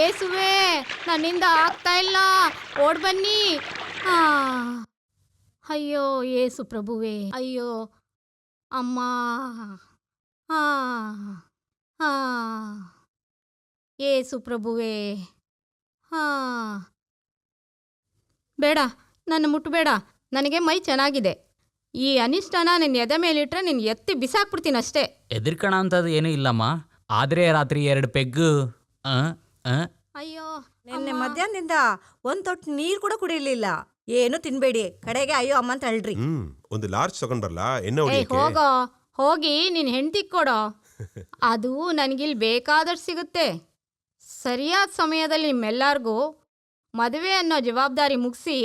ಏಸುವೆ, ನನ್ನಿಂದ ಆಗ್ತಾ ಇಲ್ಲ, ಓಡ್ ಬನ್ನಿ. ಆ ಅಯ್ಯೋ ಏಸು ಪ್ರಭುವೇ, ಅಯ್ಯೋ ಅಮ್ಮ. ಆ ಆ ಏಸು ಪ್ರಭುವೇ. ಹಾ, ಬೇಡ, ನನ್ನ ಮುಟ್ಟಬೇಡ, ನನಗೆ ಮೈ ಚೆನ್ನಾಗಿದೆ. ಈ ಅನಿಷ್ಟನ ನಿನ್ನ ಎದೆ ಮೇಲಿಟ್ರೆ ನೀನು ಎತ್ತಿ ಬಿಸಾಕ್ಬಿಡ್ತೀನಿ ಅಷ್ಟೇ. ಎದುರ್ಕಣ ಅಂತದ್ದು ಏನೂ ಇಲ್ಲಮ್ಮ, ಆದರೆ ರಾತ್ರಿ 2 ಪೆಗ್ಗು. ಅಯ್ಯೋ, ನಿನ್ನೆ ಮಧ್ಯಾಹ್ನದಿಂದ ಒಂದ್ ತೊಟ್ಟು ನೀರ್ ಕೂಡ ಕುಡಿಲಿಲ್ಲ. ಏನು ತಿನ್ಬೇಡಿ, ಕಡೆಗೆ ಅಯ್ಯೋ ಅಮ್ಮ ಅಂತ ಅಳ್ರಿ. ಒಂದು ಲಾರ್ಜ್ ತಗೊಂಡ್ ಬರ್ಲಾ ಎಣ್ಣೆ ಏ ಹೊಡಿಯಕ್ಕೆ? ಹೋಗೋ, ಹೋಗಿ ನಿನ್ನ ಹೆಂಡತಿ ಕೊಡೋ. ಅದು ನನಗಿಲ್ಲಿ ಬೇಕಾದಷ್ಟು ಸಿಗುತ್ತೆ. ಸರಿಯಾದ ಸಮಯದಲ್ಲಿ ನಿಮ್ಮೆಲ್ಲರಿಗೂ ಮದುವೆ ಅನ್ನೋ ಜವಾಬ್ದಾರಿ ಮುಗಿಸಿ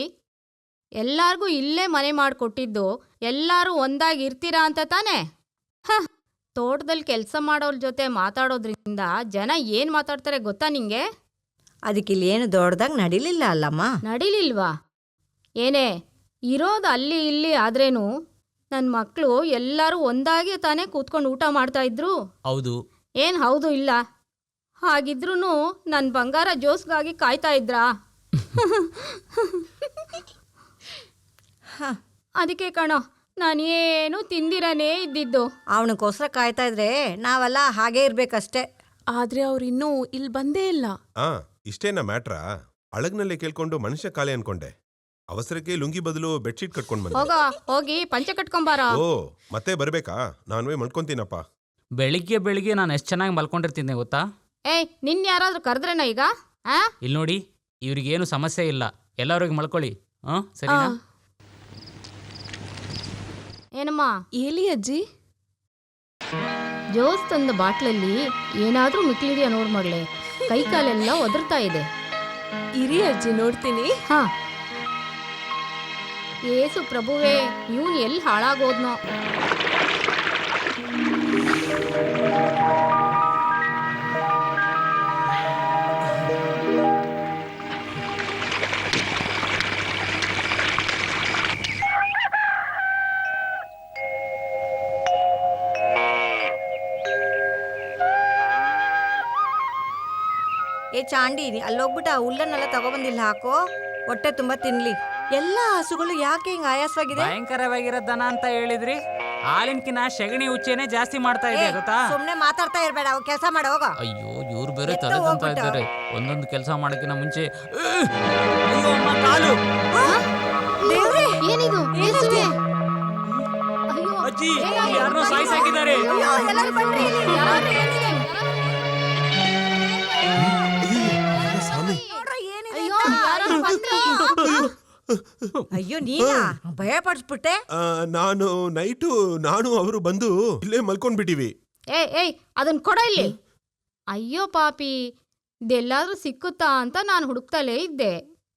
ಎಲ್ಲರಿಗೂ ಇಲ್ಲೇ ಮನೆ ಮಾಡಿಕೊಟ್ಟಿದ್ದು ಎಲ್ಲರೂ ಒಂದಾಗಿ ಇರ್ತೀರಾ ಅಂತ ತಾನೇ? ತೋಟದಲ್ಲಿ ಕೆಲಸ ಮಾಡೋರ ಜೊತೆ ಮಾತಾಡೋದ್ರಿಂದ ಜನ ಏನು ಮಾತಾಡ್ತಾರೆ ಗೊತ್ತಾ ನಿಂಗೆ? ಅದಕ್ಕಿಲ್ಲಿ ಏನು ದೊಡ್ಡದಾಗಿ ನಡಿಲಿಲ್ಲ ಅಲ್ಲಮ್ಮ. ನಡಿಲಿಲ್ವಾ? ಏನೇ ಇರೋದು ಅಲ್ಲಿ ಇಲ್ಲಿ ಆದ್ರೇನು ನನ್ನ ಮಕ್ಕಳು ಎಲ್ಲರೂ ಒಂದಾಗಿ ತಾನೇ ಕೂತ್ಕೊಂಡು ಊಟ ಮಾಡ್ತಾ ಇದ್ರು. ಹೌದು. ಏನು ಹೌದು ಇಲ್ಲ? ಹಾಗಿದ್ರೂ ನನ್ನ ಬಂಗಾರ ಜೋಸ್ಗಾಗಿ ಕಾಯ್ತಾ ಇದ್ರಾ? ಅದಕ್ಕೆ ಕಣೋ ನಾನೇನು ತಿಂದಿರನೇ ಇದ್ದಿದ್ದು. ಅವನಿಗೋಸ್ಕರ ಕಾಯ್ತಾ ಇದ್ರೆ ನಾವೆಲ್ಲ ಹಾಗೇ ಇರ್ಬೇಕಷ್ಟೇ. ಆದ್ರೆ ಅವ್ರು ಇನ್ನೂ ಇಲ್ಲಿ ಬಂದೇ ಇಲ್ಲ. ಇಷ್ಟೇನಾ ಮ್ಯಾಟ್ರಾ? ಅಳಗ್ನಲ್ಲೇ ಕೇಳ್ಕೊಂಡು ಮನುಷ್ಯ ಕಾಲೆ ಅನ್ಕೊಂಡೆ. ಅವಸರಕ್ಕೆ ಲುಂಗಿ ಬದಲು ಬೆಡ್ಶೀಟ್ ಕಟ್ಕೊಂಡ್ ಬಂದೆ. ಹೋಗ, ಹೋಗಿ ಪಂಚೆ ಕಟ್ಕೊಂಬಾರ. ಓ, ಮತ್ತೆ ಬರ್ಬೇಕಾ? ನಾನುವೇ ಮಲ್ಕೊಂತೀನಪ್ಪ. ಬೆಳಿಗ್ಗೆ ನಾನು ಎಷ್ಟು ಚೆನ್ನಾಗಿ ಮಲ್ಕೊಂಡಿರ್ತೀನಿ ಗೊತ್ತಾ? ಏಯ್, ನಿನ್ನ ಯಾರಾದ್ರೂ ಕರೆದ್ರೇನೋ ಈಗ? ಇಲ್ಲಿ ನೋಡಿ, ಇವ್ರಿಗೇನು ಸಮಸ್ಯೆ ಇಲ್ಲ, ಎಲ್ಲರಿಗೂ ಮಲ್ಕೊಳ್ಳಿ. ಸರಿನಾ? ಏನಮ್ಮ? ಎಲ್ಲಿ ಅಜ್ಜಿ? ಜೋಸ್ ತಂದ ಬಾಟ್ಲಲ್ಲಿ ಏನಾದ್ರೂ ಮಿಕ್ಲಿದೆಯಾ ನೋಡ್ ಮಗಳೇ. ಕೈ ಕಾಲೆಲ್ಲ ಒದರ್ತಾ ಇದೆ. ಇರಿ ಅಜ್ಜಿ, ನೋಡ್ತೀನಿ. ಹಾ, ಏಸು ಪ್ರಭುವೇ, ಇವನ್ ಎಲ್ಲಿ ಹಾಳಾಗೋದ್ನೋ. ಏ ಚಾಂಡಿ, ಅಲ್ಲೋಗ್ಬಿಟ್ಟು ಆ ಹುಲ್ಲನ್ನೆಲ್ಲ ತಗೊಬಂದಿಲ್ಲ ಹಾಕೋ, ಹೊಟ್ಟೆ ತುಂಬಾ ತಿನ್ಲಿ. ಎಲ್ಲ ಹಸುಗಳು ಯಾಕೆ ಹಿಂಗ ಆಯಾಸವಾಗಿದೆ? ಭಯಂಕರವಾಗಿರೋ ದನ ಅಂತ ಹೇಳಿದ್ರಿ, ಹಾಲಿನಕಿನ ಸೆಗಣಿ ಉಚ್ಚೆನೆ ಜಾಸ್ತಿ ಮಾಡ್ತಾ ಇದೆ ಗೊತ್ತಾ? ಸುಮ್ನೆ ಮಾತಾಡ್ತಾ ಇರ್ಬೇಡ, ಅವ್ ಕೆಲಸ ಮಾಡ ಹೋಗ. ಅಯ್ಯೋ, ಇವ್ರು ಬೇರೆ ತಲೆದಂತ ಇದ್ದಾರೆ. ಒಂದೊಂದು ಕೆಲಸ ಮಾಡಕ್ಕಿನ ಮುಂಚೆ ಅಯ್ಯೋ ಅಮ್ಮ, ಕಾಲು. ಏನಿದು? ಏನಿದೆ? ಅಯ್ಯೋ, ಅಜ್ಜಿ, ಯಾರನ್ನೋ ಸಾಯಿಸಾಕಿದ್ದಾರೆ. ಅಯ್ಯೋ, ಯಾರೋ ಬಂದ್ರು. ಅಯ್ಯೋ, ನೀನಾ ಭಯ ಪಡಿಸ್ಬಿಟ್ಟೆ. ನಾನು ಅವರು ಬಂದು ಇಲ್ಲೇ ಮಲ್ಕೊಂಡ್ಬಿಟ್ಟಿವಿ. ಏಯ್, ಅದನ್ನ ಕೊಡ ಇಲ್ಲಿ. ಅಯ್ಯೋ ಪಾಪಿ, ಇದೆಲ್ಲಾದ್ರೂ ಸಿಕ್ಕುತ್ತಾ ಅಂತ ನಾನು ಹುಡುಕ್ತಲೇ ಇದ್ದೆ.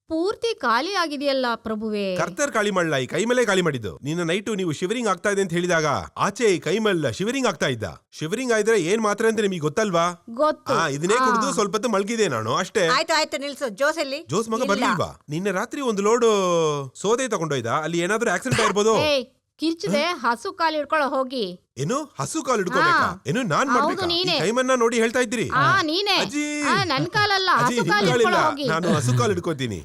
ಪೂರ್ತಿ ಖಾಲಿ ಆಗಿದೆಯಲ್ಲ ಪ್ರಭುವೇ. ಕರ್ತರ್ ಖಾಲಿ ಮಾಡಲ್ಲ, ಈ ಕೈ ಮೇಲೆ ಖಾಲಿ ಮಾಡಿದ್ದು. ನಿನ್ನ ನೈಟು ನೀವು ಶಿವರಿಂಗ್ ಆಗ್ತಾ ಇದೆ ಅಂತ ಹೇಳಿದಾಗ ಆಚೆ ಈ ಕೈ ಮೇಲೆ ಶಿವರಿಂಗ್ ಆಗ್ತಾ ಇದ್ದ. ಶಿವರಿಂಗ್ ಆಯ್ದ್ರೆ ಏನ್ ಮಾತ್ರ ಅಂತ ನಿಮಗೆ ಗೊತ್ತಲ್ವಾ? ಗೊತ್ತು. ಇದನ್ನೇ ಕುಡಿದು ಸ್ವಲ್ಪ ಹೊತ್ತು ಮಲ್ಗಿದೆ ನಾನು ಅಷ್ಟೇ. ಆಯ್ತು ನಿಲ್ಸು. ಜೋಸಲ್ಲಿ ಜೋಸ್ ಮಗ ಬರ್ಲಿಲ್ವಾ? ನಿನ್ನೆ ರಾತ್ರಿ ಒಂದು ಲೋಡು ಸೋದೆ ತಗೊಂಡೋಯ್ದ. ಅಲ್ಲಿ ಏನಾದ್ರೂ ಆಕ್ಸಿಡೆಂಟ್ ಆಗಿರ್ಬೋದು. ಕಿರ್ಚದೆ ಹಸು ಕಾಲು ಹಿಡ್ಕೊಳ್ಳೋ ಹೋಗಿ. ಏನು ಹಸು ಕಾಲು ಹಿಡ್ಕೋಬೇಕಾ? ಏನು ನಾನ್ ಮಾಡ್ಬೇಕಾ? ಕೈಮನ್ನ ನೋಡಿ ಹೇಳ್ತಾ ಇದ್ದೀರಿ? ನೀನೇ. ಅಜ್ಜಿ, ನನ್ ಕಾಲಲ್ಲ, ಅಜ್ಜಿ ಹಸು ಕಾಲು ಹಿಡ್ಕೊಳ್ಳೋ ಹೋಗಿ. ನಾನು ಹಸು ಕಾಲು ಹಿಡ್ಕೋತೀನಿ.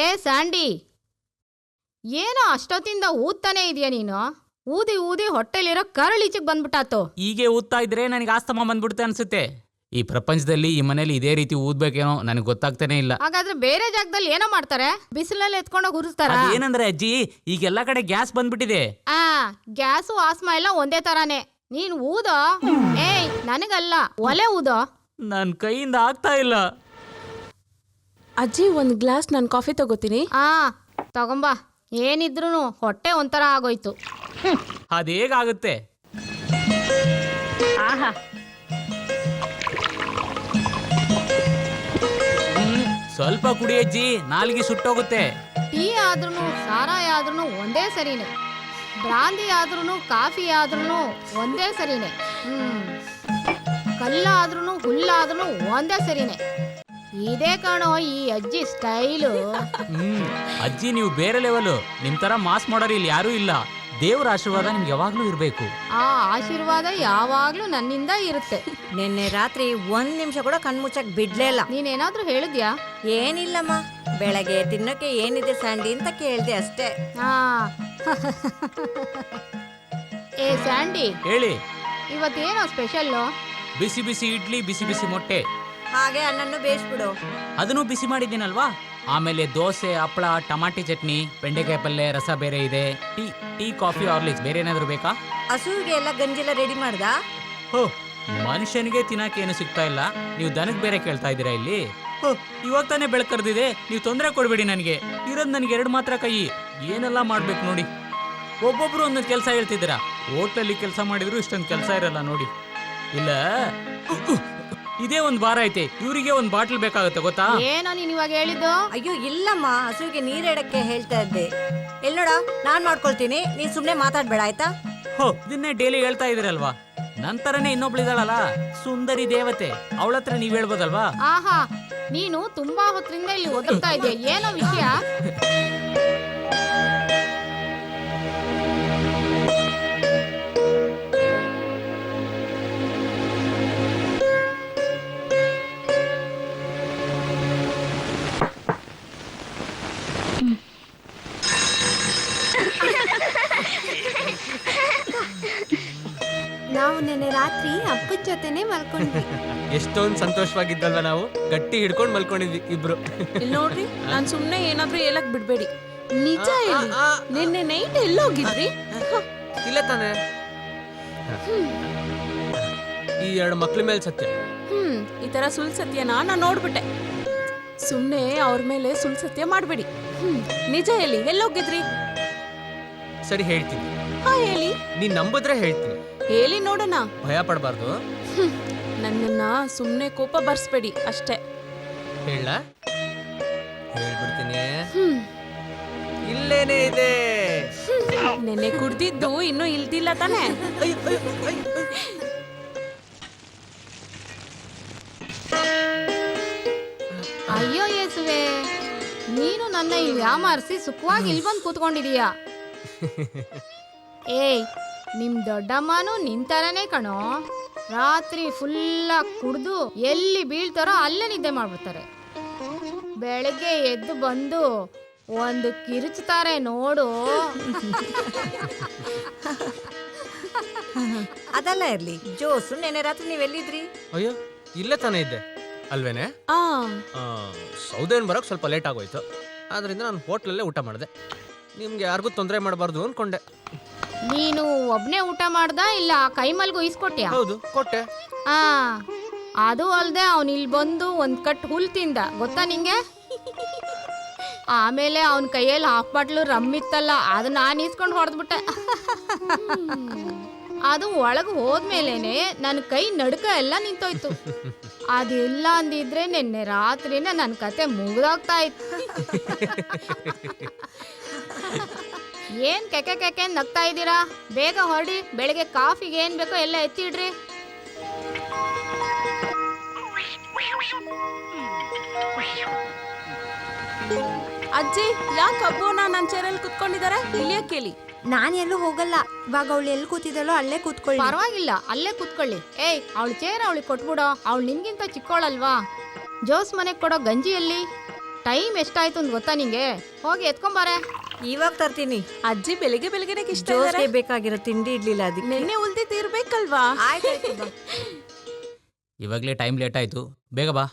ಏ ಸ್ಯಾಂಡಿ, ಏನೋ ಅಷ್ಟೊತ್ತಿಂದ ಊದ್ತಾನೆ ಇದೆಯಾ ನೀನು? ಊದಿ ಊದಿ ಹೊಟ್ಟೆಲಿರೋ ಕರಳೀಚೆಗೆ ಬಂದ್ಬಿಟ್ಟಾತು. ಹೀಗೆ ಊದ್ತಾ ಇದ್ರೆ ನನಗೆ ಆಸ್ತಮ ಬಂದ್ಬಿಡುತ್ತೆ ಅನ್ಸುತ್ತೆ. ಈ ಪ್ರಪಂಚದಲ್ಲಿ ಈ ಮನೇಲಿ ಇದೇ ರೀತಿ ಊದ್ಬೇಕೇನೋ ನನಗೆ ಗೊತ್ತಾಗ್ತಾನೆ ಇಲ್ಲ. ಹಾಗಾದ್ರೆ ಬೇರೆ ಜಾಗದಲ್ಲಿ ಏನೋ ಮಾಡ್ತಾರೆ? ಬಿಸಿಲಲ್ಲಿ ಎತ್ಕೊಂಡೋಗಿ ಉರಿಸ್ತಾರ? ಏನಂದ್ರೆ ಅಜ್ಜಿ, ಈಗ ಎಲ್ಲಾ ಕಡೆ ಗ್ಯಾಸ್ ಬಂದ್ಬಿಟ್ಟಿದೆ. ಗ್ಯಾಸು ಆಸ್ಮಾ ಎಲ್ಲ ಒಂದೇ ತರಾನೇ. ನೀನ್ ಊದೋ. ಏಯ್, ನನಗಲ್ಲ, ಒಲೆ ಊದೋ. ನನ್ ಕೈಯಿಂದ ಆಗ್ತಾ ಇಲ್ಲ. ಅಜ್ಜಿ, ಒಂದ್ ಗ್ಲಾಸ್ ನಾನು ಕಾಫಿ ತಗೋತೀನಿ. ತಗೊಂಬಾ. ಏನಿದ್ರು ಹೊಟ್ಟೆ ಒಂಥರ ಆಗೋಯ್ತು. ಅದೇಗಾಗುತ್ತೆ? ಸ್ವಲ್ಪ ಕುಡಿ ಅಜ್ಜಿ, ನಾಲ್ಗೆ ಸುಟ್ಟೋಗುತ್ತೆ. ಟೀ ಆದ್ರೂ ಸಾರಾಯಿ ಆದ್ರೂ ಒಂದೇ ಸರಿನೇ. ಬ್ರಾಂದಿ ಆದ್ರೂ ಕಾಫಿ ಆದ್ರೂ ಒಂದೇ ಸರಿನೇ. ಕಲ್ಲಾದ್ರೂ ಹುಲ್ಲಾದ್ರೂ ಒಂದೇ ಸರಿನೇ. ಇದೇ ಕಾಣೋ ಈ ಅಜ್ಜಿ ಸ್ಟೈಲು. ಅಜ್ಜಿ, ನೀವು ಬೇರೆ ಲೆವೆಲ್. ನಿಮ್ ತರ ಮಾಸ್ ಮಾಡೋರು ಇಲ್ಲಿ ಯಾರೂ ಇಲ್ಲ. ದೇವರ ಆಶೀರ್ವಾದ ನಿಮ್ಗೆ ಯಾವಾಗ್ಲೂ ಇರಬೇಕು. ಆ ಆಶೀರ್ವಾದ ಯಾವಾಗ್ಲೂ ನನ್ನಿಂದ ಇರುತ್ತೆ. ನಿನ್ನೆ ರಾತ್ರಿ 1 ನಿಮಿಷ ಕೂಡ ಕಣ್ಮುಚ್ಚಕ್ ಬಿಡ್ಲೇ ಇಲ್ಲ. ನೀನೇನಾದ್ರೂ ಹೇಳಿದ್ಯಾ? ಏನಿಲ್ಲಮ್ಮ, ಬೆಳಗ್ಗೆ ತಿನ್ನೋಕೆ ಏನಿದೆ ಸ್ಯಾಂಡಿ ಅಂತ ಕೇಳ್ದೆ ಅಷ್ಟೇ. ಆ ಏ ಸ್ಯಾಂಡಿ, ಹೇಳಿ. ಇವತ್ತೇನೋ ಸ್ಪೆಷಲ್ಲು? ಬಿಸಿ ಬಿಸಿ ಇಡ್ಲಿ, ಬಿಸಿ ಬಿಸಿ ಮೊಟ್ಟೆ, ಹಾಗೆ ಅನ್ನನ್ನು ಬೇಯಿಸ್ಬಿಡು. ಅದನ್ನು ಬಿಸಿ ಮಾಡಿದ್ದೀನಲ್ವಾ. ಆಮೇಲೆ ದೋಸೆ, ಹಪ್ಪಳ, ಟಮಾಟಿ ಚಟ್ನಿ, ಬೆಂಡೆಕಾಯಿ ಪಲ್ಯ, ರಸ ಬೇರೆ ಇದೆ. ಟೀ ಕಾಫಿ, ಹಾರ್ಲಿಕ್ಸ್, ಬೇರೆ ಏನಾದ್ರು ಬೇಕಾ? ಹಸುವಿಗೆ ಎಲ್ಲ ಗಂಜಿಲ್ಲ ರೆಡಿ ಮಾಡ್ದ? ಹೋ, ಮನುಷ್ಯನಿಗೆ ತಿನ್ನಕ್ಕೆ ಏನು ಸಿಗ್ತಾ ಇಲ್ಲ, ನೀವು ದನಕ್ಕೆ ಬೇರೆ ಕೇಳ್ತಾ ಇದ್ದೀರಾ ಇಲ್ಲಿ? ಹೋ, ಇವಾಗ ತಾನೇ ಬೆಳಕರ್ದಿದೆ, ನೀವು ತೊಂದರೆ ಕೊಡ್ಬೇಡಿ ನನಗೆ. ಇರೋದು ನನಗೆ 2 ಮಾತ್ರ ಕೈ, ಏನೆಲ್ಲ ಮಾಡ್ಬೇಕು ನೋಡಿ. ಒಬ್ಬೊಬ್ರು ಒಂದೊಂದು ಕೆಲಸ ಹೇಳ್ತಿದ್ದೀರಾ. ಹೋಟ್ಲಲ್ಲಿ ಕೆಲಸ ಮಾಡಿದ್ರು ಇಷ್ಟೊಂದು ಕೆಲಸ ಇರಲ್ಲ ನೋಡಿ. ಇಲ್ಲ, ಇದೇ ಒಂದು ವಾರ ಐತೆ, ಇವರಿಗೆ ಒಂದು ಬಾಟ್ಲ್ ಬೇಕಾಗುತ್ತೆ ಗೊತ್ತಾ? ಏನೋ ನೀನ್ ಇವಾಗ ಹೇಳಿದ್ದು? ಅಯ್ಯೋ ಇಲ್ಲಮ್ಮ, ಹಸುವಿಗೆ ನೀರಿಡಕ್ಕೆ ಹೇಳ್ತಾ ಇದ್ದೆ. ಎಲ್ ನೋಡ, ನಾನ್ ಮಾಡ್ಕೊಳ್ತೀನಿ, ನೀನ್ ಸುಮ್ನೆ ಮಾತಾಡ್ಬೇಡ ಆಯ್ತಾ? ಹೋ, ಇದನ್ನೇ ಡೈಲಿ ಹೇಳ್ತಾ ಇದೀರಲ್ವಾ. ನಂತರನೇ ಇನ್ನೊಬ್ಳಿದಾಳಲ್ಲ, ಸುಂದರಿ ದೇವತೆ, ಅವಳ ಹತ್ರ ನೀವ್ ಹೇಳ್ಬೋದಲ್ವಾ? ಆಹಾ, ನೀನು ತುಂಬಾ ಹೊತ್ತಿಂದ ಇಲ್ಲಿ ಓದುತ್ತಾ ಇದೆಯಾ, ಏನೋ ವಿಷಯ? ನಾವು ನೆನ್ನೆ ರಾತ್ರಿ ಅಪ್ಪನ ಜೊತೆನೆ ಮಲ್ಕೊಂಡ್ವಿ. ಎಷ್ಟೊಂದು ಸಂತೋಷವಾಗಿದ್ದಲ್ವ, ನಾವು ಗಟ್ಟಿ ಹಿಡ್ಕೊಂಡು ಮಲ್ಕೊಂಡಿದ್ವಿ ಇಬ್ರು. ಇಲ್ಲಿ ನೋಡ್ರಿ, ನಾನ್ ಸುಮ್ನೆ ಏನಾದ್ರೂ ಹೇಳಕ್ ಬಿಡ್ಬೇಡಿ. ನಿಜ ಹೇಳಿ, ನಿನ್ನೆ ನೈಟ್ ಎಲ್ಲೋಗಿದ್ರಿ? ಇಲ್ಲ ತಾನೆ, ಈ 2 ಮಕ್ಳ ಮೇಲೆ ಸತ್ಯ. ಈ ತರ ಸುಳ್ ಸತ್ಯನ ನಾನ್ ನೋಡ್ಬಿಟ್ಟೆ. ಸುಮ್ನೆ ಅವ್ರ ಮೇಲೆ ಸುಳ್ ಸತ್ಯ ಮಾಡ್ಬೇಡಿ. ನಿಜ ಹೇಳಿ, ಎಲ್ಲೋಗಿದ್ರಿ? ಸರಿ ಹೇಳ್ತೀನಿ, ಹಾ ಹೇಳಿ. ನೀನ್ ನಂಬಿದ್ರೆ ಹೇಳ್ತೀನಿ, ಹೇಳಿ ನೋಡೋಣ. ಭಯ ಪಡಬಾರ್ದು. ನನ್ನನ್ನ ಸುಮ್ನೆ ಕೋಪ ಬರ್ಸ್ಬೇಡಿ ಅಷ್ಟೇ. ಹೇಳ ಹೇಳ್ಬಿಡ್ತೀನಿ, ಇಲ್ಲೇನೇ ಇದೆ. ನೆನ್ನೆ ಕುಡ್ದಿದ್ದು ಇನ್ನೂ ಇಲ್ದಿಲ್ಲ ತಾನೆ? ಅಯ್ಯೋ ಯೇಸುವೆ, ನೀನು ನನ್ನ ಇಲ್ಲಿ ಯಾಮಾರಿಸಿ ಸುಖವಾಗಿ ಇಲ್ಲಿ ಬಂದು ಕೂತ್ಕೊಂಡಿದೀಯಾ. ಏಯ್, ನಿಮ್ ದೊಡ್ಡಮ್ಮನೂ ನಿಂತರನೇ ಕಣೋ. ರಾತ್ರಿ ಫುಲ್ಲಾಗಿ ಕುಡ್ದು ಎಲ್ಲಿ ಬೀಳ್ತಾರೋ ಅಲ್ಲೇ ನಿದ್ದೆ ಮಾಡ್ಬಿಡ್ತಾರೆ. ಬೆಳಗ್ಗೆ ಎದ್ದು ಬಂದು ಒಂದು ಕಿರುಚ್ತಾರೆ ನೋಡು. ಅದೆಲ್ಲ ಇರ್ಲಿ, ಜೋಸು ನೆನ್ನೆ ರಾತ್ರಿ ನೀವೆಲ್ಲಿದ್ರಿ? ಅಯ್ಯೋ, ಇಲ್ಲೇ ತಾನೇ ಇದ್ದೆ ಅಲ್ವೇನೆ. ಆ ಸೌದೆನ್ ಬರೋಕ್ ಸ್ವಲ್ಪ ಲೇಟ್ ಆಗೋಯ್ತು, ಆದ್ರಿಂದ ನಾನು ಹೋಟ್ಲಲ್ಲೇ ಊಟ ಮಾಡಿದೆ. ನಿಮ್ಗೆ ಯಾರಿಗೂ ತೊಂದರೆ ಮಾಡಬಾರ್ದು ಅನ್ಕೊಂಡೆ. ನೀನು ಒಬ್ನೇ ಊಟ ಮಾಡ್ದ ಇಲ್ಲ ಕೈಮಲ್ಗೂ ಇಸ್ಕೊಟ್ಯಾ? ಹೌದು, ಕೊಟ್ಟೆ. ಆ ಅದು ಅಲ್ದೆ ಅವನು ಇಲ್ಲಿ ಬಂದು ಒಂದ್ ಕಟ್ ಹುಲ್ ತಿಂದ ಗೊತ್ತಾ ನಿಂಗೆ? ಆಮೇಲೆ ಅವನ ಕೈಯಲ್ಲಿ 1/2 ಬಾಟ್ಲು ರಮ್ಮಿತ್ತಲ್ಲ, ಅದು ನಾನು ಇಸ್ಕೊಂಡು ಹೊಡೆದ್ಬಿಟ್ಟೆ. ಅದು ಒಳಗೆ ಹೋದ್ಮೇಲೆನೆ ನನ್ನ ಕೈ ನಡುಕ ಎಲ್ಲ ನಿಂತೋಯ್ತು. ಅದೆಲ್ಲ ಅಂದಿದ್ರೆ ನಿನ್ನೆ ರಾತ್ರಿನ ನನ್ನ ಕತೆ ಮುಗ್ದೋಗ್ತಾ ಇತ್ತು. ಏನ್ ಕೆಕೆ ಕೆಕೆ ನಗ್ತಾ ಇದ್ದೀರಾ? ಬೇಗ ಹೊರಡಿ, ಬೆಳಿಗ್ಗೆ ಕಾಫಿಗೆ ಏನ್ ಬೇಕೋ ಎಲ್ಲ ಎತ್ತಿಡ್ರಿ. ಅಜ್ಜಿ, ಯಾಕೆ ಅಬ್ಬೋನ ನನ್ನ ಚೇರಲ್ಲಿ ಕುತ್ಕೊಂಡಿದ್ದಾರೆ? ಇಲ್ಲಿಯಕ್ಕೆ ಕೇಳಿ. ನಾನು ಎಲ್ಲೂ ಹೋಗಲ್ಲ. ಇವಾಗ ಅವಳು ಎಲ್ಲಿ ಕೂತಿದ್ದಾಳೋ ಅಲ್ಲೇ ಕೂತ್ಕೊಳ್ಳಿ. ಪರವಾಗಿಲ್ಲ, ಅಲ್ಲೇ ಕೂತ್ಕೊಳ್ಳಿ. ಏಯ್, ಅವಳು ಚೇರ್ ಅವಳಿಗೆ ಕೊಟ್ಬಿಡೋ, ಅವಳು ನಿನ್ಗಿಂತ ಚಿಕ್ಕೋಳಲ್ವಾ? ಜೋಸ್ ಮನೆಗೆ ಕೊಡೋ ಗಂಜಿಯಲ್ಲಿ ಟೈಮ್ ಎಷ್ಟಾಯ್ತು ಅಂತ ಗೊತ್ತಾ ನಿಂಗೆ? ಹೋಗಿ ಎತ್ಕೊಂಬಾರೆ. ಇವಾಗ ತರ್ತೀನಿ. ಅಜ್ಜಿ ಬೆಳಿಗ್ಗೆ ಬೆಳಗ್ಗೆನೆ ಇಷ್ಟ ಜೋಸ್ಗೆ ಬೇಕಾಗಿರೋ ತಿಂಡಿ ಇಡ್ಲಿಲ್ಲ, ಅದಕ್ಕೆ. ನೆನ್ನೆ ಉಳ್ದಿದ್ದು ಇರ್ಬೇಕಲ್ವಾ? ಆಯ್ತಾಯ್ತು ಬಾ. ಇವಾಗಲೇ ಟೈಮ್ ಲೇಟ್ ಆಯ್ತು, ಬೇಗ ಬಾ.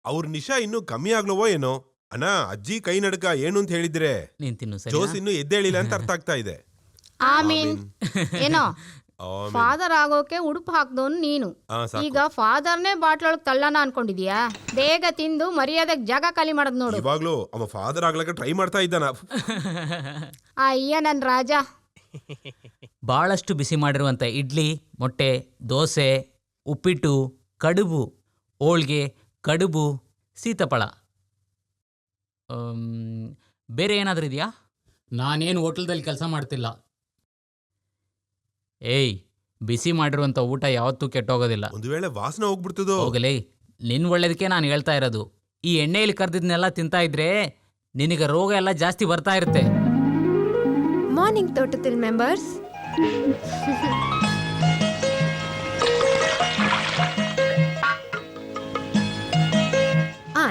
ಅವ್ರ ನಿಶಾ ಇನ್ನೂ ಕಮ್ಮಿ ಆಗ್ಲವೋ ಏನೋ. ಅಣ್ಣ, ಅಜ್ಜಿ ಕೈ ನಡ್ಕ ಏನು ಅಂತ ಹೇಳಿದ್ರೆ ನೀನ್ ತಿನ್ನು ಸರಿ. ಜೋಸ್ ಇನ್ನೂ ಎದ್ದೇಳಿಲ್ಲ ಅಂತ ಅರ್ಥ ಆಗ್ತಾ ಇದೆ. ಆಮೀನ್. ಏನೋ ಆಮೇನ್. ಫಾದರ್ ಆಗೋಕೆ ಉಡುಪು ಹಾಕ್ದವನು ನೀನು. ಸಾಕು. ಈಗ ಫಾದರ್ನೇ ಬಾಟ್ಲೊಳಗೆ ತಳ್ಳನ ಅನ್ಕೊಂಡಿದ್ಯಾ? ಬೇಗ ತಿಂದು ಮರ್ಯಾದೆಗೆ ಜಾಗ ಖಾಲಿ ಮಾಡೋದ್ ನೋಡು. ಇವಾಗ್ಲೂ ಅವ ಫಾದರ್ ಆಗ್ಲಕ್ಕ ಟ್ರೈ ಮಾಡ್ತಾ ಇದ್ದಾನ. ಅಯ್ಯ ನನ್ ರಾಜ. ಭಾಳಷ್ಟು ಬಿಸಿ ಮಾಡಿರುವಂಥ ಇಡ್ಲಿ, ಮೊಟ್ಟೆ, ದೋಸೆ, ಉಪ್ಪಿಟ್ಟು, ಕಡುಬು, ಹೋಳ್ಗೆ, ಕಡುಬು, ಸೀತಾಫಲ. ಬೇರೆ ಏನಾದರೂ ಇದೆಯಾ? ನಾನೇನು ಹೋಟೆಲ್ದಲ್ಲಿ ಕೆಲಸ ಮಾಡ್ತಿಲ್ಲ. ಏಯ್, ಬಿಸಿ ಮಾಡಿರುವಂಥ ಊಟ ಯಾವತ್ತೂ ಕೆಟ್ಟೋಗೋದಿಲ್ಲ. ಒಂದು ವೇಳೆ ವಾಸನೆ ಹೋಗ್ಬಿಡ್ತದೋ? ಹೋಗಲೇ, ನಿನ್ನ ಒಳ್ಳೇದಕ್ಕೆ ನಾನು ಹೇಳ್ತಾ ಇರೋದು. ಈ ಎಣ್ಣೆಯಲ್ಲಿ ಕರ್ದಿದ್ನೆಲ್ಲ ತಿಂತಾ ಇದ್ರೆ ನಿನಗೆ ರೋಗ ಎಲ್ಲ ಜಾಸ್ತಿ ಬರ್ತಾ ಇರುತ್ತೆ. ಮಾರ್ನಿಂಗ್ ತೋಟದಲ್ಲಿ ಮೆಂಬರ್ಸ್.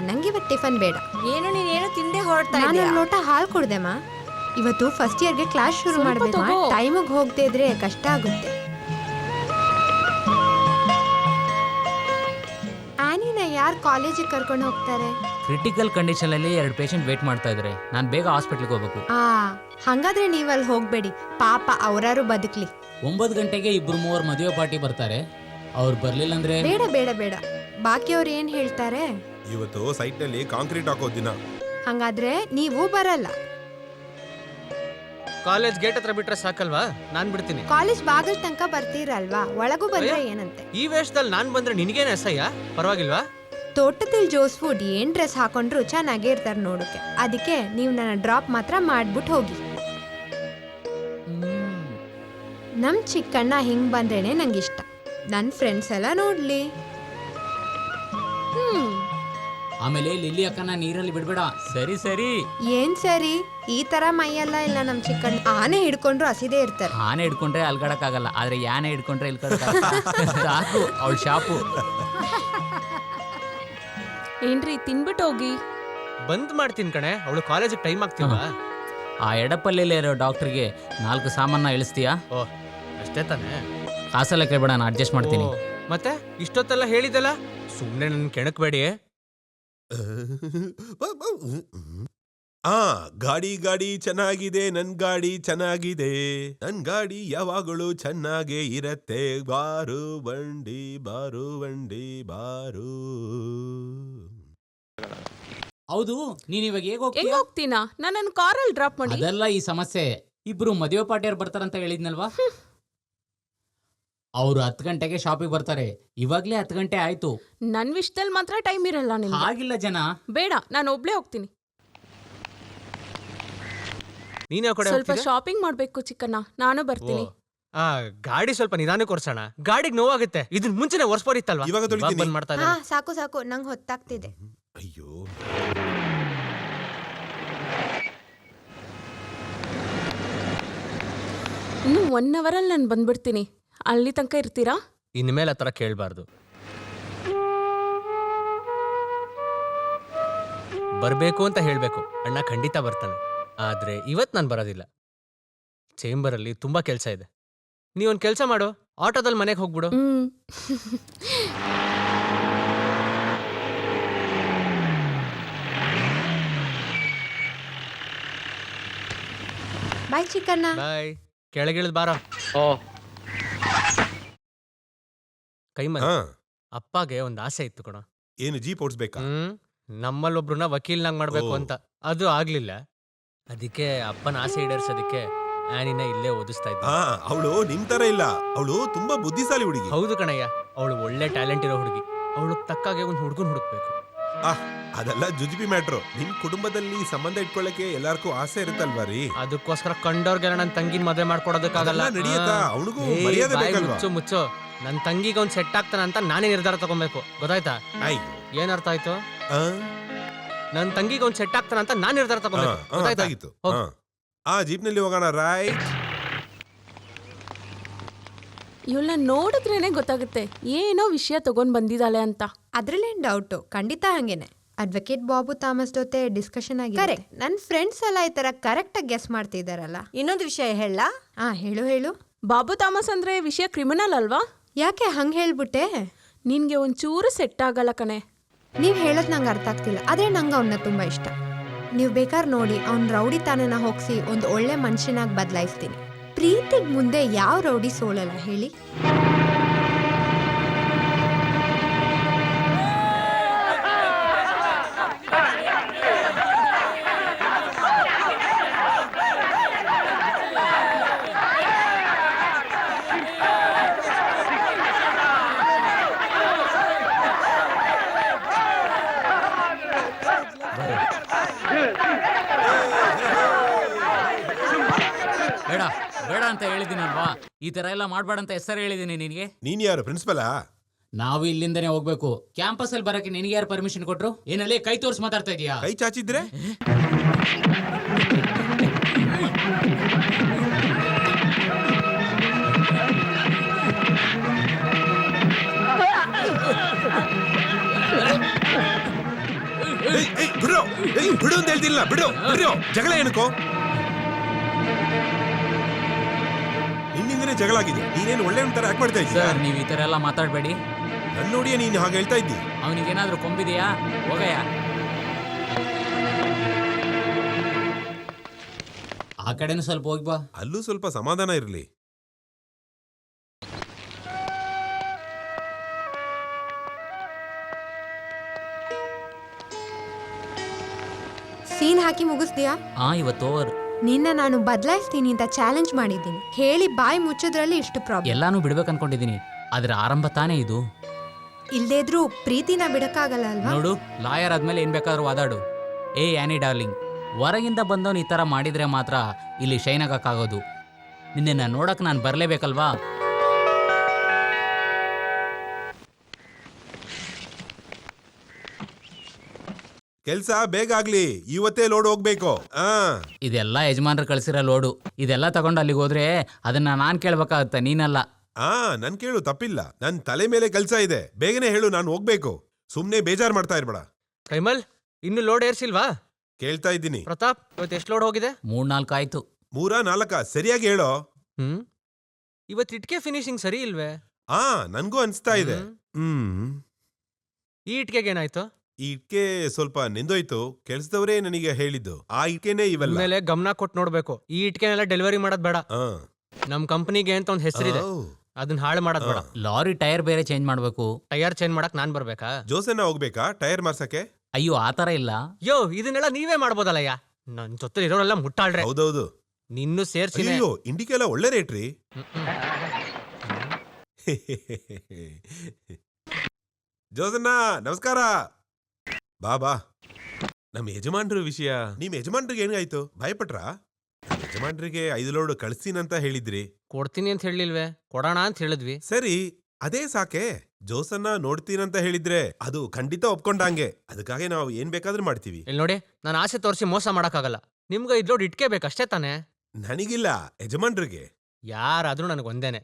ನಂಗೆ ಇವತ್ತು ಟಿಫನ್ ಬೇಡ. ಏನು ನೀನೇನು ತಿಂದೆ ಹೊರಡ್ತಾ ನಾನು ಇದೀಯಾ? ಒಂದು ಲೋಟ ಹಾಲು ಕೊಡ್ದೆಮ್ಮ. ಇವತ್ತು ಫಸ್ಟ್ ಇಯರ್ಗೆ ಕ್ಲಾಸ್ ಶುರು ಸ್ವಲ್ಪ ಮಾಡಬೇಕು. ತಗೋ. ಟೈಮಿಗೆ ಹೋಗದೆ ಇದ್ರೆ ಕಷ್ಟ ಆಗುತ್ತೆ. ಆನಿನ ಯಾರು ಕಾಲೇಜಿಗೆ ಕರ್ಕೊಂಡು ಹೋಗ್ತಾರೆ? ಕ್ರಿಟಿಕಲ್ ಕಂಡೀಷನ್ ಅಲ್ಲಿ 2 ಪೇಷಂಟ್ ವೇಟ್ ಮಾಡ್ತಾ ಇದ್ದಾರೆ. ನಾನು ಬೇಗ ಹಾಸ್ಪಿಟ್ಲಿಗೆ ಹೋಗ್ಬೇಕು. ಹಂಗಾದ್ರೆ ನೀವಲ್ಲಿ ಹೋಗ್ಬೇಡಿ, ಪಾಪ ಅವರಾರು ಬದುಕ್ಲಿ. 9 ಗಂಟೆಗೆ 2-3 ಮದುವೆ ಪಾರ್ಟಿ ಬರ್ತಾರೆ. ಅವ್ರು ಬರ್ಲಿಲ್ಲ ಅಂದ್ರೆ ಬೇಡ ಬೇಡ ಬೇಡ, ಬಾಕಿಯವ್ರು ಏನ್ ಹೇಳ್ತಾರೆ? ಇವತ್ತು ಸೈಟ್ ನಲ್ಲಿ ಕಾಂಕ್ರೀಟ್ ಹಾಕೋ ದಿನ. ಹಂಗಾದ್ರೆ ನೀವು ಬರಲ್ಲ. ಕಾಲೇಜ್ ಗೇಟ್ ಹತ್ರ ಬಿಟ್ರೆ ಸಾಕಲ್ವಾ? ನಾನ್ ಬಿಡ್ತೀನಿ. ಕಾಲೇಜ್ ಬಾಗಿಲ್ ತನಕ ಬರ್ತೀರಲ್ವಾ, ಒಳಗೂ ಬಂದ್ರೆ ಅಯ್ಯೋ. ಏನಂತೆ? ಈ ವೇಷದಲ್ಲಿ ನಾನ್ ಬಂದ್ರೆ ನಿನಗೇನು ಅಸಹ್ಯ? ಪರವಾಗಿಲ್ವಾ? ತೋಟದಲ್ಲಿ ಜೋಸ್ ಫುಡ್ ಏನ್ ಡ್ರೆಸ್ ಹಾಕೊಂಡ್ರು ಚೆನ್ನಾಗೇ ಇರ್ತಾರೆ ನೋಡೋಕೆ. ಅದಕ್ಕೆ ನೀವು ನನ್ನ ಡ್ರಾಪ್ ಮಾತ್ರ ಮಾಡ್ಬಿಟ್ಟು ಹೋಗಿ. ನಮ್ ಚಿಕ್ಕಣ್ಣ ಹಿಂಗ್ ಬಂದ್ರೇನೆ ನಂಗಿಷ್ಟ. ನನ್ನ ಫ್ರೆಂಡ್ಸ್ ಎಲ್ಲ ನೋಡ್ಲಿ. ಆಮೇಲೆ ಲಿಲ್ಲಿ ಅಕ್ಕನ ನೀರಲ್ಲಿ ಬಿಡ್ಬೇಡ. ಸರಿ ಸರಿ. ಏನ್ ಸರಿ, ಈ ತರ ಮೈಯೆಲ್ಲ ಇಲ್ಲ ನಮ್ ಚಿಕ್ಕಣ್ಣ. ಆನೆ ಹಿಡ್ಕೊಂಡ್ರು ಹಸಿದೇ ಇರ್ತಾರೆ. ಆನೆ ಹಿಡ್ಕೊಂಡ್ರೆ ಅಲ್ಗಡಕ್ಕಾಗಲ್ಲ, ಆದ್ರೆ ಯಾನೆ ಹಿಡ್ಕೊಂಡ್ರೆ ಸಾಕು ಅವಳ ಶಾಪು. ಏನ್ರಿ ತಿನ್ಬಿಟ್ಟು ಹೋಗಿ. ಬಂದ್ ಮಾಡ್ತೀನಿ ಕಣೆ, ಅವಳು ಕಾಲೇಜಿಗೆ ಟೈಮ್ ಆಗ್ತಿಲ್ವಾ? ಆ ಎಡಪಲ್ಲಿಲೇ ಇರೋ ಡಾಕ್ಟರ್ಗೆ 4 ಸಾಮಾನ ಇಳಿಸ್ತೀಯಾ? ಓ ಅಷ್ಟೇ ತಾನೇ. ಕಾಸೆಲ್ಲ ಕೇಳ್ಬೇಡ, ನಾನು ಅಡ್ಜಸ್ಟ್ ಮಾಡ್ತೀನಿ. ಓ, ಮತ್ತೆ ಇಷ್ಟೊತ್ತೆಲ್ಲ ಹೇಳಿದಲ್ಲ, ಸುಮ್ನೆ ನನ್ ಕೆಣಕ್ಬೇಡಿ. ಗಾಡಿ ಗಾಡಿ ಚೆನ್ನಾಗಿದೆ, ನನ್ ಗಾಡಿ ಚೆನ್ನಾಗಿದೆ, ನನ್ ಗಾಡಿ ಯಾವಾಗಲೂ ಚೆನ್ನಾಗೇ ಇರತ್ತೆ. ಬಾರು ಬಂಡಿ ಬಾರು ಬಂಡಿ ಬಾರು. ಹೌದು, ನೀನ್ ಇವಾಗ ಹೇಗ್ ಹೆಂಗ್ ಹೋಗ್ತೀಯಾ? ಹೋಗ್ತೀನಾ? ನನ್ನ ಕಾರಲ್ಲಿ ಡ್ರಾಪ್ ಮಾಡಿ. ಅದೆಲ್ಲ ಈ ಸಮಸ್ಯೆ. 2 ಮದುವೆ ಪಾರ್ಟಿಯವ್ರು ಬರ್ತಾರಂತ ಹೇಳಿದ್ನಲ್ವಾ? ಅವ್ರು 10 ಗಂಟೆಗೆ ಶಾಪಿಗೆ ಬರ್ತಾರೆ. ಇವಾಗ್ಲೇ 10 ಗಂಟೆ ಆಯ್ತು. ನನ್ ವಿಷಯದಲ್ಲಿ ಮಾತ್ರ ಟೈಮ್ ಇರಲ್ಲ ನಿಮ್ಗೆ. ಹಾಗಿಲ್ಲ ಜನ. ಬೇಡ, ನಾನು ಒಬ್ಳೇ ಹೋಗ್ತೀನಿ. ನೀನ್ ಯಾವ ಕಡೆ ಸ್ವಲ್ಪ ಹೋಗ್ತಿದ್ಯಾ? ಶಾಪಿಂಗ್ ಮಾಡ್ಬೇಕು ಚಿಕ್ಕಣ್ಣ, ನಾನು ಬರ್ತೀನಿ. ಆ ಗಾಡಿ ಸ್ವಲ್ಪ ನಿಧಾನಕ್ಕೆ ಒರ್ಸೋಣ. ಗಾಡಿಗೆ ನೋವಾಗುತ್ತೆ. ಇದನ್ ಮುಂಚೆನೆ ಒರ್ಸ್ಬೋರಿತ್ತಲ್ವಾ? ಇವಾಗ ತೊಳಿತೀನಿ. ಬಂದ್ ಮಾಡ್ತಾ ಹಾ ಇದ್ದಾನೆ. ಸಾಕು ಸಾಕು, ನಂಗೆ ಹೊತ್ತಾಗ್ತಿದೆ. ಅಯ್ಯೋ, ಇನ್ನು 1 ಅವರಲ್ಲಿ ನಾನು ಬಂದ್ಬಿಡ್ತೀನಿ. ಅಲ್ಲಿ ತನಕ ಇರ್ತೀರಾ? ಇನ್ಮೇಲೆ ಆ ಥರ ಕೇಳಬಾರ್ದು. ಬರಬೇಕು ಅಂತ ಹೇಳಬೇಕು. ಅಣ್ಣ ಖಂಡಿತ ಬರ್ತಾನೆ. ಆದ್ರೆ ಇವತ್ತು ನಾನು ಬರೋದಿಲ್ಲ. ಚೇಂಬರಲ್ಲಿ ತುಂಬಾ ಕೆಲಸ ಇದೆ. ನೀವೊಂದು ಕೆಲಸ ಮಾಡು, ಆಟೋದಲ್ಲಿ ಮನೆಗೆ ಹೋಗ್ಬಿಡು. ಬಾಯ್ ಚಿಕ್ಕಣ್ಣ. ಬಾಯ್. ಕೆಳಗಿಳಿದ್ ಬಾರ. ಕೈಮಲ್, ಹಾ, ಅಪ್ಪಗೆ ಒಂದು ಆಸೆ ಇತ್ತು ಕಣ. ಏನು ಜೀಪ್ ಓಡಿಸ್ಬೇಕಾ? ನಮ್ಮಲ್ಲೊಬ್ರನ್ನ ವಕೀಲ್ನಾಗ್ ಮಾಡ್ಬೇಕು ಓ. ಅಂತ. ಅದು ಆಗ್ಲಿಲ್ಲ. ಅದಕ್ಕೆ ಅಪ್ಪನ ಆಸೆ ಈಡೇರ್ಸೋದಕ್ಕೆ ಆನಿನ ಇಲ್ಲೇ ಓದಿಸ್ತಾ ಇದ್ದ. ಅವಳು ನಿಮ್ ತರ ಇಲ್ಲ, ಅವಳು ತುಂಬಾ ಬುದ್ಧಿಶಾಲಿ ಹುಡುಗಿ. ಹೌದು ಕಣಯ್ಯ, ಅವಳು ಒಳ್ಳೆ ಟ್ಯಾಲೆಂಟ್ ಇರೋ ಹುಡುಗಿ. ಅವಳು ತಕ್ಕಾಗೆ ಒಂದು ಹುಡುಗನ್ ಹುಡುಕ್ಬೇಕು. ಅದೆಲ್ಲ ಜುಜುಬಿ ಮ್ಯಾಟ್ರು. ನಿಮ್ ಕುಟುಂಬದಲ್ಲಿ ಸಂಬಂಧ ಇಟ್ಕೊಳ್ಳಕ್ಕೆ ಎಲ್ಲಾರ್ಗೂ ಆಸೆ ಇರುತ್ತಲ್ವಾ ರೀ? ಅದಕ್ಕೋಸ್ಕರ ಕಂಡೋರ್ಗೆಲ್ಲ ನನ್ನ ತಂಗಿನ ಮದುವೆ ಮಾಡ್ಕೊಡೋದಕ್ಕಾಗಲ್ಲ. ಅದೆಲ್ಲ ನಡೆಯುತ್ತಾ? ಅವ್ನಿಗೂ ಮರ್ಯಾದೆ ಬೇಕಲ್ವಾ? ಮುಚ್ಚು. ನನ್ನ ತಂಗಿಗೆ ಅವ್ನು ಸೆಟ್ ಆಗ್ತಾನ ಅಂತ ನಾನೇ ನಿರ್ಧಾರ ತಗೊಬೇಕು. ಗೊತ್ತಾಯ್ತಾ? ಏನ್ ಅರ್ಥ ಆಯ್ತು? ನನ್ನ ತಂಗಿಗೆ ಅವ್ನು ಸೆಟ್ ಆಗ್ತಾನ ಅಂತ ನಾನ್ ನಿರ್ಧಾರ ತಗೊಬೇಕು. ಗೊತ್ತಾಯ್ತಾ? ಆಗಿತ್ತು. ಹೋಗು. ಆ ಜೀಪ್ನಲ್ಲಿ ಹೋಗೋಣ. ರೈಟ್. ಇವಳನ್ನ ನೋಡಿದ್ರೇನೆ ಗೊತ್ತಾಗುತ್ತೆ ಏನೋ ವಿಷಯ ತಗೊಂಡ್ ಬಂದಿದ್ದಾಳೆ ಅಂತ. ಅದ್ರಲ್ಲೇನ್ ಡೌಟು, ಖಂಡಿತ ಹಂಗೇನೆ. ಅಡ್ವೊಕೇಟ್ ಬಾಬು ಥಾಮಸ್ ಜೊತೆ ಡಿಸ್ಕಷನ್ ಆಗಿದೆ. ಕರೆಕ್ಟ್. ನನ್ನ ಫ್ರೆಂಡ್ಸ್ ಎಲ್ಲ ಈ ತರ ಕರೆಕ್ಟ್ ಆಗಿ ಗೆಸ್ ಮಾಡ್ತಿದಾರಲ್ಲ. ಇನ್ನೊಂದು ವಿಷಯ ಹೇಳ. ಹೇಳು ಹೇಳು. ಬಾಬು ಥಾಮಸ್ ಅಂದ್ರೆ ವಿಷಯ ಕ್ರಿಮಿನಲ್ ಅಲ್ವಾ? ಯಾಕೆ ಹಂಗೆ ಹೇಳ್ಬಿಟ್ಟೆ? ನಿನ್ಗೆ ಒಂಚೂರು ಸೆಟ್ ಆಗಲ್ಲ ಕಣೆ. ನೀವು ಹೇಳೋದು ನಂಗೆ ಅರ್ಥ ಆಗ್ತಿಲ್ಲ, ಆದರೆ ನಂಗೆ ಅವನ್ನ ತುಂಬ ಇಷ್ಟ. ನೀವು ಬೇಕಾದ್ರೆ ನೋಡಿ, ಅವ್ನ ರೌಡಿ ತಾನನ ಹೋಗಿಸಿ ಒಂದು ಒಳ್ಳೆ ಮನುಷ್ಯನಾಗಿ ಬದಲಾಯಿಸ್ತೀನಿ. ಪ್ರೀತಿಗೆ ಮುಂದೆ ಯಾವ ರೌಡಿ ಸೋಲಲ್ಲ ಹೇಳಿ? ಬೇಡ ಬೇಡ ಅಂತ ಹೇಳಿದ್ದೀನಲ್ವಾ? ಈ ತರ ಎಲ್ಲ ಮಾಡ್ಬೇಡ ಅಂತ ಹೆಸರು ಹೇಳಿದೀನಿ ನಿನಗೆ. ನೀನ್ ಯಾರು, ಪ್ರಿನ್ಸಿಪಲಾ? ನಾವು ಇಲ್ಲಿಂದನೇ ಹೋಗ್ಬೇಕು. ಕ್ಯಾಂಪಸ್ ಅಲ್ಲಿ ಬರಕ್ಕೆ ನಿನಗೆ ಯಾರು ಪರ್ಮಿಷನ್ ಕೊಟ್ರು? ಏನಲ್ಲಿ ಕೈ ತೋರ್ಸಿ ಮಾತಾಡ್ತಾ ಇದೀಯಾ? ಕೈ ಚಾಚಿದ್ರೆ ಬಿಡು ಅಂತ ಹೇಳ್ತಿಲ್ಲ, ಬಿಡು ಬಿಡು. ಜಗಳ ಏನಕ್ಕೋ? ನಿನ್ನಿಂದನೇ ಜಗಳ ಆಗಿದೆ. ನೀನೇನು ಒಳ್ಳೆ ತರ ಯಾಕೆ ಮಾಡ್ತಾ ಇದ್ದೀಯ? ಸರ್ ನೀವು ಈ ಥರ ಎಲ್ಲ ಮಾತಾಡಬೇಡಿ. ನನ್ನ ನೋಡಿಯೇ ನೀನು ಹಾಗೆ ಹೇಳ್ತಾ ಇದ್ದಿ. ಅವನಿಗೇನಾದ್ರೂ ಕೊಂಬಿದೆಯಾ? ಹೋಗಯ್ಯ. ಆ ಕಡೆನೂ ಸ್ವಲ್ಪ ಹೋಗಿ ಬಾ. ಅಲ್ಲೂ ಸ್ವಲ್ಪ ಸಮಾಧಾನ ಇರಲಿ. ಸೀನ್ ಹಾಕಿ ಮುಗಿಸ್ತೀಯಾ? ಇವತ್ತು ಓವರ್. ನಿನ್ನ ನಾನು ಬದಲಾಯಿಸ್ತೀನಿ ಅಂತ ಚಾಲೆಂಜ್ ಮಾಡಿದ್ದೀನಿ. ಹೇಳಿ ಬಾಯಿ ಮುಚ್ಚೋದ್ರಲ್ಲಿ ಇಷ್ಟು ಪ್ರಾಬ್ಲಮ್. ಎಲ್ಲಾನು ಬಿಡ್ಬೇಕು ಅನ್ಕೊಂಡಿದೀನಿ, ಆದ್ರೆ ಆರಂಭ ತಾನೇ ಇದು. ಇಲ್ದೇ ಇದ್ರೂ ಪ್ರೀತಿನ ಬಿಡಕ್ಕಾಗಲ್ಲ ಅಲ್ವಾ? ನೋಡು, ಲಾಯರ್ ಆದ್ಮೇಲೆ ಏನ್ ಬೇಕಾದ್ರೂ ವಾದಾಡು. ಏ ಆ್ಯನಿ ಡಾರ್ಲಿಂಗ್, ಹೊರಗಿಂದ ಬಂದವನು ಈ ಥರ ಮಾಡಿದ್ರೆ ಮಾತ್ರ ಇಲ್ಲಿ ಶೈನ್ ಆಗಕ್ಕಾಗೋದು. ನಿನ್ನ ನೋಡಕ್ ನಾನು ಬರಲೇಬೇಕಲ್ವಾ? ಕೆಲ್ಸ ಬೇಗ ಆಗ್ಲಿ, ಇವತ್ತೇ ಲೋಡ್ ಹೋಗ್ಬೇಕು. ಇದೆಲ್ಲ ಯಜಮಾನ್ರು ಕಳ್ಸಿರೋ ಲೋಡು. ಇದೆಲ್ಲ ತಗೊಂಡು ಅಲ್ಲಿಗೆ ಹೋದ್ರೆ ಅದನ್ನ ನಾನ್ ಕೇಳ್ಬೇಕಾಗತ್ತೆ, ನೀನಲ್ಲ. ನನ್ ಕೇಳು, ತಪ್ಪಿಲ್ಲ. ನನ್ ತಲೆ ಮೇಲೆ ಕೆಲ್ಸ ಇದೆ, ಬೇಗನೆ ಹೇಳು, ನಾನು ಹೋಗ್ಬೇಕು. ಸುಮ್ನೆ ಬೇಜಾರ್ ಮಾಡ್ತಾ ಇರ್ಬೇಡ. ಕೈಮಲ್, ಇನ್ನು ಲೋಡ್ ಏರ್ಸಿಲ್ವಾ? ಕೇಳ್ತಾ ಇದ್ದೀನಿ. ಪ್ರತಾಪ್, ಇವತ್ತು ಎಷ್ಟು ಲೋಡ್ ಹೋಗಿದೆ? 3-4 ಆಯ್ತು. 3-4 ಸರಿಯಾಗಿ ಹೇಳೋ. ಇವತ್ತು ಇಟ್ಕೆ ಫಿನಿಶಿಂಗ್ ಸರಿ ಇಲ್ವೇ? ನನ್ಗೂ ಅನ್ಸ್ತಾ ಇದೆ. ಈ ಇಟ್ಕೆಗೆ ಏನಾಯ್ತು? ಈ ಇಟ್ಕೆ ಸ್ವಲ್ಪ ನೆಂದೋಯ್ತು. ಕೆಲ್ಸದವರೇ ನನಗೆ ಹೇಳಿದ್ದು. ಆ ಇಟ್ಕೆನೆ ಇವೆಲ್ಲ. ಮೇಲೆ ಗಮನ ಕೊಟ್ಟು ನೋಡ್ಬೇಕು. ಈ ಇಟ್ಕೆನೆಲ್ಲ ಡೆಲಿವರಿ ಮಾಡೋದ್ ಬೇಡ. ನಮ್ ಕಂಪನಿಗೆ ಅಂತ ಒಂದ್ ಹೆಸರಿದೆ, ಅದನ್ನ ಹಾಳು ಮಾಡೋದ್ ಬೇಡ. ಲಾರಿ ಟೈರ್ ಬೇರೆ ಚೇಂಜ್ ಮಾಡ್ಬೇಕು. ಟೈರ್ ಚೇಂಜ್ ಮಾಡಕ್ ನಾನ್ ಬರ್ಬೇಕಾ? ಜೋಸನ್ನ ಹೋಗ್ಬೇಕಾ ಟೈರ್ ಮಾರ್ಸಕ್ಕೆ? ಅಯ್ಯೋ, ಆತರ ಇಲ್ಲ. ಯೋ, ಇದನ್ನೆಲ್ಲ ನೀವೇ ಮಾಡ್ಬೋದಲ್ಲಯ್ಯ. ನನ್ ಜೊತೆ ಇರೋರೆಲ್ಲ ಮುಟ್ಟಾಳ್ರೆ. ಹೌದೌದು, ನಿನ್ನೂ ಸೇರ್ಸಿ. ಅಯ್ಯೋ, ಇಂಡಿಕೆಲ್ಲ ಒಳ್ಳೆ ರೇಟ್ ರೀ. ಜೋಸನ್ನ ನಮಸ್ಕಾರ. ಬಾ. ನಮ್ಮ ಯಜಮಾನ್ರ ವಿಷಯ, ನಿಮ್ ಯಜಮಾನ್ರಿಗೆ ಏನಾಯ್ತು? ಭಯಪಟ್ರಾ? ಯಜಮಾನ್ರಿಗೆ 5 ಲೋಡ್ ಕಳ್ಸ್ತೀನಂತ ಹೇಳಿದ್ರಿ. ಕೊಡ್ತೀನಿ ಅಂತ ಹೇಳಿಲ್ವೇ? ಕೊಡೋಣ ಅಂತ ಹೇಳಿದ್ವಿ. ಸರಿ, ಅದೇ ಸಾಕೆ. ಜೋಸನ್ನ ನೋಡ್ತೀನಂತ ಹೇಳಿದ್ರೆ ಅದು ಖಂಡಿತ ಒಪ್ಕೊಂಡಂಗೆ. ಅದಕ್ಕಾಗಿ ನಾವು ಏನ್ ಬೇಕಾದ್ರೂ ಮಾಡ್ತೀವಿ. ಇಲ್ಲಿ ನೋಡಿ, ನಾನು ಆಸೆ ತೋರಿಸಿ ಮೋಸ ಮಾಡಕ್ಕಾಗಲ್ಲ. ನಿಮ್ಗೆ 5 ಲೋಡ್ ಇಟ್ಕೆ ಬೇಕಷ್ಟೇ ತಾನೇ? ನನಗಿಲ್ಲ, ಯಜಮಾನ್ರಿಗೆ. ಯಾರಾದ್ರೂ ನನಗೊಂದೇನೆ.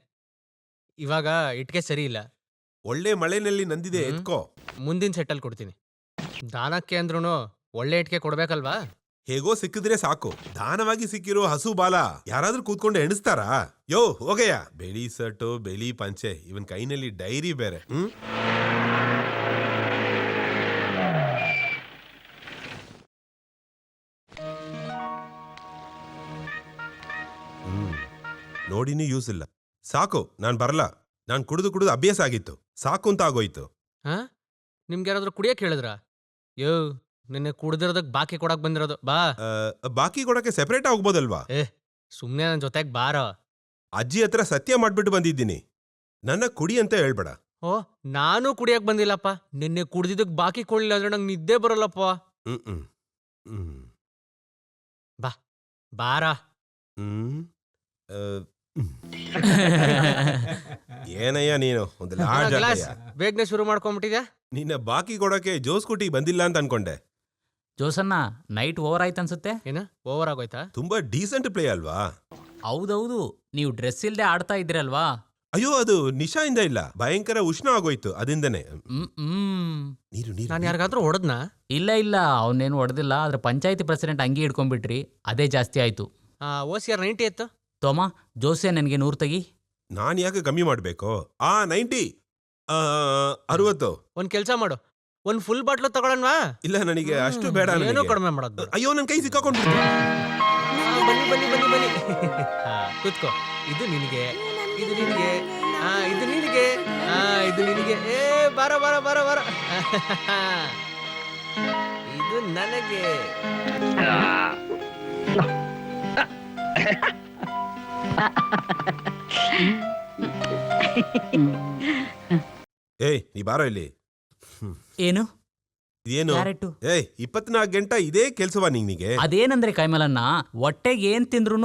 ಇವಾಗ ಇಟ್ಕೆ ಸರಿ ಇಲ್ಲ. ಒಳ್ಳೆ ಮಳೆನಲ್ಲಿ ನಂದಿದೆ, ಎತ್ಕೋ. ಮುಂದಿನ ಸೆಟ್ಟಲ್ ಕೊಡ್ತೀನಿ. ದಾನಕ್ಕೆ ಅಂದ್ರೂ ಒಳ್ಳೆ ಇಟ್ಕೆ ಕೊಡ್ಬೇಕಲ್ವಾ? ಹೇಗೋ ಸಿಕ್ಕಿದ್ರೆ ಸಾಕು. ದಾನವಾಗಿ ಸಿಕ್ಕಿರೋ ಹಸು ಬಾಲ ಯಾರಾದ್ರೂ ಕೂತ್ಕೊಂಡು ಎಣಿಸ್ತಾರಾ? ಯೋ ಹೋಗಯ್ಯ. ಬೆಳಿ ಸಟ್ಟು, ಬೆಳಿ ಪಂಚೆ, ಇವನ್ ಕೈನಲ್ಲಿ ಡೈರಿ ಬೇರೆ. ನೋಡಿನೂ ಯೂಸ್ ಇಲ್ಲ. ಸಾಕು, ನಾನ್ ಬರಲ್ಲ. ನಾನ್ ಕುಡಿದು ಅಭ್ಯಾಸ ಆಗಿತ್ತು. ಸಾಕು ಅಂತ ಆಗೋಯ್ತು. ನಿಮ್ಗೆ ಯಾರಾದ್ರೂ ಕುಡಿಯಕ್ ಹೇಳಿದ್ರ? ಯೋ, ನಿನ್ನೆ ಕುಡ್ದಿರೋದಕ್ ಬಾಕಿ ಕೊಡಕ್ ಬಂದಿರೋದು. ಬಾ. ಬಾಕಿ ಕೊಡಕ್ಕೆ ಸೆಪರೇಟ್ ಹೋಗ್ಬೋದಲ್ವಾ? ಸುಮ್ನೆ ನನ್ ಜೊತೆಗ್ ಬಾರೋ. ಅಜ್ಜಿ ಹತ್ರ ಸತ್ಯ ಮಾಡ್ಬಿಟ್ಟು ಬಂದಿದ್ದೀನಿ. ನನ್ನ ಕುಡಿ ಅಂತ ಹೇಳ್ಬೇಡ. ಓ, ನಾನು ಕುಡಿಯಕ್ ಬಂದಿಲ್ಲಪ್ಪ. ನಿನ್ನೆ ಕುಡ್ದಿದ್ದಕ್ ಬಾಕಿ ಕೊಡ್ಲಿಲ್ಲ ಅಂದ್ರೆ ನಂಗೆ ನಿದ್ದೆ ಬರಲ್ಲಪ್ಪ. ಬಾ ಬಾರ. ಏನಯ್ಯ ನೀನು, ಒಂದು ಬೇಗನೆ ಶುರು ಮಾಡ್ಕೊಂಬಿಟ್ಟಿದ್ಯಾ? ನಿನ್ನ ಬಾಕಿ ಕೊಡಕ್ಕೆ ಜೋಸ್ ಕುಟಿ ಬಂದಿಲ್ಲ ಅಂತ ಅನ್ಕೊಂಡೆ. ಜೋಸನ್ನ ನೈಟ್ ಓವರ್ ಆಯ್ತು ಅನ್ಸುತ್ತೆ. ಏನ ಓವರ್ ಆಗೋಯ್ತಾ? ತುಂಬಾ ಡೀಸೆಂಟ್ ಪ್ಲೇ ಅಲ್ವಾ? ಹೌದೌದು, ನೀವು ಡ್ರೆಸ್ ಇಲ್ದೆ ಆಡ್ತಾ ಇದ್ರಲ್ವಾ? ಅಯ್ಯೋ, ಅದು ನಿಶಾಯಿಂದ ಇಲ್ಲ, ಭಯಂಕರ ಉಷ್ಣ ಆಗೋಯ್ತು ಅದರಿಂದನೇ. ನಾನು ಯಾರಿಗಾದ್ರೂ ಹೊಡೆದ್ನಾ? ಇಲ್ಲ, ಅವನೇನು ಹೊಡೆದಿಲ್ಲ. ಆದ್ರೆ ಪಂಚಾಯತಿ ಪ್ರೆಸಿಡೆಂಟ್ ಅಂಗಿ ಹಿಡ್ಕೊಂಡ್ಬಿಟ್ರಿ, ಅದೇ ಜಾಸ್ತಿ ಆಯ್ತು. OCR 90 ಎತ್ತು. ತೋಮ, ಜೋಸೆ ನನಗೆ 100 ತೆಗಿ. ನಾನ್ ಯಾಕೆ ಕಮ್ಮಿ ಮಾಡ್ಬೇಕು? 90 60. ಒಂದ್ ಕೆಲ್ಸ ಮಾಡು, ಒಂದ್ ಫುಲ್ ಬಾಟ್ಲು ತಗೊಳನ್ವಾ? ಇಲ್ಲ, ನನಗೆ ಅಷ್ಟು ಬೇಡ. ಏನೋ ಕಡಿಮೆ ಮಾಡೋದು. ಅಯ್ಯೋ, ನನ್ ಕೈ ಸಿಕ್ಕಾಕೊಂಡು. ಬನ್ನಿ ಕೂತ್ಕೋ. ಇದು ನಿನಗೆ, ಇದು ನಿನಗೆ, ಇದು ನಿನಗೆ, ಇದು ನಿನಗೆ. ಬಾರ ಇದು ನನಗೆ. ಏಯ್, ನೀ ಬಾರೋ ಇಲ್ಲಿ. ಏನು ಏನು? 24 ಗಂಟೆ ಇದೇ ಕೆಲ್ಸವಾ ನಿಂಗೆ? ಅದೇನಂದ್ರೆ ಕೈಮಲನ್ನ, ಹೊಟ್ಟೆಗೆ ಏನ್ ತಿಂದ್ರು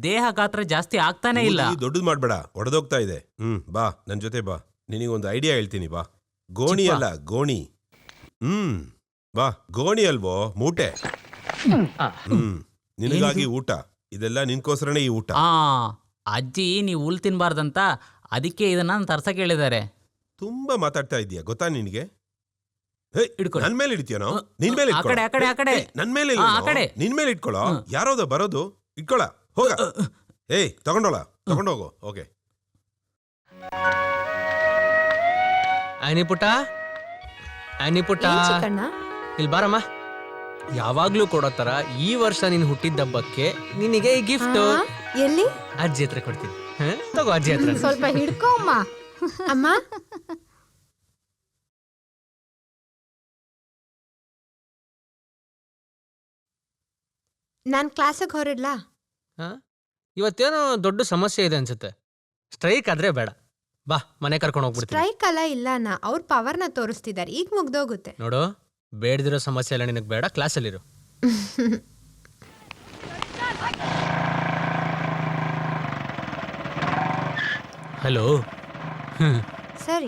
ದೇಹ ಗಾತ್ರ ಜಾಸ್ತಿ ಆಗ್ತಾನೆ ಇಲ್ಲ. ದೊಡ್ಡದು ಮಾಡ್ಬೇಡ, ಒಡೆದೋಗ್ತಾ ಇದೆ. ಬಾ ನನ್ ಜೊತೆ ಬಾ. ನಿನಗೊಂದು ಐಡಿಯಾ ಹೇಳ್ತೀನಿ, ಬಾ. ಗೋಣಿ ಅಲ್ಲ, ಗೋಣಿ. ಬಾ. ಗೋಣಿ ಅಲ್ವೋ, ಮೂಟೆ. ನಿನಗಾಗಿ ಊಟ. ಇದೆಲ್ಲ ನಿನ್ಕೋಸ್ಕರನೇ ಈ ಊಟ. ಅಜ್ಜಿ ನೀವು ಹುಲ್ ತಿನ್ಬಾರ್ದಂತ ಅದಕ್ಕೆ ಇದನ್ನ ತರ್ಸಕ್ ಹೇಳಿದ್ದಾರೆ. ತುಂಬಾ ಮಾತಾಡ್ತಾ ಇದೀಯ ಗೊತ್ತಾ ನಿನಗೆ? ಹಿಡ್ಕೊಳ್ಳಿ. ನನ್ ಮೇಲೆ ಇಡ್ತೀಯನೋ ನಿನ್ ಮೇಲೆ ಆ ಕಡೆ, ಆ ಕಡೆ, ಆ ಕಡೆ. ನನ್ ಮೇಲೆ ಆ ಕಡೆ. ನಿನ್ ಮೇಲೆ ಇಟ್ಕೊಳ್ಳೋ. ಯಾರೋದ ಬರೋದು? ಇಟ್ಕೊಳ ಹೋಗ. ಏಯ್ ತಗೊಂಡೋಳ, ತಗೊಂಡೋಗು. ಓಕೆ. ಆನಿ ಪುಟ್ಟ, ಆನಿ ಪುಟ್ಟ, ಏನ್ ಚಿಕ್ಕಣ್ಣ? ಇಲ್ಲಿ ಬಾರಮ್ಮ. ಯಾವಾಗ್ಲೂ ಕೊಡೋ ತರ ಈ ವರ್ಷ ನೀನ್ ಹುಟ್ಟಿದ್ದಬ್ಬಕ್ಕೆ ನಿನಗೆ ಈ ಗಿಫ್ಟ್ ಆ, ಎಲ್ಲಿ? ಅಜ್ಜಿ ಹತ್ರ ಕೊಡ್ತೀನಿ. ಹ? ತಗೋ ಅಜ್ಜಿ ಹತ್ರ. ಸ್ವಲ್ಪ ಹಿಡ್ಕೊ ಅಮ್ಮ. ಅಮ್ಮ ನಾನ್ ಕ್ಲಾಸಿಗೆ ಹೊರಡ್ಲಾ? ಹ? ಇವತ್ತೇನೋ ದೊಡ್ಡ ಸಮಸ್ಯೆ ಇದೆ ಅನ್ಸುತ್ತೆ. ಸ್ಟ್ರೈಕ್ ಆದ್ರೆ ಬೇಡ, ಬಾ ಮನೆ ಕರ್ಕೊಂಡು ಹೋಗ್ಬಿಡ್ತೀನಿ. ಸ್ಟ್ರೈಕ್ ಅಲ್ಲ ಇಲ್ಲ ಅವ್ರ ಪವರ್ನ ತೋರಿಸ್ತಿದ್ದಾರೆ, ಈಗ ಮುಗ್ದೋಗುತ್ತೆ. ನೋಡು, ಬೇಡದಿರೋ ಸಮಸ್ಯೆ ಎಲ್ಲ ನಿನಗೆ ಬೇಡ, ಕ್ಲಾಸಲ್ಲಿರು. ಹಲೋ. ಸರಿ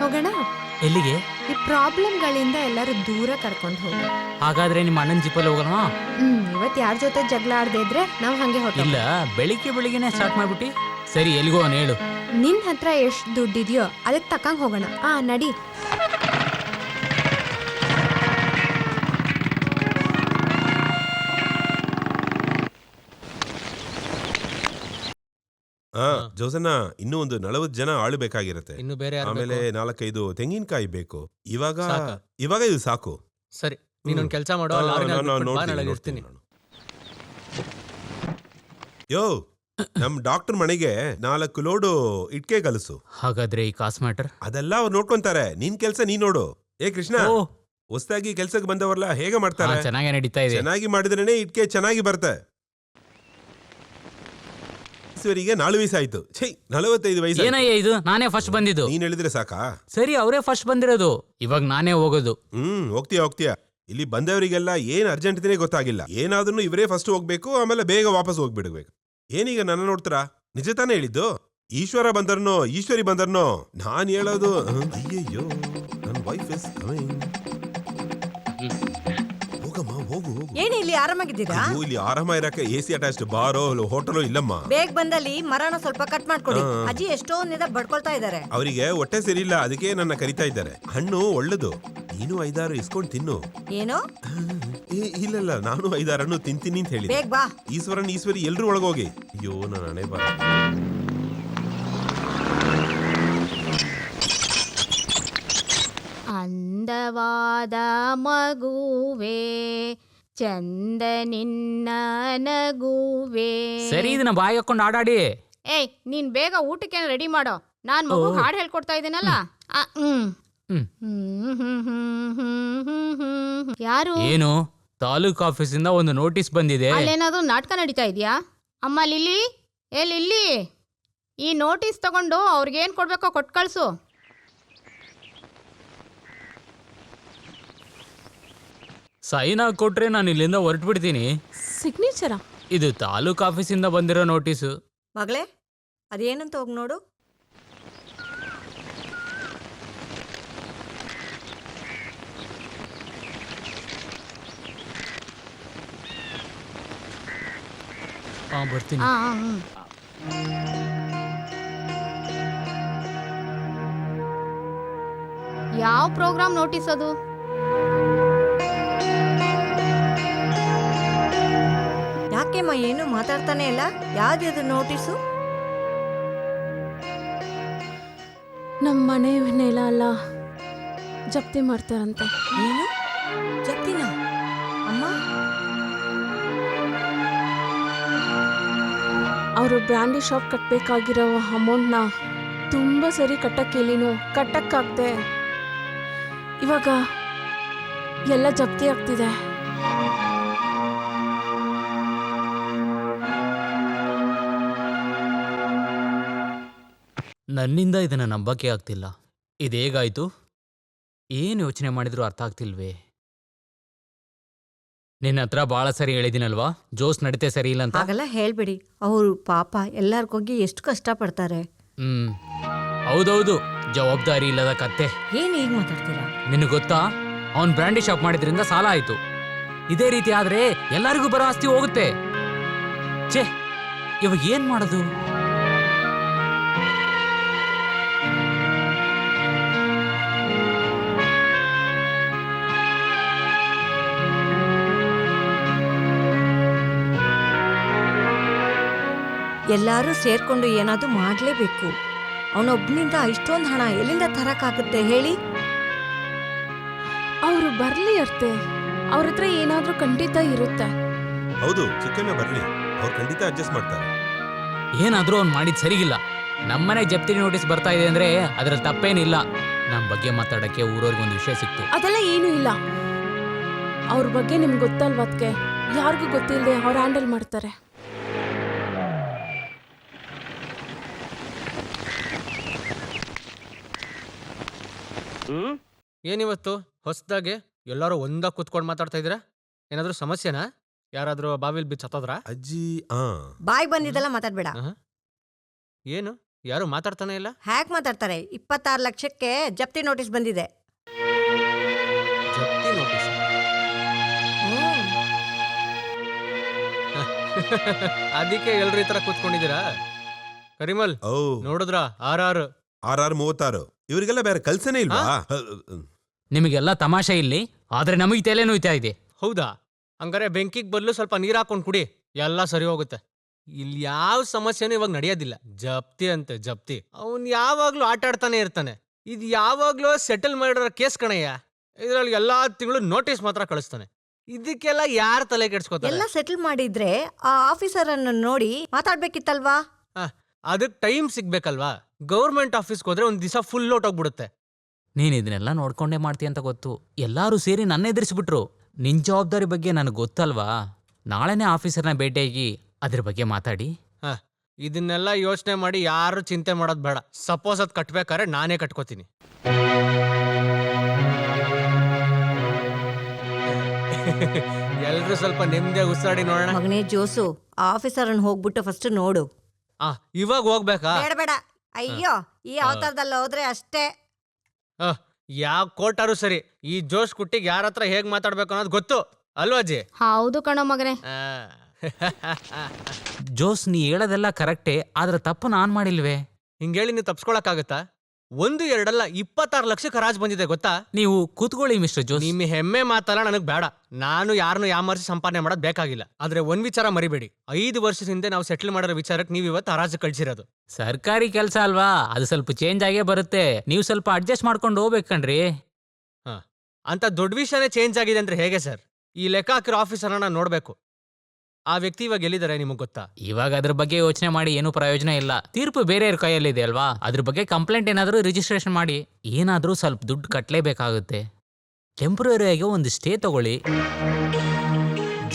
ಹೋಗೋಣ. ಎಲ್ಲಿಗೆ? ಈ ಪ್ರಾಬ್ಲಮ್ಗಳಿಂದ ಎಲ್ಲರೂ ದೂರ ಕರ್ಕೊಂಡು ಹೋಗೋಣ. ಹಾಗಾದ್ರೆ ನಿಮ್ಮ ಅಣ್ಣನ ಜಿಪ್ಪಲ್ಲಿ ಹೋಗೋಣ. ಇವತ್ತು ಯಾರ ಜೊತೆ ಜಗಳ ಆಡದೆ ಇದ್ರೆ ನಾವು ಹಂಗೆ ಹೊಟ್ಟೆ. ಇಲ್ಲ, ಬೆಳಿಗ್ಗೆನೆ ಸ್ಟಾರ್ಟ್ ಮಾಡ್ಬಿಟ್ಟಿ. ಸರಿ, ಎಲ್ಲಿಗೋ ಹೇಳು. ನಿನ್ ಹತ್ರ ಎಷ್ಟು ದುಡ್ಡಿದೆಯೋ ಅದಕ್ಕೆ ತಕ್ಕಂಗೆ ಹೋಗೋಣ. ನಡಿ. ಜೋಸನ್ನ, ಇನ್ನೂ ಒಂದು 40 ಜನ ಆಳು ಬೇಕಾಗಿರತ್ತೆ. ಇನ್ನು ಬೇರೆ ಯಾರು ಆಮೇಲೆ ಬೇಕು? 4-5 ತೆಂಗಿನಕಾಯಿ ಬೇಕು. ಇವಾಗ ಸಾಕಾ? ಇವಾಗ ಇದು ಸಾಕು. ಸರಿ, ನೀನೊಂದು ಕೆಲಸ ಮಾಡೋ, ಇರ್ತೀನಿ. ಯೋ, ನಮ್ ಡಾಕ್ಟರ್ ಮನೆಗೆ 4 ಲೋಡು ಇಟ್ಕೆ ಕಲಸು. ಹಾಗಾದ್ರೆ ಈ ಕಾಸ್ ಮ್ಯಾಟರ್ ಅದೆಲ್ಲ ಅವ್ರು ನೋಡ್ಕೊಂತಾರೆ. ನಿನ್ ಕೆಲ್ಸ ನೀನ್ ನೋಡು. ಏ ಕೃಷ್ಣ, ಹೊಸದಾಗಿ ಕೆಲ್ಸಕ್ಕೆ ಬಂದವರ್ಲ ಹೇಗೆ ಮಾಡ್ತಾರೆ? ಚೆನ್ನಾಗಿ ನಡೀತಾ ಇದೆ. ಚೆನ್ನಾಗಿ ಮಾಡಿದ್ರೇನೆ ಇಟ್ಕೆ ಚೆನ್ನಾಗಿ ಬರುತ್ತೆ. ಈಶ್ವರಿಗೆ 4 ವಯಸ್ಸಾಯ್ತು. 45 ವಯಸ್ಸು. ಏನಯ್ಯ ಇದು? ನಾನೇ ಫಸ್ಟ್ ಬಂದಿದ್ದು. ನೀನ್ ಹೇಳಿದ್ರೆ ಸಾಕಾ? ಸರಿ, ಅವರೇ ಫಸ್ಟ್ ಬಂದಿರೋದು. ಇವಾಗ ನಾನೇ ಹೋಗೋದು. ಹೋಗ್ತೀಯ. ಇಲ್ಲಿ ಬಂದವರಿಗೆಲ್ಲ ಏನ್ ಅರ್ಜೆಂಟ್ ಇದೀನೇ ಗೊತ್ತಾಗಿಲ್ಲ. ಏನಾದ್ರೂ ಇವರೇ ಫಸ್ಟ್ ಹೋಗ್ಬೇಕು, ಆಮೇಲೆ ಬೇಗ ವಾಪಸ್ ಹೋಗ್ಬಿಡ್ಬೇಕು. ಏನೀಗ ನನ್ನ ನೋಡ್ತಾರಾ? ನಿಜ ತಾನೇ ಹೇಳಿದ್ದು? ಈಶ್ವರ ಬಂದರ್ನೋ ಈಶ್ವರಿ ಬಂದರ್ನೋ ನಾನ್ ಹೇಳೋದು. ಅಯ್ಯಯ್ಯೋ, ನನ್ನ ವೈಫ್ ಇಸ್ ಕಮಿಂಗ್. ಹೋಗಮ್ಮ, ಹೋಗು. ಏನ್ ಇಲ್ಲಿ ಆರಾಮಾಗಿದ್ದೀರಾ? ಅಯ್ಯೋ, ಇಲ್ಲಿ ಆರಾಮ ಇರಕ್ಕೆ AC ಅಟ್ಯಾಚ್ಡ್ ಬಾರೋ ಹೋಟೆಲು ಇಲ್ಲಮ್ಮ. ಬೇಗ ಬಂದಲ್ಲಿ ಮರನ ಸ್ವಲ್ಪ ಕಟ್ ಮಾಡ್ಕೊಡಿ. ಅಜ್ಜಿ ಎಷ್ಟೊಂದಿದ ಬಡ್ಕೊಳ್ತಾ ಇದಾರೆ. ಅವರಿಗೆ ಹೊಟ್ಟೆ ಸರಿಯಿಲ್ಲ, ಅದಕ್ಕೆ ನನ್ನ ಕರಿತಾ ಇದ್ದಾರೆ. ಹಣ್ಣು ಒಳ್ಳೇದು, ನೀನು 5-6 ಇಸ್ಕೊಂಡು ತಿನ್ನು. ಏನು? ಇಲ್ಲ, ನಾನು 5-6 ಹಣ್ಣು ತಿಂತೀನಿ ಅಂತ ಹೇಳಿ. ಬೇಗ ಬಾ. ಈಶ್ವರಿ ಎಲ್ರು ಒಳಗೋಗಿ. ಅಯ್ಯೋ, ನನ್ನ ಹಣೆ ಬರ. ಅಂದವಾದ ಮಗುವೆ, ಚಂದ ನಿನ್ನ ನಗುವೆ. ಸರಿ, ಇದನ್ನ ಬಾಯಿ ಹಾಕೊಂಡು ಆಡಾಡಿ. ಏಯ್, ನೀನ್ ಬೇಗ ಊಟಕ್ಕೆ ರೆಡಿ ಮಾಡೋ. ನಾನ್ ಮಗು ಹಾಡು ಹೇಳ್ಕೊಡ್ತಾ ಇದ್ದೀನಲ್ಲ. ಯಾರು? ಏನು? ತಾಲೂಕ್ ಆಫೀಸಿಂದ ಒಂದು ನೋಟಿಸ್ ಬಂದಿದೆ. ಅಲ್ಲೇನಾದ್ರೂ ನಾಟಕ ನಡೀತಾ ಇದೆಯಾ? ಅಮ್ಮ ಲಿಲ್ಲಿ, ಲಿಲ್ಲಿ, ಈ ನೋಟಿಸ್ ತಗೊಂಡು ಅವ್ರಿಗೇನ್ ಕೊಡ್ಬೇಕೋ ಕೊಟ್ಟು ಕಳ್ಸು. ಸೈನ್ ಕೊಟ್ರೆ ನಾನು ಇಲ್ಲಿಂದ ಹೊರಟು ಬಿಡ್ತೀನಿ. ಸಿಗ್ನೇಚರಾ? ಇದು ತಾಲೂಕ್ ಆಫೀಸಿಂದ ಬಂದಿರೋ ನೋಟಿಸು. ಮಗಳೇ, ಅದೇನಂತ ಹೋಗಿ ನೋಡು. ಬರ್ತೀನಿ. ಯಾವ ಪ್ರೋಗ್ರಾಮ್ ನೋಟಿಸ್ ಅದು? ಯಾಕೆಮ್ಮ ಏನು ಮಾತಾಡ್ತಾನೆ ಇಲ್ಲ? ಯಾವ್ದು ನೋಟಿಸು? ನಮ್ಮ ಮನೆ ನೆಲ ಅಲ್ಲ ಜಪ್ತಿ ಮಾಡ್ತಾರಂತೆ. ಏನು ಜಪ್ತಿನ? ಅಮ್ಮ, ಅವರು ಬ್ರ್ಯಾಂಡಿ ಶಾಪ್ ಕಟ್ಟಬೇಕಾಗಿರೋ ಅಮೌಂಟ್ನ ತುಂಬ ಸರಿ ಕಟ್ಟಕ್ಕೇಳಿನೂ ಕಟ್ಟಕ್ಕಾಗ್ದೆ ಇವಾಗ ಎಲ್ಲ ಜಪ್ತಿ ಆಗ್ತಿದೆ. ನನ್ನಿಂದ ಇದನ್ನ ನಂಬಕ್ಕೆ ಆಗ್ತಿಲ್ಲ. ಇದೇಗಾಯ್ತು? ಏನು ಯೋಚನೆ ಮಾಡಿದ್ರು ಅರ್ಥ ಆಗ್ತಿಲ್ವೇ? ನಿನ್ನ ಹತ್ರ ಭಾಳ ಸರಿ ಹೇಳಿದಿನಲ್ವಾ, ಜೋಸ್ ನಡೀತೆ ಸರಿ ಇಲ್ಲ ಅಂತ. ಹಾಗೆಲ್ಲ ಹೇಳ್ಬಿಡಿ. ಅವರು ಪಾಪ ಎಲ್ಲರಿಗೋಗಿ ಎಷ್ಟು ಕಷ್ಟಪಡ್ತಾರೆ. ಹೌದೌದು, ಜವಾಬ್ದಾರಿ ಇಲ್ಲದ ಕತ್ತೆ. ಏನ್ ಈಗ ಮಾತಾಡ್ತೀರಾ? ನಿನಗೆ ಗೊತ್ತಾ, ಅವನ್ ಬ್ರ್ಯಾಂಡಿ ಶಾಪ್ ಮಾಡಿದ್ರಿಂದ ಸಾಲ ಆಯ್ತು. ಇದೇ ರೀತಿ ಆದ್ರೆ ಎಲ್ಲರಿಗೂ ಬರೋ ಆಸ್ತಿ ಹೋಗುತ್ತೆ. ಛೇ, ಇವಾಗ ಏನ್ ಮಾಡೋದು? ಎಲ್ಲರೂ ಸೇರ್ಕೊಂಡು ಏನಾದ್ರೂ ಮಾಡ್ಲೇಬೇಕು. ಅವನೊಬ್ನಿಂದ ಇಷ್ಟೊಂದು ಹಣ ಎಲ್ಲಿಂದ ತರಕ್ಕಾಗುತ್ತೆ ಹೇಳಿ? ಅವರು ಬರ್ಲಿ ಅರ್ತೆ, ಅವ್ರ ಹತ್ರ ಏನಾದ್ರೂ ಖಂಡಿತ ಇರುತ್ತೆ. ಹೌದು, ಚಿಕ್ಕಣ್ಣ ಬರ್ಲಿ, ಅವ್ರು ಖಂಡಿತ ಅಡ್ಜಸ್ಟ್ ಮಾಡ್ತಾರೆ. ಏನಾದ್ರೂ ಅವ್ನು ಮಾಡಿದ್ ಸರಿಗಿಲ್ಲ. ನಮ್ಮನೆ ಜಪ್ತಿ ನೋಟಿಸ್ ಬರ್ತಾ ಇದೆ ಅಂದ್ರೆ ಅದ್ರಲ್ಲಿ ತಪ್ಪೇನಿಲ್ಲ. ನಮ್ಮ ಬಗ್ಗೆ ಮಾತಾಡಕ್ಕೆ ಊರವ್ರಿಗೆ ಒಂದು ವಿಷಯ ಸಿಕ್ತು. ಅದೆಲ್ಲ ಏನೂ ಇಲ್ಲ. ಅವ್ರ ಬಗ್ಗೆ ನಿಮ್ಗೆ ಗೊತ್ತಲ್ವ ಅದಕ್ಕೆ, ಯಾರಿಗೂ ಗೊತ್ತಿಲ್ಲದೆ ಅವ್ರು ಹ್ಯಾಂಡಲ್ ಮಾಡ್ತಾರೆ. ಏನಿವತ್ತು ಹೊಸದಾಗಿ ಎಲ್ಲರೂ ಒಂದಾಗ ಕೂತ್ಕೊಂಡು ಮಾತಾಡ್ತಾ ಇದ್ದೀರಾ? ಏನಾದರೂ ಸಮಸ್ಯೆನಾ? ಯಾರಾದರೂ ಬಾವಿಲ್ ಬಿದ್ದು ಸತ್ತೋದ್ರಾ? ಅಜ್ಜಿ ಬಾಯ್ ಬಂದಿದ್ದೆಲ್ಲ ಮಾತಾಡ್ಬೇಡ. ಏನು ಯಾರು ಮಾತಾಡ್ತಾನೆ ಇಲ್ಲ? ಹ್ಯಾಕ್ ಮಾತಾಡ್ತಾರೆ? 26 ಲಕ್ಷಕ್ಕೆ ಜಪ್ತಿ ನೋಟಿಸ್ ಬಂದಿದೆ. ಜಪ್ತಿ ನೋಟಿಸ್? ಅದಕ್ಕೆ ಎಲ್ರು ಈ ತರ ಕೂತ್ಕೊಂಡಿದ್ದೀರಾ? ಕರಿಮಲ್ ಓ ನೋಡಿದ್ರಾ? ಆರ್ 36 ಇವರಿಗೆಲ್ಲ ಬೇರೆ ಕಲ್ಸನೇ ಇಲ್ವಾ? ನಿಮಗೆಲ್ಲ ತಮಾಷೆ ಇಲ್ಲಿ, ಆದ್ರೆ ನಮಗೆ ತಲೆ ನೋಯ್ತಾ ಇದೆ. ಹೌದಾ? ಹಂಗಾರೆ ಬೆಂಕಿಗೆ ಬದಲು ಸ್ವಲ್ಪ ನೀರ್ ಹಾಕೊಂಡು ಕುಡಿ, ಎಲ್ಲ ಸರಿ ಹೋಗುತ್ತೆ. ಇಲ್ಲಿ ಯಾವ ಸಮಸ್ಯೆನೂ ಇವಾಗ ನಡೆಯೋದಿಲ್ಲ. ಜಪ್ತಿ ಅಂತೆ ಜಪ್ತಿ. ಅವನ್ ಯಾವಾಗ್ಲೂ ಆಟ ಆಡ್ತಾನೆ ಇರ್ತಾನೆ. ಇದು ಯಾವಾಗ್ಲೂ ಸೆಟಲ್ ಮಾಡಿರೋ ಕೇಸ್ ಕಣಯ್ಯ. ಇದ್ರಲ್ಲಿ ಎಲ್ಲಾ ತಿಂಗಳು ನೋಟಿಸ್ ಮಾತ್ರ ಕಳಿಸ್ತಾನೆ. ಇದಕ್ಕೆಲ್ಲ ಯಾರು ತಲೆ ಕೆಡ್ಸ್ಕೊತಾರೆ? ಎಲ್ಲ ಸೆಟಲ್ ಮಾಡಿದ್ರೆ ಆ ಆಫೀಸರ್ ಅನ್ನು ನೋಡಿ ಮಾತಾಡ್ಬೇಕಿತ್ತಲ್ವಾ? ಅದಕ್ಕೆ ಟೈಮ್ ಸಿಗ್ಬೇಕಲ್ವಾ? ಗೌರ್ಮೆಂಟ್ ಆಫೀಸ್ಗೆ ಹೋದ್ರೆ ಒಂದ್ ದಿವಸ ಫುಲ್ ಹೊಟ್ಟೋಗ್ಬಿಡುತ್ತೆ. ನೀನ್ ಇದನ್ನೆಲ್ಲ ನೋಡ್ಕೊಂಡೇ ಮಾಡ್ತೀಯ ಅಂತ ಗೊತ್ತು. ಎಲ್ಲರೂ ಸೇರಿ ನನ್ನ ಎದುರಿಸ್ಬಿಟ್ರು. ನಿನ್ ಜವಾಬ್ದಾರಿ ಬಗ್ಗೆ ನನಗೆ ಗೊತ್ತಲ್ವಾ? ನಾಳೆನೇ ಆಫೀಸರ್ನ ಭೇಟಿಯಾಗಿ ಅದ್ರ ಬಗ್ಗೆ ಮಾತಾಡಿ. ಇದನ್ನೆಲ್ಲ ಯೋಚನೆ ಮಾಡಿ ಯಾರು ಚಿಂತೆ ಮಾಡೋದು ಬೇಡ. ಸಪೋಸ್ ಅದ್ ಕಟ್ಬೇಕಾದ್ರೆ ನಾನೇ ಕಟ್ಕೋತೀನಿ. ಎಲ್ರು ಸ್ವಲ್ಪ ನೆಮ್ಮದಿ ಉಸಿರಾಡಿ ನೋಡೋಣ. ಮಗನೇ ಜೋಸು, ಆ ಆಫೀಸರ್ ಅನ್ನು ಹೋಗ್ಬಿಟ್ಟು ಫಸ್ಟ್ ನೋಡು. ಇವಾಗ ಹೋಗ್ಬೇಕಾ? ಬೇಡ ಬೇಡ, ಅಯ್ಯೋ, ಈ ಅವತಾರದಲ್ಲಿ ಹೋದ್ರೆ ಅಷ್ಟೇ. ಯಾವ ಕೋರ್ಟಾರು ಸರಿ, ಈ ಜೋಶ್ ಕುಟ್ಟಿಗೆ ಯಾರ ಹತ್ರ ಹೇಗ್ ಮಾತಾಡ್ಬೇಕು ಅನ್ನೋದು ಗೊತ್ತು ಅಲ್ವಾ ಅಜ್ಜಿ? ಹೌದು ಕಣೋ ಮಗನೇ. ಜೋಸ್, ನೀ ಹೇಳೋದೆಲ್ಲ ಕರೆಕ್ಟೇ, ಆದ್ರೆ ತಪ್ಪು ನಾನ್ ಮಾಡಿಲ್ವೇ? ಹಿಂಗೇಳಿ ನೀವು ತಪ್ಸ್ಕೊಳಕ್ಕಾಗತ್ತಾ? 1, 2 ಅಲ್ಲ 26 ಲಕ್ಷಕ್ಕೆ ಹರಾಜ್ ಬಂದಿದೆ ಗೊತ್ತಾ? ನೀವು ಕೂತ್ಕೊಳ್ಳಿ ಮಿಸ್ಟರ್ ಜೋಸ್. ನಿಮ್ಮ ಹೆಮ್ಮೆ ಮಾತಲ್ಲ ನನಗ್ ಬೇಡ. ನಾನು ಯಾರನ್ನು ಯಾಮರ್ಸಿ ಸಂಪಾದನೆ ಮಾಡೋದು ಬೇಕಾಗಿಲ್ಲ. ಆದ್ರೆ ಒಂದ್ ವಿಚಾರ ಮರಿಬೇಡಿ, 5 ವರ್ಷದ ಹಿಂದೆ ನಾವು ಸೆಟ್ಲ್ ಮಾಡಿರೋ ವಿಚಾರಕ್ಕೆ ನೀವು ಇವತ್ತು ಹರಾಜು ಕಳ್ಸಿರೋದು. ಸರ್ಕಾರಿ ಕೆಲಸ ಅಲ್ವಾ, ಅದು ಸ್ವಲ್ಪ ಚೇಂಜ್ ಆಗೇ ಬರುತ್ತೆ. ನೀವು ಸ್ವಲ್ಪ ಅಡ್ಜಸ್ಟ್ ಮಾಡ್ಕೊಂಡು ಹೋಗ್ಬೇಕಣ್ರಿ. ಅಂತ ದೊಡ್ಡ ವಿಷಯನೇ ಚೇಂಜ್ ಆಗಿದೆ ಅಂದ್ರೆ ಹೇಗೆ ಸರ್? ಈ ಲೆಕ್ಕ ಹಾಕಿರೋ ಆಫೀಸರ್ನ ನೋಡ್ಬೇಕು. ಆ ವ್ಯಕ್ತಿ ಇವಾಗ ಎಲ್ಲಿದ್ದಾರೆ ನಿಮಗ್ ಗೊತ್ತಾ? ಇವಾಗ ಅದ್ರ ಬಗ್ಗೆ ಯೋಚನೆ ಮಾಡಿ ಏನು ಪ್ರಯೋಜನ ಇಲ್ಲ. ತೀರ್ಪು ಬೇರೆಯವ್ರ ಕೈಯಲ್ಲಿದೆ ಅಲ್ವಾ? ಅದ್ರ ಬಗ್ಗೆ ಕಂಪ್ಲೇಂಟ್ ಏನಾದರೂ ರಿಜಿಸ್ಟ್ರೇಷನ್ ಮಾಡಿ. ಏನಾದರೂ ಸ್ವಲ್ಪ ದುಡ್ಡು ಕಟ್ಟಲೇಬೇಕಾಗುತ್ತೆ. ಟೆಂಪ್ರರಿಯಾಗಿ ಒಂದು ಸ್ಟೇ ತಗೊಳ್ಳಿ.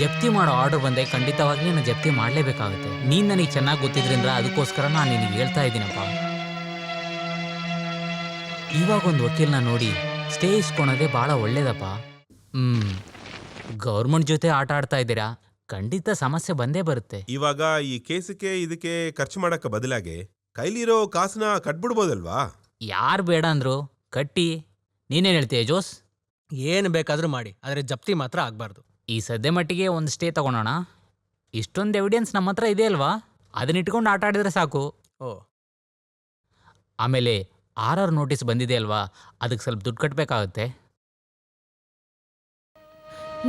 ಜಪ್ತಿ ಮಾಡೋ ಆರ್ಡರ್ ಬಂದೆ ಖಂಡಿತವಾಗಿ ನಾನು ಜಪ್ತಿ ಮಾಡಲೇಬೇಕಾಗುತ್ತೆ. ನೀನು ನನಗೆ ಚೆನ್ನಾಗಿ ಗೊತ್ತಿದ್ರಿಂದ ಅದಕ್ಕೋಸ್ಕರ ನಾನು ನಿನಗೆ ಹೇಳ್ತಾ ಇದ್ದೀನಪ್ಪ. ಇವಾಗ ಒಂದು ವಕೀಲನ ನೋಡಿ ಸ್ಟೇ ಇಸ್ಕೊಳೋದೇ ಭಾಳ ಒಳ್ಳೇದಪ್ಪ. ಗೌರ್ಮೆಂಟ್ ಜೊತೆ ಆಟ ಆಡ್ತಾ ಇದ್ದೀರಾ, ಖಂಡಿತ ಸಮಸ್ಯೆ ಬಂದೇ ಬರುತ್ತೆ. ಇವಾಗ ಈ ಕೇಸಕ್ಕೆ ಇದಕ್ಕೆ ಖರ್ಚು ಮಾಡಕ್ಕೆ ಬದಲಾಗಿ ಕೈಲಿರೋ ಕಾಸನ್ನ ಕಟ್ಬಿಡ್ಬೋದಲ್ವಾ? ಯಾರು ಬೇಡ ಅಂದ್ರು ಕಟ್ಟಿ. ನೀನೇನು ಹೇಳ್ತೀಯ ಜೋಸ್? ಏನು ಬೇಕಾದ್ರೂ ಮಾಡಿ, ಆದರೆ ಜಪ್ತಿ ಮಾತ್ರ ಆಗ್ಬಾರ್ದು. ಈ ಸದ್ಯ ಮಟ್ಟಿಗೆ ಒಂದು ಸ್ಟೇ ತಗೊಳೋಣ. ಇಷ್ಟೊಂದು ಎವಿಡೆನ್ಸ್ ನಮ್ಮ ಹತ್ರ ಇದೆ ಅಲ್ವಾ? ಅದನ್ನ ಇಟ್ಕೊಂಡು ಆಟ ಆಡಿದ್ರೆ ಸಾಕು. ಆಮೇಲೆ RR ನೋಟಿಸ್ ಬಂದಿದೆ ಅಲ್ವಾ, ಅದಕ್ಕೆ ಸ್ವಲ್ಪ ದುಡ್ಡು ಕಟ್ಟಬೇಕಾಗುತ್ತೆ.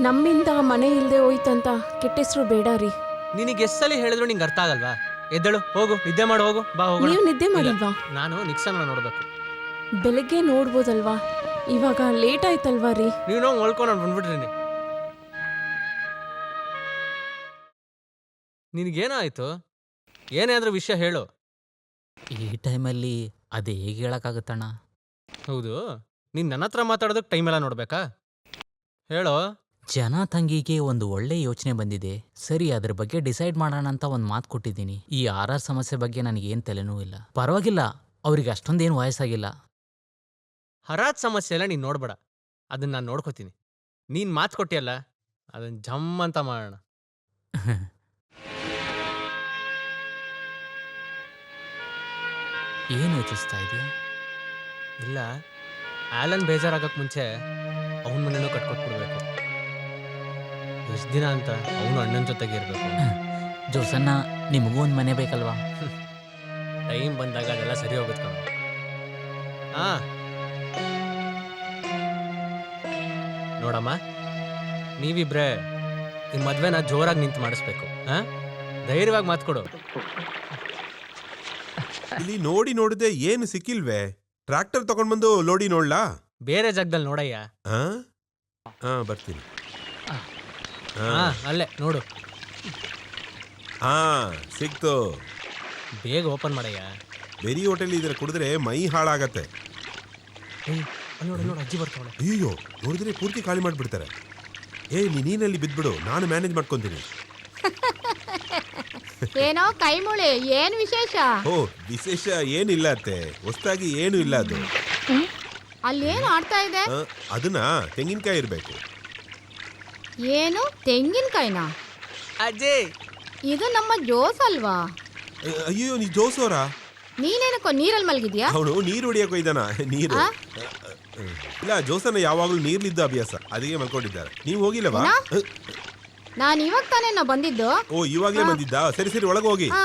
ನಮ್ಮಿಂದ ಮನೆ ಇಲ್ದೆ ಹೋಯ್ತಂತ ಕೆಟ್ಟ ಹೆಸರು ಬೇಡ ರೀ. ನಿನಗೆ ಎಷ್ಟು ಸಲ ಹೇಳಿದ್ರು ನಿಂಗೆ ಅರ್ಥ ಆಗಲ್ವಾ? ಎದ್ದೇಳು, ಹೋಗು, ನಿದ್ದೆ ಮಾಡು, ಹೋಗು, ಬಾ ಹೋಗೋಣ. ನೀವು ನಿದ್ದೆ ಮಾಡಿಲ್ವಾ? ನಾನು ನಿಕ್ಸನ್ನ ನೋಡ್ಬೇಕು. ಬೆಳಗ್ಗೆ ನೋಡ್ಬೋದಲ್ವಾ? ಇವಾಗ ಲೇಟ್ ಆಯ್ತಲ್ವಾ ರೀ? ನೀವು ನಾವು ಹೊಳ್ಕೊಂಡು ಬಂದ್ಬಿಟ್ರಿ. ನಿನಗೇನಾಯ್ತು? ಏನಾದ್ರೂ ವಿಷಯ ಹೇಳು. ಈ ಟೈಮಲ್ಲಿ ಅದು ಹೇಗೆ ಹೇಳೋಕ್ಕಾಗುತ್ತಣ್ಣ? ಹೌದು, ನೀನು ನನ್ನ ಹತ್ರ ಮಾತಾಡೋದಕ್ಕೆ ಟೈಮೆಲ್ಲ ನೋಡ್ಬೇಕಾ? ಹೇಳೋ. ಜನ ತಂಗಿಗೆ ಒಂದು ಒಳ್ಳೆ ಯೋಚನೆ ಬಂದಿದೆ. ಸರಿ, ಅದ್ರ ಬಗ್ಗೆ ಡಿಸೈಡ್ ಮಾಡೋಣ ಅಂತ ಒಂದು ಮಾತು ಕೊಟ್ಟಿದ್ದೀನಿ. ಈ RR ಸಮಸ್ಯೆ ಬಗ್ಗೆ ನನಗೇನು ತಲೆನೂ ಇಲ್ಲ. ಪರವಾಗಿಲ್ಲ, ಅವ್ರಿಗೆ ಅಷ್ಟೊಂದೇನು ವಯಸ್ಸಾಗಿಲ್ಲ. ಹರಾಜ್ ಸಮಸ್ಯೆ ಎಲ್ಲ ನೀನು ನೋಡ್ಬೇಡ, ಅದನ್ನ ನಾನು ನೋಡ್ಕೋತೀನಿ. ನೀನು ಮಾತು ಕೊಟ್ಟಿಯಲ್ಲ, ಅದನ್ನ ಜಮ್ ಅಂತ ಮಾಡೋಣ. ಏನು ಯೋಚಿಸ್ತಾ ಇದೆಯಾ? ಇಲ್ಲ, ಆಲನ್ ಬೇಜಾರಾಗಕ್ಕೆ ಮುಂಚೆ ಅವನ ಮನೇನೂ ಕಟ್ಕೊಟ್ಬಿಡ್ಬೇಕು. ಎಷ್ಟು ದಿನ ಅಂತ ಅವನು ಅಣ್ಣನ ಜೊತೆಗೆ ಇರಬೇಕು. ಜೋಸನ್ನ, ನಿಮಗೂ ಒಂದು ಮನೆ ಬೇಕಲ್ವಾ? ಟೈಮ್ ಬಂದಾಗ ಅದೆಲ್ಲ ಸರಿ ಹೋಗುತ್ತೆ ಕಣ. ನೋಡಮ್ಮ, ನೀವಿಬ್ರೆ ಈ ಮದ್ವೆನ ಜೋರಾಗಿ ನಿಂತು ಮಾಡಿಸ್ಬೇಕು. ಧೈರ್ಯವಾಗಿ ಮಾತ್ಕೊಡು. ಇಲ್ಲಿ ನೋಡಿ ನೋಡಿದೆ ಏನು ಸಿಕ್ಕಿಲ್ವೇ? ಟ್ರ್ಯಾಕ್ಟರ್ ತಗೊಂಡ್ಬಂದು ಲೋಡಿ ನೋಡ್ಲಾ? ಬೇರೆ ಜಾಗದಲ್ಲಿ ನೋಡಯ್ಯ. ಹಾ ಬರ್ತೀನಿ. ಹಾ ಅಲ್ಲೇ ನೋಡು. ಹಾ ಸಿಕ್ತು. ಬೇಗ ಓಪನ್ ಮಾಡಯ್ಯ. ಬೆರಿ ಹೋಟೆಲ್ ಇದ್ರೆ ಕುಡಿದ್ರೆ ಮೈ ಹಾಳಾಗತ್ತೆ. ಅಲ್ಲಿ ನೋಡು ಅಜ್ಜಿ ಬರ್ತಾವಳೆ. ಅಯ್ಯೋ ನೋಡಿದ್ರೆ ಪೂರ್ತಿ ಖಾಲಿ ಮಾಡ್ಬಿಡ್ತಾರೆ. ನೀನಲ್ಲಿ ಬಿದ್ಬಿಡು, ನಾನು ಮ್ಯಾನೇಜ್ ಮಾಡ್ಕೊಂತೀನಿ. ಏನೋ ಕೈ ಮುಳೆ, ಏನ್ ವಿಶೇಷ? ಓ ವಿಶೇಷ ಏನಿಲ್ಲ ಅತ್ತೆ, ಹೊಸ್ದಾಗಿ ಏನು ಇಲ್ಲ. ಅದು ಅಲ್ಲೇನು ಆಡ್ತಾ ಇದೆ? ಅದನ್ನ ತೆಂಗಿನಕಾಯಿ ಇರ್ಬೇಕು. ಏನು ತೆಂಗಿನಕಾಯಿನಾ? ಅಜ್ಜಿ ಇದು ನಮ್ಮ ಜೋಸ್ ಅಲ್ವಾ? ಅಯ್ಯೋ ನೀ ಜೋಸೋರಾ? ನೀನೇನಕ್ಕೋ ನೀರಲ್ಲಿ ಮಲಗಿದ್ಯಾ? ಅವನು ನೀರು ಹೊಡಿಯಕ್ಕೋ ಇದ್ದಾನ. ನೀರು ಇಲ್ಲ, ಜೋಸನ ಯಾವಾಗ್ಲೂ ನೀರ್ಲಿದ್ದ ಅಭ್ಯಾಸ, ಅದಕ್ಕೆ ಮಲ್ಕೊಂಡಿದ್ದಾರೆ. ನೀವು ಹೋಗಿಲ್ಲವಾ? ನಾನು ಇವಾಗ ತಾನೇ ಬಂದಿದ್ದು. ಓ ಇವಾಗ್ಲೇ ಬಂದಿದ್ದ? ಸರಿ ಸರಿ ಒಳಗೆ ಹೋಗಿ. ಹಾ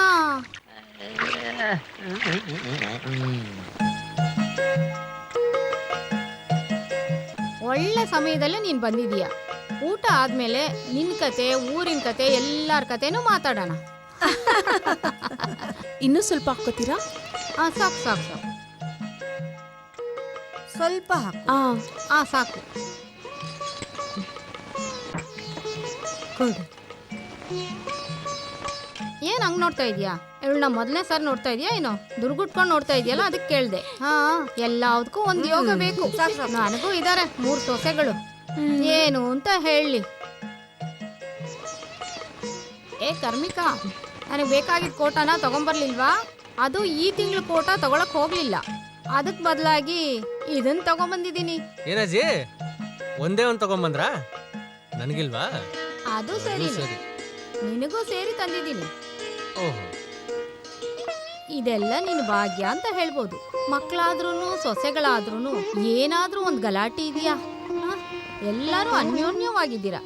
ಒಳ್ಳೆ ಸಮಯದಲ್ಲೇ ನೀನ್ ಬಂದಿದೀಯ. ಊಟ ಆದ್ಮೇಲೆ ನಿನ್ ಕತೆ, ಊರಿನ ಕತೆ, ಎಲ್ಲಾರ ಕತೆನೂ ಮಾತಾಡೋಣ. ಇನ್ನೂ ಸ್ವಲ್ಪ ಹಾಕೋತೀರಾ? ಸಾಕು ಸಾಕು ಸಾಕು. ಸ್ವಲ್ಪ ಹಾಕು. ಸಾಕು. ಏನ್ ಹಂಗ್ ನೋಡ್ತಾ ಇದೀಯಾ? ಇವಳನ್ನ ಮೊದಲನೇ ಸಾರಿ ನೋಡ್ತಾ ಇದೀಯಾ ಏನೋ? ದುರ್ಗುಟ್ಕೊಂಡು ನೋಡ್ತಾ ಇದೆಯಲ್ಲ, ಅದಕ್ಕೆ ಕೇಳ್ದೆ. ಎಲ್ಲದಕ್ಕೂ ಒಂದ್ ಯೋಗ ಬೇಕು. ನನಗೂ ಇದಾರೆ 3 ಸೊಸೆಗಳು. ಏನು ಅಂತ ಹೇಳಿ. ಕರ್ಮಿಕಾ, ನನಗೆ ಬೇಕಾಗಿದ್ದ ಕೋಟನ ತಗೊಂಬರ್ಲಿಲ್ವಾ? ಅದು ಈ ತಿಂಗಳು ಕೋಟ ತಗೊಳಕ್ ಹೋಗ್ಲಿಲ್ಲ, ಅದಕ್ ಬದಲಾಗಿ ಇದನ್ ತಗೊಂಬಂದಿದೀನಿ. ಏನಜ್ಜಿ ಒಂದೇ ಒಂದ್ ತಗೊಂಬಂದ್ರ? ನನಗಿಲ್ವಾ? ಅದು ಸರಿ, ನಿನಗೂ ಸೇರಿ ತಂದಿದ್ದೀನಿ. ಓಹೋ, ಇದೆಲ್ಲ ನಿನ್ ಭಾಗ್ಯ ಅಂತ ಹೇಳ್ಬೋದು. ಮಕ್ಕಳಾದ್ರೂನು ಸೊಸೆಗಳಾದ್ರೂನು ಏನಾದ್ರೂ ಒಂದ್ ಗಲಾಟೆ ಇದೆಯಾ? ಎಲ್ಲರೂ ಅನ್ಯೋನ್ಯವಾಗಿದ್ದೀರಾ.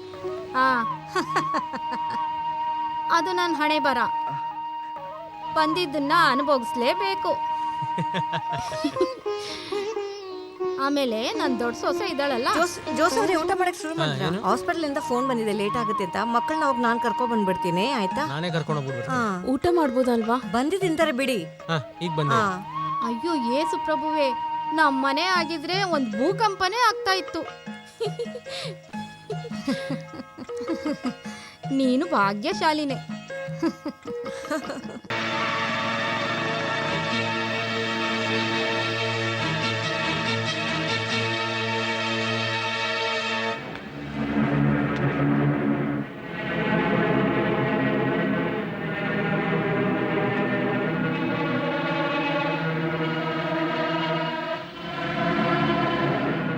ಅದು ನನ್ನ ಹಣೆ ಬರ. ಬಂದಿದ್ದನ್ನ ಅನುಭವಿಸ್ಲೇಬೇಕು. ಆಮೇಲೆ ನನ್ ದೊಡ್ಡ ಸೊಸೆ ಇದ್ದಾಳಲ್ಲ. ಜೋಸ್ ಅವ್ರೆ ಊಟ ಮಾಡಕ್ ಶುರು ಮಾಡಿದ್ರ? ಹಾಸ್ಪಿಟಲ್ ಇಂದ ಫೋನ್ ಬಂದಿದೆ, ಲೇಟ್ ಆಗುತ್ತೆ ಅಂತ. ಮಕ್ಕಳನ್ನ ಹೋಗಿ ನಾನ್ ಕರ್ಕೊಂಡ್ ಬಂದ್ಬಿಡ್ತೀನಿ, ಆಯ್ತಾ? ನಾನೇ ಕರ್ಕೊಂಡು ಹೋಗ್ಬಿಡ್ತೀನಿ. ಊಟ ಮಾಡ್ಬೋದಲ್ವಾ? ಬಂದಿ ತಿಂತಾರೆ ಬಿಡಿ. ಈಗ ಬಂದೆ. ಅಯ್ಯೋ ಏಸು ಪ್ರಭುವೇ, ನಮ್ಮನೆ ಆಗಿದ್ರೆ ಒಂದ್ ಭೂಕಂಪನೇ ಆಗ್ತಾ ಇತ್ತು. ನೀನು ಭಾಗ್ಯಶಾಲಿನೇ.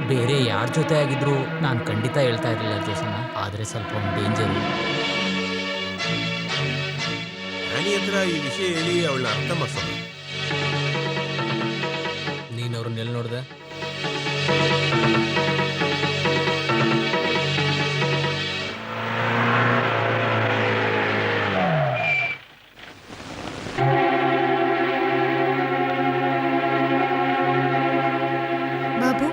ಬೇರೆ ಯಾರ ಜೊತೆ ಆಗಿದ್ರು ನಾನು ಖಂಡಿತ ಹೇಳ್ತಾ ಇರಲಿಲ್ಲ ಜೋಸನ, ಆದರೆ ಸ್ವಲ್ಪ ಒಂದು ಡೇಂಜರು. ರಾಣಿ ಹತ್ರ ಈ ವಿಷಯ ಹೇಳಿ ಅವಳನ್ನ ಅರ್ಥ ಮಾಡ್ಸೋಣ. ನೀನು ಅವ್ರನ್ನ ಎಲ್ಲಿ ನೋಡ್ದೆ? ಬಾಬು,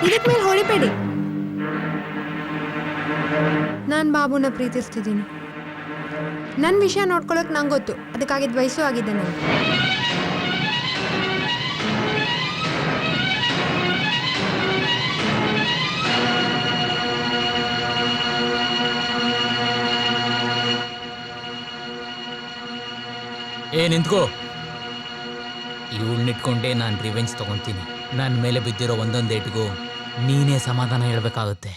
ಇದಕ್ ಮೇಲೆ ಹೊಡಿಬೇಡಿ. ನಾನು ಬಾಬುನ ಪ್ರೀತಿಸ್ತಿದ್ದೀನಿ. ನನ್ನ ವಿಷಯ ನೋಡ್ಕೊಳಕ್ ನಂಗೆ ಗೊತ್ತು, ಅದಕ್ಕಾಗಿದ್ದ ವಯಸ್ಸು ಆಗಿದೆ ನನಗೆ. ನಿಂತ್ಕೋ. ಇವಳನ್ನಿಟ್ಕೊಂಡೇ ನಾನು ರಿವೆಂಜ್ ತಗೊತೀನಿ. ನನ್ನ ಮೇಲೆ ಬಿದ್ದಿರೋ ಒಂದೊಂದು ಏಟಿಗೂ ನೀನೇ ಸಮಾಧಾನ ಹೇಳ್ಬೇಕಾಗುತ್ತೆ.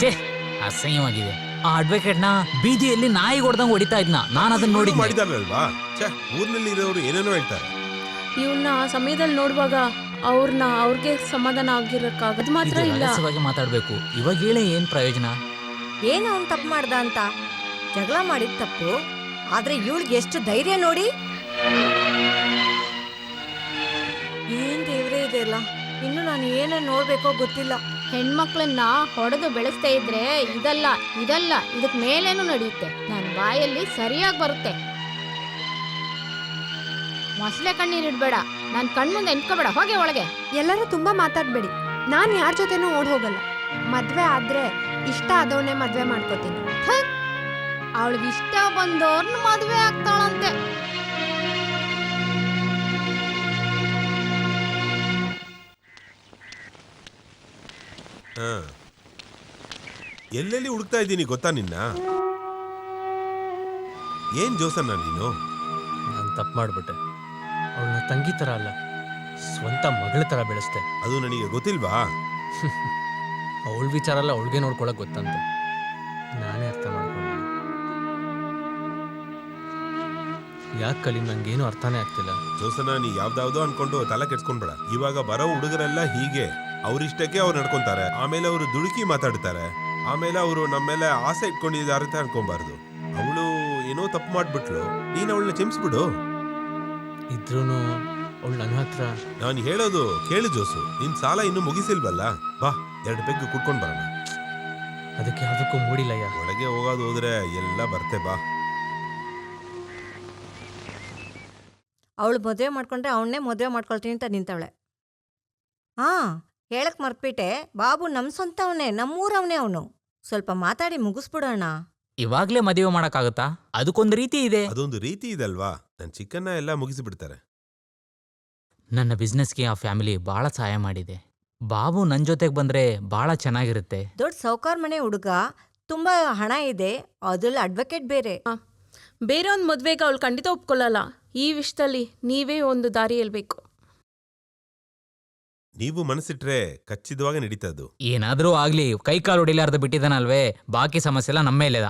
ಛೇ, ಅಸಹ್ಯವಾಗಿದೆ. ಆ ಅಡ್ವೊಕೇಟ್ನ ಬೀದಿಯಲ್ಲಿ ನಾಯಿ ಹೊಡೆದಂಗೆ ಹೊಡಿತಾ ಇದ್ನ, ನಾನು ಅದನ್ನ ನೋಡಿ ಮಾಡಿದಾರಲ್ವಾ? ಊರ್ನಲ್ಲಿ ಇರೋರು ಏನೇನೋ ಹೇಳ್ತಾರೆ. ಇವನ್ನ ಆ ಸಮಯದಲ್ಲಿ ನೋಡುವಾಗ ಅವ್ರಿಗೆ ಸಮಾಧಾನ ಆಗಿರಕ್ಕಾಗದು ಮಾತ್ರ ಇಲ್ಲ. ರಹಸ್ಯವಾಗಿ ಮಾತಾಡ್ಬೇಕು. ಇವಾಗ ಹೇಳಿ ಏನ್ ಪ್ರಯೋಜನ? ಏನು ಅವ್ನು ತಪ್ಪು ಮಾಡ್ದ ಅಂತ? ಜಗಳ ಮಾಡಿದ ತಪ್ಪು, ಆದ್ರೆ ಇವಳಿಗೆ ಎಷ್ಟು ಧೈರ್ಯ ನೋಡಿ. ಏನ್ ದೇವ್ರೇ ಇದೆಲ್ಲ, ಇನ್ನು ನಾನು ಏನೇನು ನೋಡ್ಬೇಕೋ ಗೊತ್ತಿಲ್ಲ. ಹೆಣ್ಮಕ್ಳನ್ನ ಹೊಡೆದು ಬೆಳೆಸ್ತಾ ಇದ್ರೆ ಇದಲ್ಲ ಇದಕ್ ಮೇಲೇನು ನಡೆಯುತ್ತೆ. ನನ್ನ ಬಾಯಲ್ಲಿ ಸರಿಯಾಗಿ ಬರುತ್ತೆ. ಮೊಸಳೆ ಕಣ್ಣೀರಿಡ್ಬೇಡ, ನನ್ನ ಕಣ್ಮುಂದೆ ಎನ್ಕೋಬೇಡ, ಹೋಗೆ ಒಳಗೆ. ಎಲ್ಲರೂ ತುಂಬಾ ಮಾತಾಡ್ಬೇಡಿ. ನಾನು ಯಾರ ಜೊತೆನೂ ಓಡ್ ಹೋಗಲ್ಲ. ಮದ್ವೆ ಆದ್ರೆ ಇಷ್ಟ ಆದವನೇ ಮದ್ವೆ ಮಾಡ್ಕೋತೀನಿ. ಅವಳಿಗೆ ಇಷ್ಟ ಬಂದವ್ರನ್ನ ಮದುವೆ ಆಗ್ತಾಳಂತೆ. ಹಾ, ಎಲ್ಲೆಲ್ಲಿ ಹುಡುಕ್ತಾ ಇದ್ದೀನಿ ಗೊತ್ತಾ ನಿನ್ನ? ಏನ್ ಜೋಸನ್ನ ನೀನು? ನಾನು ತಪ್ಪು ಮಾಡ್ಬಿಟ್ಟೆ. ಅವಳನ್ನ ತಂಗಿ ಥರ ಅಲ್ಲ, ಸ್ವಂತ ಮಗಳ ಥರ ಬೆಳೆಸ್ತೆ. ಅದು ನನಗೆ ಗೊತ್ತಿಲ್ವಾ? ಅವಳ ವಿಚಾರ ಎಲ್ಲ ಅವಳಿಗೆ ನೋಡ್ಕೊಳಕ್ ಗೊತ್ತಂತೆ. ನಾನೇ ಅರ್ಥ ಮಾಡ್ಕೊಂಡೆ. ಯಾಕೆ ಕಲಿ, ನಂಗೇನು ಅರ್ಥನೇ ಆಗ್ತಿಲ್ಲ. ಜೋಸನ್ನ, ನೀ ಯಾವ್ದಾವ್ದೋ ಅನ್ಕೊಂಡು ತಲೆ ಕೆಡ್ಸ್ಕೊಂಡ್ಬೇಡ. ಇವಾಗ ಬರೋ ಹುಡುಗರೆಲ್ಲ ಹೀಗೆ, ಅವ್ರಿಷ್ಟಕ್ಕೆ ಅವ್ರು ನಡ್ಕೊಂತಾರೆ. ಆಮೇಲೆ ಅವರು ದುಡುಕಿ ಮಾತಾಡ್ತಾರೆ. ಆಮೇಲೆ ಅವರು ನಮ್ಮ ಮೇಲೆ ಆಸೆ ಇಟ್ಕೊಂಡಿದ್ದಾರೆ ಅಂತ ಅನ್ಕೊಂಬಾರ್ದು. ಅವಳು ಏನೋ ತಪ್ಪು ಮಾಡ್ಬಿಟ್ಲು, ನೀನ್ ಅವಳನ್ನ ಕ್ಷಮಿಸ್ಬಿಡು. ಇದ್ರೂನು ಅವಳು ನನ್ನ ಹತ್ರ. ನಾನು ಹೇಳೋದು ಕೇಳು ಜೋಸು, ನಿನ್ ಸಾಲ ಇನ್ನೂ ಮುಗಿಸಿಲ್ವಲ್ಲ. ಬಾ, 2 ಪೆಗ್ ಕುಡ್ಕೊಂಡ್ ಬರೋಣ. ಅದಕ್ಕೆ ಯಾವುದಕ್ಕೂ ಮೂಡಿಲ್ಲಯ್ಯ. ಒಳಗೆ ಹೋಗೋದು ಹೋದ್ರೆ ಎಲ್ಲ ಬರ್ತೆ. ಬಾ. ಅವಳು ಮದುವೆ ಮಾಡ್ಕೊಂಡ್ರೆ ಅವನ್ನೇ ಮದುವೆ ಮಾಡ್ಕೊಳ್ತೀನಿ ಅಂತ ನಿಂತವಳೆ. ಹಾ, ಹೇಳಕ್ ಮರ್ತ್ಬಿಟ್ಟೆ, ಬಾಬು ನಮ್ ಸ್ವಂತವನೇ, ನಮ್ಮೂರವನೇ ಅವನು. ಸ್ವಲ್ಪ ಮಾತಾಡಿ ಮುಗಿಸ್ಬಿಡೋಣ. ಇವಾಗ್ಲೇ ಮದುವೆ ಮಾಡಕ್ಕಾಗತ್ತಾ? ಅದಕ್ಕೊಂದು ರೀತಿ ಇದೆ. ಅದೊಂದು ರೀತಿ ಇದಲ್ವಾ? ನನ್ ಚಿಕ್ಕನ್ನ ಎಲ್ಲ ಮುಗಿಸಿಬಿಡ್ತಾರೆ. ನನ್ನ ಬಿಸ್ನೆಸ್ಗೆ ಆ ಫ್ಯಾಮಿಲಿ ಬಹಳ ಸಹಾಯ ಮಾಡಿದೆ. ಬಾಬು ನನ್ನ ಜೊತೆಗೆ ಬಂದ್ರೆ ಬಹಳ ಚೆನ್ನಾಗಿರುತ್ತೆ. ದೊಡ್ಡ ಸೌಕಾರ್ ಮನೆ ಹುಡುಗ, ತುಂಬಾ ಹಣ ಇದೆ, ಅದ್ರಲ್ಲಿ ಅಡ್ವೊಕೇಟ್ ಬೇರೆ. ಬೇರೆ ಒಂದು ಮದ್ವೆಗೆ ಅವಳು ಖಂಡಿತ ಒಪ್ಕೊಳ್ಳಲ್ಲ. ಈ ವಿಷಯದಲ್ಲಿ ನೀವೇ ಒಂದು ದಾರಿ ಹೇಳ್ಬೇಕು. ನೀವು ಮನಸ್ಸಿಟ್ರೆ ಖಚಿತವಾಗಿ ನಡೀತದ್ದು. ಏನಾದ್ರೂ ಆಗ್ಲಿ, ಕೈ ಕಾಲು ಹೊಡಿಲಾರ್ದು ಬಿಟ್ಟಿದ್ದಾನಲ್ವೇ, ಬಾಕಿ ಸಮಸ್ಯೆ ಎಲ್ಲ ನಮ್ಮ ಮೇಲೆದ.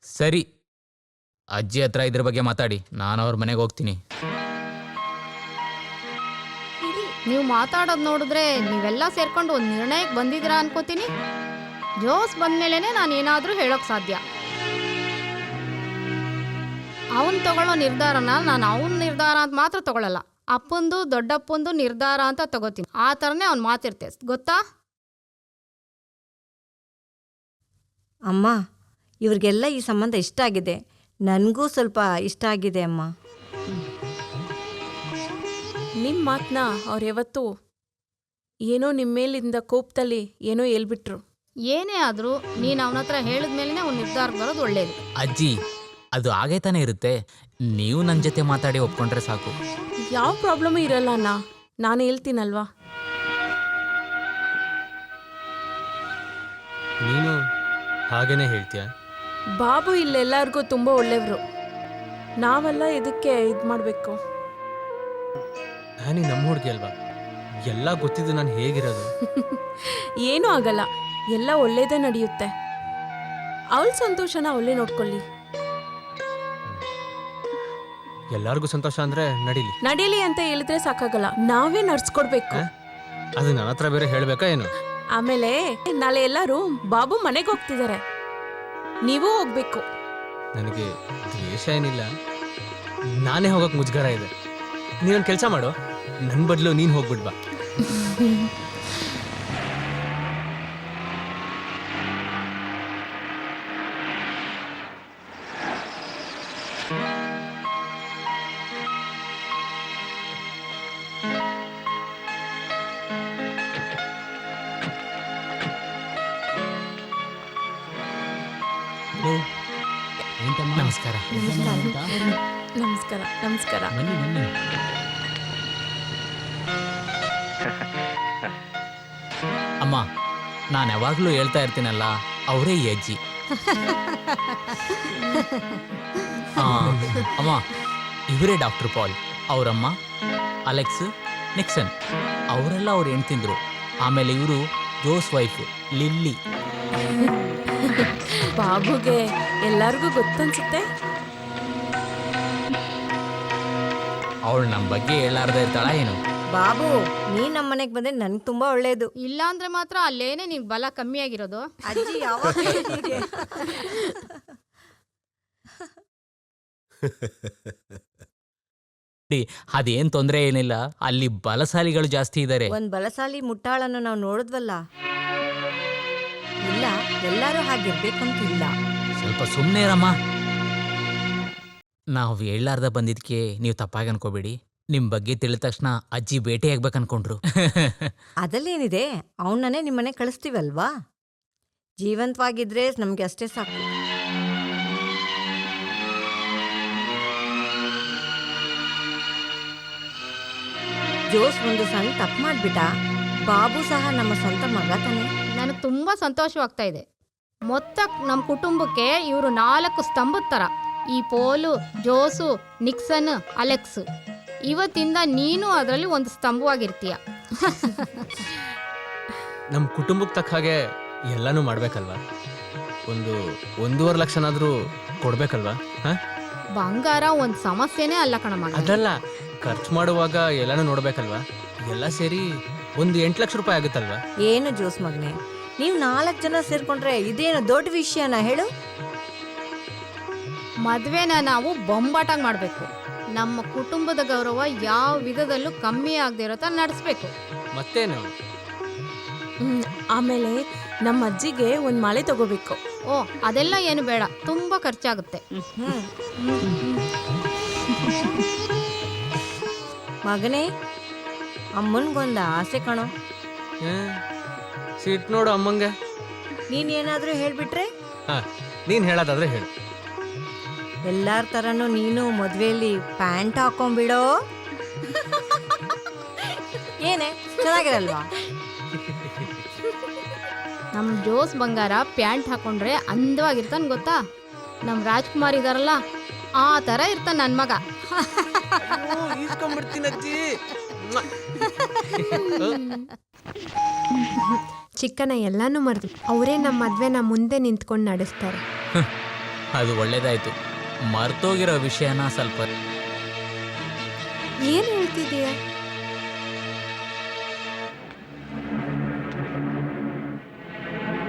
ಸರಿ, ಅಜ್ಜಿ ಹತ್ರ ಇದ್ರ ಬಗ್ಗೆ ಮಾತಾಡಿ, ನಾನು ಅವ್ರ ಮನೆಗೆ ಹೋಗ್ತೀನಿ. ನೀವು ಮಾತಾಡೋದು ನೋಡಿದ್ರೆ ನೀವೆಲ್ಲ ಸೇರ್ಕೊಂಡು ಒಂದು ನಿರ್ಣಯಕ್ಕೆ ಬಂದಿದ್ದೀರಾ ಅನ್ಕೋತೀನಿ. ಜೋಸ್ ಬಂದ್ಮೇಲೆನೆ ನಾನು ಏನಾದರೂ ಹೇಳೋಕ್ ಸಾಧ್ಯ. ಅವನು ತಗೊಳ್ಳೋ ನಿರ್ಧಾರನ ನಾನು ಅವನ ನಿರ್ಧಾರ ಅಂತ ಮಾತ್ರ ತಗೊಳ್ಳಲ್ಲ. ಅಪ್ಪಂದು ದೊಡ್ಡಪ್ಪಂದು ನಿರ್ಧಾರ ಅಂತ ತಗೋತೀನಿ. ಆ ಥರನೇ ಅವ್ನು ಮಾತಿರ್ತೆ, ಗೊತ್ತಾ? ಅಮ್ಮ, ಇವ್ರಿಗೆಲ್ಲ ಈ ಸಂಬಂಧ ಇಷ್ಟ ಆಗಿದೆ. ನನಗೂ ಸ್ವಲ್ಪ ಇಷ್ಟ ಆಗಿದೆ ಅಮ್ಮ. ನಿಮ್ಮ ಮಾತನ್ನ ಅವ್ರು ಯಾವತ್ತೂ ಏನೋ ನಿಮ್ಮ ಮೇಲಿಂದ ಕೋಪದಲ್ಲಿ ಏನೋ ಹೇಳ್ಬಿಟ್ರು. ಏನೇ ಆದರೂ ನೀನು ಅವನ ಹತ್ರ ಹೇಳಿದ್ಮೇಲೆ ಅವ್ನು ನಿರ್ಧಾರಕ್ಕೆ ಬರೋದು ಒಳ್ಳೇದು. ಅಜ್ಜಿ, ಅದು ಆಗೇ ತಾನೇ ಇರುತ್ತೆ. ನೀವು ನನ್ನ ಜೊತೆ ಮಾತಾಡಿ ಒಪ್ಕೊಂಡ್ರೆ ಸಾಕು. ಯಾವ ಪ್ರಾಬ್ಲಮೂ ಇರಲ್ಲ ಅಣ್ಣ, ನಾನು ಹೇಳ್ತೀನಲ್ವಾ. ನೀನು ಹಾಗೇನೆ ಹೇಳ್ತೀಯ? ಬಾಬು ಇಲ್ಲೆಲ್ಲರಿಗೂ ತುಂಬ ಒಳ್ಳೆಯವರು. ನಾವೆಲ್ಲ ಇದಕ್ಕೆ ಇದು ಮಾಡಬೇಕು. ನಾನಿ ನಮ್ಮ ಹುಡುಗಿ ಅಲ್ವಾ, ಎಲ್ಲ ಗೊತ್ತಿದ್ದು ನಾನು ಹೇಗಿರೋದು. ಏನೂ ಆಗಲ್ಲ, ಎಲ್ಲ ಒಳ್ಳೇದೇ ನಡೆಯುತ್ತೆ. ಅವಳ ಸಂತೋಷನ ಅವಳೇ ನೋಡ್ಕೊಳ್ಳಿ. ಎಲ್ಲರಿಗೂ ಸಂತೋಷ ಅಂದ್ರೆ ನಡೀಲಿ ಅಂತ ಹೇಳಿದ್ರೆ ಸಾಕಾಗಲ್ಲ, ನಾವೇ ನಡ್ಸ್ಕೊಡ್ಬೇಕು. ಅದು ನನ್ನ ಹತ್ರ ಬೇರೆ ಹೇಳ್ಬೇಕಾ ಏನು? ಆಮೇಲೆ ನಾಳೆ ಎಲ್ಲರೂ ಬಾಬು ಮನೆಗೆ ಹೋಗ್ತಿದ್ದಾರೆ, ನೀವೂ ಹೋಗ್ಬೇಕು. ನನಗೆ ದ್ವೇಷ ಏನಿಲ್ಲ, ನಾನೇ ಹೋಗಕ್ ಮುಜುಗರ ಇದೆ. ನೀನೊಂದು ಕೆಲಸ ಮಾಡು, ನನ್ನ ಬದಲು ನೀನು ಹೋಗ್ಬಿಡ್ಬಾ. ನಮಸ್ಕಾರ. ನಮಸ್ಕಾರ ನಮಸ್ಕಾರ. ಬನ್ನಿ ಬನ್ನಿ. ಅಮ್ಮ, ನಾನು ಯಾವಾಗಲೂ ಹೇಳ್ತಾ ಇರ್ತೀನಲ್ಲ, ಅವರೇ ಈ ಅಜ್ಜಿ. ಆ, ಅಮ್ಮ, ಇವರೇ ಡಾಕ್ಟರ್ ಪಾಲ್. ಅವರಮ್ಮ ಅಲೆಕ್ಸ್, ನಿಕ್ಸನ್. ಅವರೆಲ್ಲ ಅವ್ರು ಹೆಣ್ತಿಂದ್ರು. ಆಮೇಲೆ ಇವರು ಜೋಸ್ ವೈಫ್ ಲಿಲ್ಲಿ. ಬಾಬುಗೆ ಎಲ್ಲರಿಗೂ ಗೊತ್ತನ್ಸುತ್ತೆ. ಅವಳು ನಮ್ಮ ಬಗ್ಗೆ ಹೇಳಾರ್ದ ಇರ್ತಾಳ ಏನು? ಬಾಬು ನೀನ್ ನಮ್ಮನೆಗ್ ಬಂದ್ರೆ ನನ್ಗೆ ತುಂಬಾ ಒಳ್ಳೇದು. ಇಲ್ಲ ಅಂದ್ರೆ ಮಾತ್ರ ಅಲ್ಲೇನೆ ನಿನ್ ಬಲ ಕಮ್ಮಿ ಆಗಿರೋದು. ಅಜ್ಜಿ ಯಾವಾಗ ಹೀಗೆ? ಅದೇನ್ ತೊಂದರೆ ಏನಿಲ್ಲ, ಅಲ್ಲಿ ಬಲಶಾಲಿಗಳು ಜಾಸ್ತಿ ಇದ್ದಾರೆ. ಒಂದ್ ಬಲಶಾಲಿ ಮುಟ್ಟಾಳನ್ನು ನಾವು ನೋಡಿದ್ವಲ್ಲ. ಇಲ್ಲ, ಎಲ್ಲರೂ ಹಾಗಿರ್ಬೇಕಂತಿಲ್ಲ. ಸ್ವಲ್ಪ ಸುಮ್ಮನೆ ಇರಮ್ಮ. ನಾವು ಹೇಳಾರ್ದ ಬಂದಿದ್ಕೆ ನೀವು ತಪ್ಪಾಗಿ ಅನ್ಕೋಬೇಡಿ. ನಿಮ್ ಬಗ್ಗೆ ತಿಳಿದ ತಕ್ಷಣ ಅಜ್ಜಿ ಭೇಟಿ ಆಗ್ಬೇಕು ಅನ್ಕೊಂಡ್ರು. ಅದಲ್ಲೇನಿದೆ, ಅವನನ್ನೇ ನಿಮ್ಮನೆ ಕಳಿಸ್ತೀವಲ್ವಾ. ಜೀವಂತವಾಗಿದ್ರೆ ನಮ್ಗೆ ಅಷ್ಟೇ ಸಾಕು. ಜೋಸ್ ಒಂದು ಸಣ್ಣ ತಪ್ಪು ಮಾಡ್ಬಿಟ್ಟ. ಬಾಬು ಸಹ ನಮ್ಮ ಸ್ವಂತ ಮಗ ತಾನೆ. ನನಗೆ ತುಂಬ ಸಂತೋಷವಾಗ್ತಾ ಇದೆ. ಮೊತ್ತ ನಮ್ಮ ಕುಟುಂಬಕ್ಕೆ ಇವರು 4 ಸ್ತಂಭದ ಥರ. ಈ ಪೋಲು, ಜೋಸು, ನಿಕ್ಸನ್, ಅಲೆಕ್ಸ್. ಇವತ್ತಿಂದ ನೀನು ಅದರಲ್ಲಿ ಒಂದು ಸ್ತಂಭವಾಗಿರ್ತೀಯ. ನಮ್ಮ ಕುಟುಂಬಕ್ಕೆ ತಕ್ಕ ಹಾಗೆ ಎಲ್ಲನೂ ಮಾಡ್ಬೇಕಲ್ವಾ? 1.5 ಲಕ್ಷನಾದ್ರೂ ಕೊಡ್ಬೇಕಲ್ವಾ? ಬಂಗಾರ ಒಂದು ಸಮಸ್ಯೆನೇ ಅಲ್ಲ ಕಣ ಮಗ. ಅದಲ್ಲ, ಖರ್ಚು ಮಾಡುವಾಗ ಎಲ್ಲನೂ ನೋಡ್ಬೇಕಲ್ವಾ? ಎಲ್ಲ ಸೇರಿ ಒಂದು 8 ಲಕ್ಷ ರೂಪಾಯಿ ಆಗುತ್ತಲ್ವಾ? ಏನು ಜೋಸ್ ಮಗನೆ, ನೀವು 4 ಜನ ಸೇರ್ಕೊಂಡ್ರೆ ಇದೇನು ದೊಡ್ಡ ವಿಷಯನ ಹೇಳು? ಮದುವೆನ ನಾವು ಬೊಂಬಾಟಾಗಿ ಮಾಡಬೇಕು. ನಮ್ಮ ಕುಟುಂಬದ ಗೌರವ ಯಾವ ವಿಧದಲ್ಲೂ ಕಮ್ಮಿ ಆಗದೆ ಇರೋ ಥರ ನಡೆಸ್ಬೇಕು. ಮತ್ತೇನು? ಆಮೇಲೆ ನಮ್ಮ ಅಜ್ಜಿಗೆ ಒಂದು ಮಾಲೆ ತಗೋಬೇಕು. ಓ, ಅದೆಲ್ಲ ಏನು ಬೇಡ, ತುಂಬ ಖರ್ಚಾಗುತ್ತೆ. ಮಗನೇ, ಅಮ್ಮನ್ಗೊಂದ ಆಸೆ ಕಣೋ. ಸಿಟ್ ನೋಡು ಅಮ್ಮಂಗೆ. ನೀನೇನಾದ್ರೂ ಹೇಳ್ಬಿಟ್ರೆ ನೀನ್ ಹೇಳೋದಾದ್ರೆ ಹೇಳು. ಎಲ್ಲಾರ ತರನು ನೀನು ಮದ್ವೆಯಲ್ಲಿ ಪ್ಯಾಂಟ್ ಹಾಕೊಂಡ್ಬಿಡೋ. ಏನೇ ಚೆನ್ನಾಗಿರಲ್ವಾ? ನಮ್ಮ ಜೋಸ್ ಬಂಗಾರ ಪ್ಯಾಂಟ್ ಹಾಕೊಂಡ್ರೆ ಅಂದವಾಗಿರ್ತಾನೆ ಗೊತ್ತಾ. ನಮ್ಮ ರಾಜ್ಕುಮಾರ್ ಇದಾರಲ್ಲ, ಆ ಥರ ಇರ್ತಾನೆ ನನ್ನ ಮಗ. ಚಿಕ್ಕನ ಎಲ್ಲಾನು ಮರೆದು ಅವರೇ ನಮ್ಮ ಮದ್ವೆನ ಮುಂದೆ ನಿಂತ್ಕೊಂಡು ನಡೆಸ್ತಾರೆ. ಅದು ಒಳ್ಳೇದಾಯ್ತು. ಮರ್ತೋಗಿರೋ ವಿಷಯನ ಸ್ವಲ್ಪ. ಏನ್ ಹೇಳ್ತಿದೀಯ?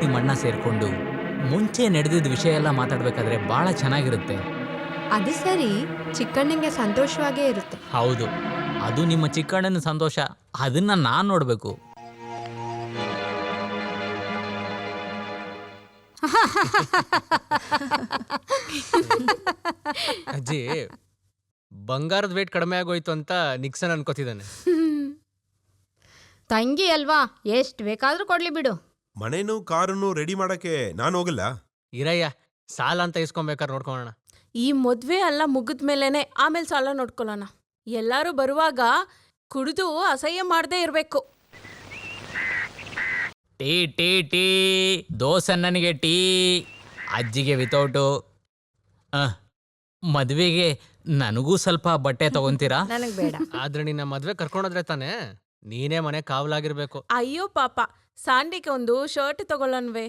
ನಿಮ್ಮಣ್ಣ ಸೇರ್ಕೊಂಡು ಮುಂಚೆ ನಡೆದಿದ್ದ ವಿಷಯ ಎಲ್ಲ ಮಾತಾಡ್ಬೇಕಾದ್ರೆ ಬಹಳ ಚೆನ್ನಾಗಿರುತ್ತೆ. ಅದು ಸರಿ, ಚಿಕ್ಕಣ್ಣಂಗೆ ಸಂತೋಷವಾಗೇ ಇರುತ್ತೆ. ಹೌದು, ಅದು ನಿಮ್ಮ ಚಿಕ್ಕಣ್ಣನ ಸಂತೋಷ. ಅದನ್ನ ನಾನು ನೋಡ್ಬೇಕು. ಅಜ್ಜಿ, ಬಂಗಾರದ ವೇಟ್ ಕಡಿಮೆ ಆಗೋಯ್ತು ಅಂತ ನಿಕ್ಸನ್ ಅನ್ಕೋತಿದ್ದಾನೆ. ತಂಗಿ ಅಲ್ವಾ, ಎಷ್ಟು ಬೇಕಾದ್ರೂ ಕೊಡ್ಲಿ ಬಿಡು. ಮನೇನು ಕಾರನ್ನು ರೆಡಿ ಮಾಡಕ್ಕೆ ನಾನು ಹೋಗಲ್ಲ. ಇರಯ್ಯ, ಸಾಲ ಅಂತ ಇಸ್ಕೊಬೇಕಾದ್ರೆ ನೋಡ್ಕೊಳ್ಳೋಣ. ಈ ಮದ್ವೆ ಎಲ್ಲ ಮುಗಿದ್ಮೇಲೆನೆ ಆಮೇಲೆ ಸಾಲ ನೋಡ್ಕೊಳ್ಳೋಣ. ಎಲ್ಲರೂ ಬರುವಾಗ ಕುಡಿದು ಅಸಹ್ಯ ಮಾಡದೇ ಇರಬೇಕು. ಟೀ ಟೀ ಟೀ, ದೋಸನ್ನನಿಗೆ ಟೀ, ಅಜ್ಜಿಗೆ ವಿತೌಟು. ಮದುವೆಗೆ ನನಗೂ ಸ್ವಲ್ಪ ಬಟ್ಟೆ ತಗೊಂತೀರಾ? ನನಗ್ ಬೇಡ. ಆದ್ರೆ ನಿನ್ನ ಮದ್ವೆ ಕರ್ಕೊಂಡೋದ್ರೆ ತಾನೇ ನೀನೇ ಮನೆ ಕಾವಲಾಗಿರ್ಬೇಕು. ಅಯ್ಯೋ ಪಾಪ, ಸಾಂಡಿಗೆ ಒಂದು ಶರ್ಟ್ ತಗೊಳ್ಳನ್ವೇ?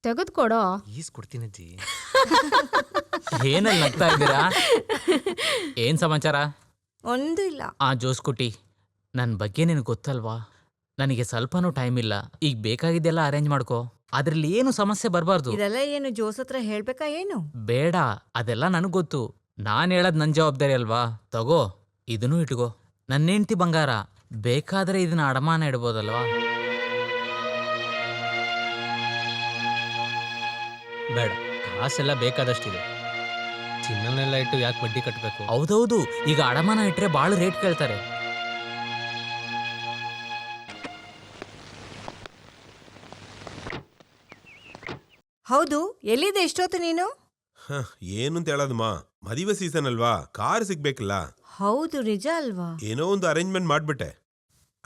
ತೆಗೆದುಕೊಡೋ. ಈಸ್ಕೊಡ್ತೀನಿ ಅಜ್ಜಿ. ಏನಲ್ಲಿ ನಗ್ತಾ ಇದ್ದೀರಾ? ಏನ್ ಸಮಾಚಾರ? ಒಂದು ಇಲ್ಲ. ಜೋಸ್ಕುಟಿ, ನನ್ನ ಬಗ್ಗೆ ನಿನಗೆ ಗೊತ್ತಲ್ವಾ? ನನಗೆ ಸ್ವಲ್ಪನೂ ಟೈಮ್ ಇಲ್ಲ. ಈಗ ಬೇಕಾಗಿದ್ದೆಲ್ಲ ಅರೇಂಜ್ ಮಾಡ್ಕೋ. ಅದ್ರಲ್ಲಿ ಏನು ಸಮಸ್ಯೆ ಬರಬಾರ್ದು. ಇದೆಲ್ಲ ಏನು ಜೋಸ್ ಹತ್ರ ಹೇಳ್ಬೇಕಾ ಏನು? ಬೇಡ, ಅದೆಲ್ಲ ನನಗೆ ಗೊತ್ತು. ನಾನು ಹೇಳೋದು ನನ್ನ ಜವಾಬ್ದಾರಿ ಅಲ್ವಾ? ತಗೋ, ಇದನ್ನೂ ಇಟ್ಕೋ. ನನ್ನ ಹೆಂಡ್ತಿ ಬಂಗಾರ, ಬೇಕಾದ್ರೆ ಇದನ್ನ ಅಡಮಾನ ಇಡ್ಬೋದಲ್ವಾ? ಬೇಡ, ಕಾಸೆಲ್ಲ ಬೇಕಾದಷ್ಟಿದೆ. ಚಿನ್ನನೆಲ್ಲ ಇಟ್ಟು ಯಾಕೆ ಬಡ್ಡಿ ಕಟ್ಟಬೇಕು? ಹೌದೌದು, ಈಗ ಅಡಮಾನ ಇಟ್ರೆ ಭಾಳ ರೇಟ್ ಕೇಳ್ತಾರೆ. ಹೌದು, ಎಲ್ಲಿದೆ ಇಷ್ಟೊತ್ತು ನೀನು? ಏನು ಅಂತ ಹೇಳೋದಮ್ಮ, ಮದುವೆ ಸೀಸನ್ ಅಲ್ವಾ, ಕಾರ್ ಸಿಗ್ಬೇಕಲ್ಲ. ಹೌದು, ನಿಜ ಅಲ್ವಾ? ಏನೋ ಒಂದು ಅರೇಂಜ್ಮೆಂಟ್ ಮಾಡ್ಬಿಟ್ಟೆ.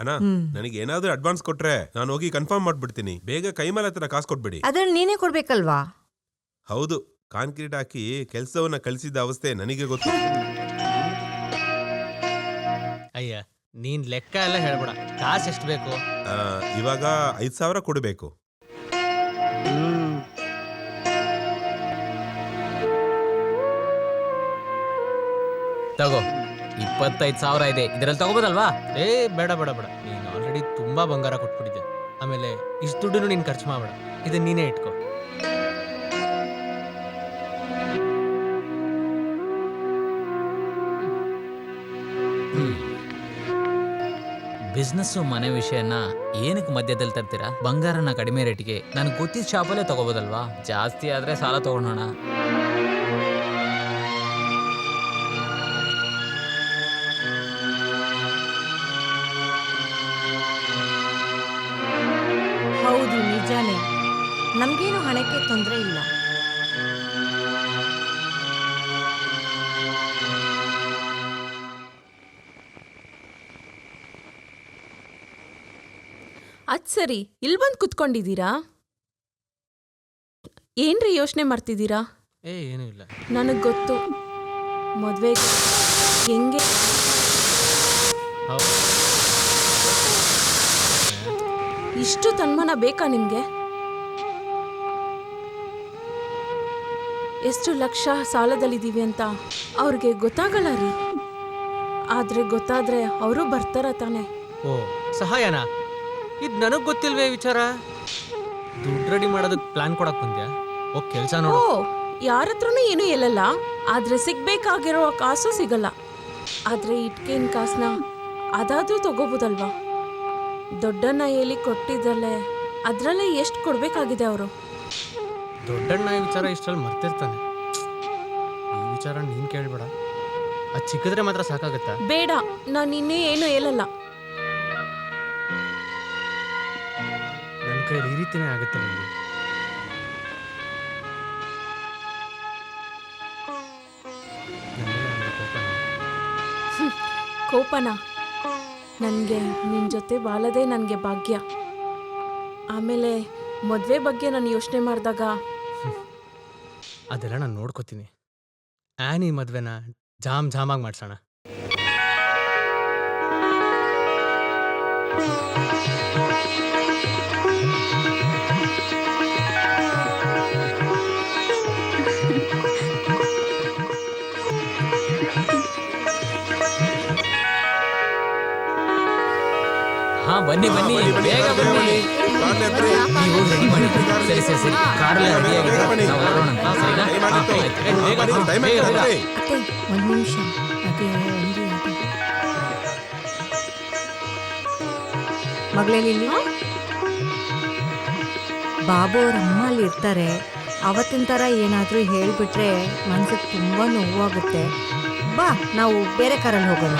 ಅಣ್ಣ, ನನಗೆ ಏನಾದ್ರೂ ಅಡ್ವಾನ್ಸ್ ಕೊಟ್ರೆ ನಾನು ಹೋಗಿ ಕನ್ಫರ್ಮ್ ಮಾಡ್ಬಿಡ್ತೀನಿ. ಬೇಗ ಕೈಮೇಲೆ ಹತ್ರ ಕಾಸು ಕೊಟ್ಬಿಡಿ. ಅದನ್ನ ನೀನೇ ಕೊಡ್ಬೇಕಲ್ವಾ? ಹೌದು, ಕಾಂಕ್ರೀಟ್ ಹಾಕಿ ಕೆಲ್ಸವನ್ನ ಕಳಿಸಿದ ಅವಸ್ಥೆ ನನಗೆ ಗೊತ್ತು. ಅಯ್ಯ, ನೀನ್ ಲೆಕ್ಕ ಎಲ್ಲ ಹೇಳ್ಬೇಡ. ಕಾಸು ಎಷ್ಟು ಬೇಕು? ಇವಾಗ 5,000 ಕೊಡಬೇಕು. ತಗೋ, 25,000 ಇದೆ, ಇದರಲ್ಲಿ ತಗೋಬೋದಲ್ವಾ? ಏ ಬೇಡ ಬೇಡ ಬೇಡ, ನೀನು ಆಲ್ರೆಡಿ ತುಂಬಾ ಬಂಗಾರ ಕೊಟ್ಬಿಟ್ಟಿದ್ದೆ. ಆಮೇಲೆ ಇಷ್ಟು ದುಡ್ಡು ನೀನ್ ಖರ್ಚು ಮಾಡಬೇಡ, ಇದನ್ನ ನೀನೇ ಇಟ್ಕೋ. ಬಿಸ್ನೆಸ್ಸು ಮನೆ ವಿಷಯನ ಏನಕ್ಕೆ ಮಧ್ಯದಲ್ಲಿ ತರ್ತೀರಾ? ಬಂಗಾರನ ಕಡಿಮೆ ರೇಟಿಗೆ ನನಗೆ ಗೊತ್ತಿದ್ದ ಶಾಪಲ್ಲೇ ತಗೋಬೋದಲ್ವಾ? ಜಾಸ್ತಿ ಆದ್ರೆ ಸಾಲ ತಗೊಳೋಣ. ಹೌದು, ನಿಜಾನೇ. ನಮ್ಗೇನು ಹಣಕ್ಕೆ ತೊಂದರೆ ಇಲ್ಲ. ಅದ್ ಸರಿ, ಇಲ್ಲಿ ಬಂದು ಕುತ್ಕೊಂಡಿದ್ದೀರಾ? ಏನ್ರಿ ಯೋಚನೆ ಮಾಡ್ತಿದ್ದೀರಾ? ಏನೂ ಇಲ್ಲ. ನನಗ್ ಗೊತ್ತು, ಮದ್ವೆ ಹೆಂಗೆ ಇಷ್ಟು ತನ್ಮಾನ ಬೇಕಾ ನಿಮ್ಗೆ? ಎಷ್ಟು ಲಕ್ಷ ಸಾಲದಲ್ಲಿದ್ದೀವಿ ಅಂತ ಅವ್ರಿಗೆ ಗೊತ್ತಾಗಲ್ಲ ರೀ. ಆದ್ರೆ ಗೊತ್ತಾದ್ರೆ ಅವರು ಬರ್ತಾರ ತಾನೆ. ಓ, ಸಹಾಯನಾ? ಇದು ನನಗ್ ಗೊತ್ತಿಲ್ವೇ ವಿಚಾರ. ದುಡ್ಡು ರೆಡಿ ಮಾಡೋದಕ್ಕೆ ಪ್ಲಾನ್ ಕೊಡಕ್ ಬಂದ್ಯಾ? ಹೋಗ್ ಕೆಲ್ಸ ಓ, ನೋಡು. ಯಾರತ್ರನೂ ಏನೂ ಹೇಳಲ್ಲ, ಆದ್ರೆ ಸಿಗ್ಬೇಕಾಗಿರೋ ಕಾಸು ಸಿಗಲ್ಲ. ಆದ್ರೆ ಇಟ್ಕೇನ್ ಕಾಸನ್ನ ಅದಾದ್ರೂ ತಗೋಬೋದಲ್ವಾ? ದೊಡ್ಡಣ್ಣ ಹೇಳಿ ಕೊಟ್ಟಿದ್ದಲ್ಲೇ ಅದ್ರಲ್ಲೇ ಎಷ್ಟು ಕೊಡ್ಬೇಕಾಗಿದೆ ಅವರು. ದೊಡ್ಡಣ್ಣ ಈ ವಿಚಾರ ಇಷ್ಟರಲ್ಲಿ ಮರ್ತಿರ್ತಾನೆ. ಈ ವಿಚಾರ ನೀನ್ ಕೇಳ್ಬೇಡ. ಅದು ಚಿಕ್ಕಿದ್ರೆ ಮಾತ್ರ ಸಾಕಾಗತ್ತಾ? ಬೇಡ, ನಾನು ಇನ್ನೂ ಏನು ಹೇಳಲ್ಲ. ನನ್ನ ಕೈಲಿ ಈ ರೀತಿನೇ ಆಗುತ್ತೆ ನಿಮಗೆ. ಕೋಪನ? ನನಗೆ ನಿನ್ನ ಜೊತೆ ಬಾಳೋದೇ ನನಗೆ ಭಾಗ್ಯ. ಆಮೇಲೆ ಮದುವೆ ಬಗ್ಗೆ ನಾನು ಯೋಚನೆ ಮಾಡಿದಾಗ ಅದೆಲ್ಲ ನಾನು ನೋಡ್ಕೋತೀನಿ. ಆ್ಯನಿ ಮದ್ವೆನ ಜಾಮಾಗಿ ಮಾಡ್ಸೋಣ. ಹಾ, ಬನ್ನಿ ಬನ್ನಿ, ಬೇಗ ಬನ್ನಿ. ನೀವು ರೆಡಿ ಮಾಡಿ. ಸರಿ ಸರಿ ಸರಿ, ಕಾರಲ್ಲಿ ರೆಡಿ ಆಗಿದೆ, ನಾವು ಹೊರಡೋಣಂತೆ, ಸರಿನಾ? ಹಾ, ಆಯ್ತು. ಬೇಗ ಬನ್ನಿ, ಬೇಗ ಬೇಗ. ಅತ್ತೆ, ಒಂದು ನಿಮಿಷ. ಅದೇ ಮಗಳೇ, ಇಲ್ಲಿ ಬಾಬು ಅವ್ರ ಅಮ್ಮ ಅಲ್ಲಿ ಇರ್ತಾರೆ. ಅವತ್ತಿನ ಥರ ಏನಾದರೂ ಹೇಳಿಬಿಟ್ರೆ ಮನ್ಸಿಗೆ ತುಂಬ ನೋವಾಗುತ್ತೆ. ಬಾ, ನಾವು ಬೇರೆ ಕಾರಲ್ಲಿ ಹೋಗೋಣ.